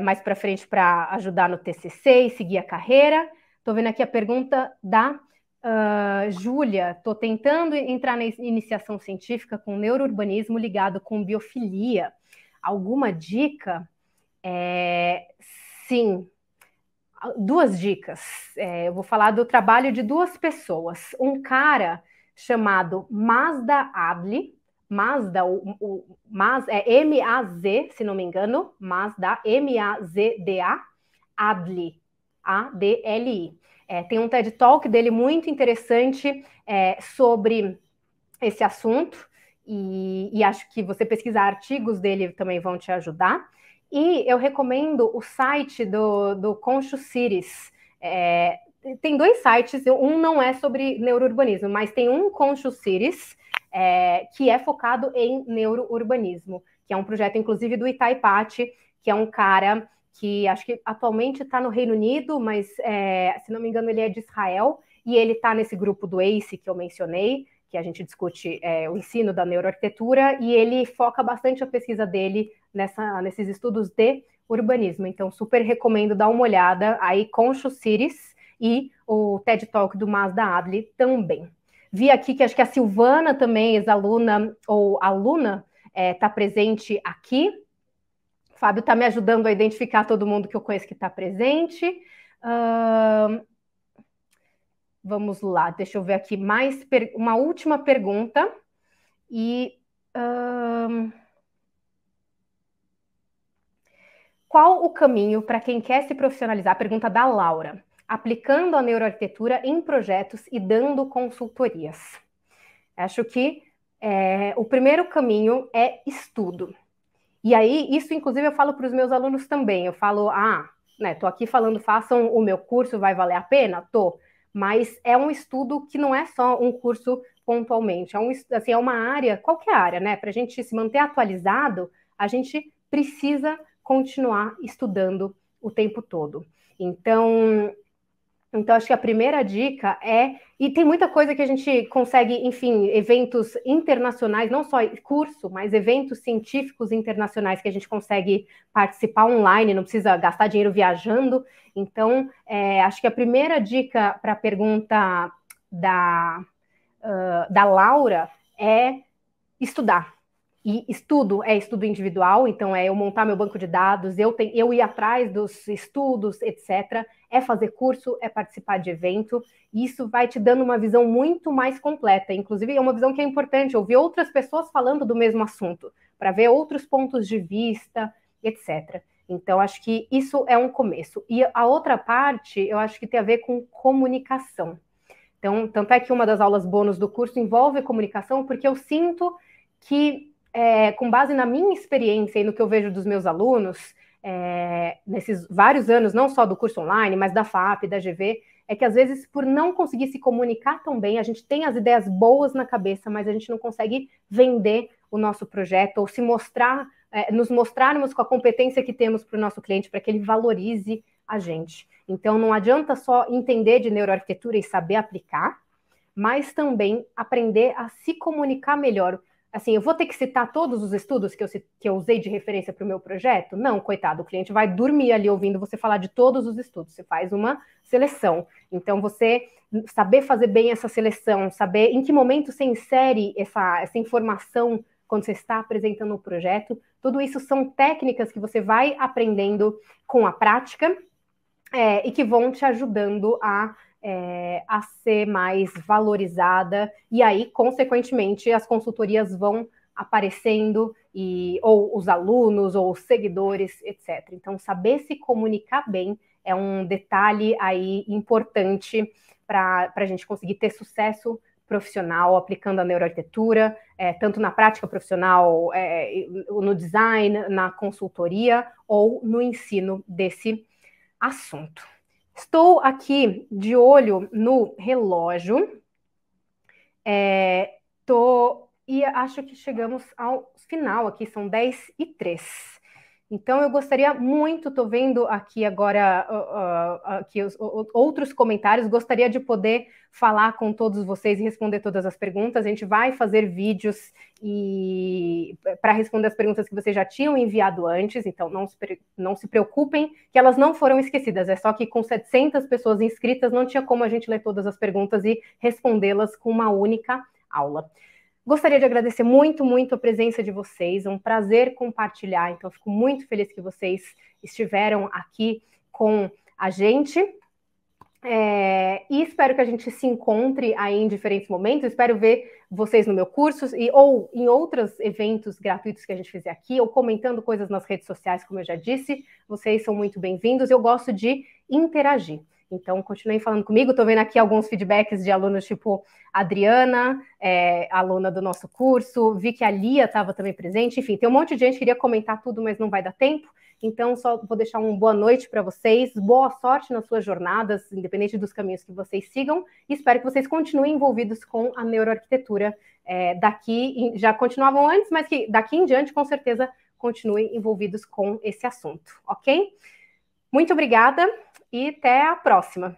Speaker 2: mais para frente para ajudar no TCC e seguir a carreira. Estou vendo aqui a pergunta da Júlia. Estou tentando entrar na iniciação científica com neurourbanismo ligado com biofilia. Alguma dica? Sim. 2 dicas. Eu vou falar do trabalho de 2 pessoas. Um cara chamado Mazda Adli. Mazda, é M-A-Z, se não me engano, Mazda, M-A-Z-D-A, Adli, A-D-L-I. Tem um TED Talk dele muito interessante sobre esse assunto, e acho que você pesquisar artigos dele também vão te ajudar. E eu recomendo o site do Conscious Cities. Tem 2 sites, um não é sobre neurourbanismo, mas tem um Conscious Cities, que é focado em neurourbanismo, que é um projeto, inclusive, do Itai Patti, que é um cara que acho que atualmente está no Reino Unido, mas, se não me engano, ele é de Israel, e ele está nesse grupo do ACE que eu mencionei, que a gente discute o ensino da neuroarquitetura, e ele foca bastante a pesquisa dele nesses estudos de urbanismo. Então, super recomendo dar uma olhada aí, Conscious Cities, e o TED Talk do Mazda Adli também. Vi aqui que acho que a Silvana também, ex-aluna ou aluna, está presente aqui. O Fábio está me ajudando a identificar todo mundo que eu conheço que está presente. Vamos lá, deixa eu ver aqui mais uma última pergunta. Qual o caminho para quem quer se profissionalizar? Pergunta da Laura. Aplicando a neuroarquitetura em projetos e dando consultorias. Acho que o primeiro caminho é estudo. E aí, isso inclusive eu falo para os meus alunos também. Eu falo, tô aqui falando, façam o meu curso, vai valer a pena? Tô. Mas é um estudo que não é só um curso pontualmente. É uma área, qualquer área, né? Para a gente se manter atualizado, a gente precisa continuar estudando o tempo todo. Então, acho que a primeira dica e tem muita coisa que a gente consegue, enfim, eventos internacionais, não só curso, mas eventos científicos internacionais que a gente consegue participar online, não precisa gastar dinheiro viajando. Então, acho que a primeira dica para a pergunta da Laura é estudar. E estudo é estudo individual, então eu montar meu banco de dados, eu ir atrás dos estudos, etc. É fazer curso, é participar de evento, e isso vai te dando uma visão muito mais completa. Inclusive, é uma visão que é importante, ouvir outras pessoas falando do mesmo assunto, para ver outros pontos de vista, etc. Então, acho que isso é um começo. E a outra parte, eu acho que tem a ver com comunicação. Então, tanto é que uma das aulas bônus do curso envolve comunicação, porque eu sinto que com base na minha experiência e no que eu vejo dos meus alunos, nesses vários anos, não só do curso online, mas da FAP, da GV, é que às vezes, por não conseguir se comunicar tão bem, a gente tem as ideias boas na cabeça, mas a gente não consegue vender o nosso projeto ou se mostrar, nos mostrarmos com a competência que temos para o nosso cliente, para que ele valorize a gente. Então, não adianta só entender de neuroarquitetura e saber aplicar, mas também aprender a se comunicar melhor. Assim, eu vou ter que citar todos os estudos que eu usei de referência para o meu projeto? Não, coitado, o cliente vai dormir ali ouvindo você falar de todos os estudos. Você faz uma seleção. Então, você saber fazer bem essa seleção, saber em que momento você insere essa informação quando você está apresentando o projeto, tudo isso são técnicas que você vai aprendendo com a prática e que vão te ajudando a ser mais valorizada, e aí, consequentemente, as consultorias vão aparecendo, ou os alunos, ou os seguidores, etc. Então, saber se comunicar bem é um detalhe aí importante para a gente conseguir ter sucesso profissional aplicando a neuroarquitetura, tanto na prática profissional, no design, na consultoria, ou no ensino desse assunto. Estou aqui de olho no relógio, e acho que chegamos ao final aqui, são 10h03. Então, eu gostaria muito, estou vendo aqui agora aqui os outros comentários, gostaria de poder falar com todos vocês e responder todas as perguntas. A gente vai fazer vídeos para responder as perguntas que vocês já tinham enviado antes, então não se preocupem que elas não foram esquecidas, é só que com 700 pessoas inscritas não tinha como a gente ler todas as perguntas e respondê-las com uma única aula. Gostaria de agradecer muito, muito a presença de vocês, é um prazer compartilhar, então fico muito feliz que vocês estiveram aqui com a gente, e espero que a gente se encontre aí em diferentes momentos, espero ver vocês no meu curso, ou em outros eventos gratuitos que a gente fizer aqui, ou comentando coisas nas redes sociais, como eu já disse, vocês são muito bem-vindos, eu gosto de interagir. Então, continuem falando comigo. Estou vendo aqui alguns feedbacks de alunos tipo a Adriana, aluna do nosso curso. Vi que a Lia estava também presente. Enfim, tem um monte de gente que queria comentar tudo, mas não vai dar tempo. Então, só vou deixar uma boa noite para vocês. Boa sorte nas suas jornadas, independente dos caminhos que vocês sigam. E espero que vocês continuem envolvidos com a neuroarquitetura. Já continuavam antes, mas que daqui em diante, com certeza, continuem envolvidos com esse assunto, ok? Muito obrigada. E até a próxima.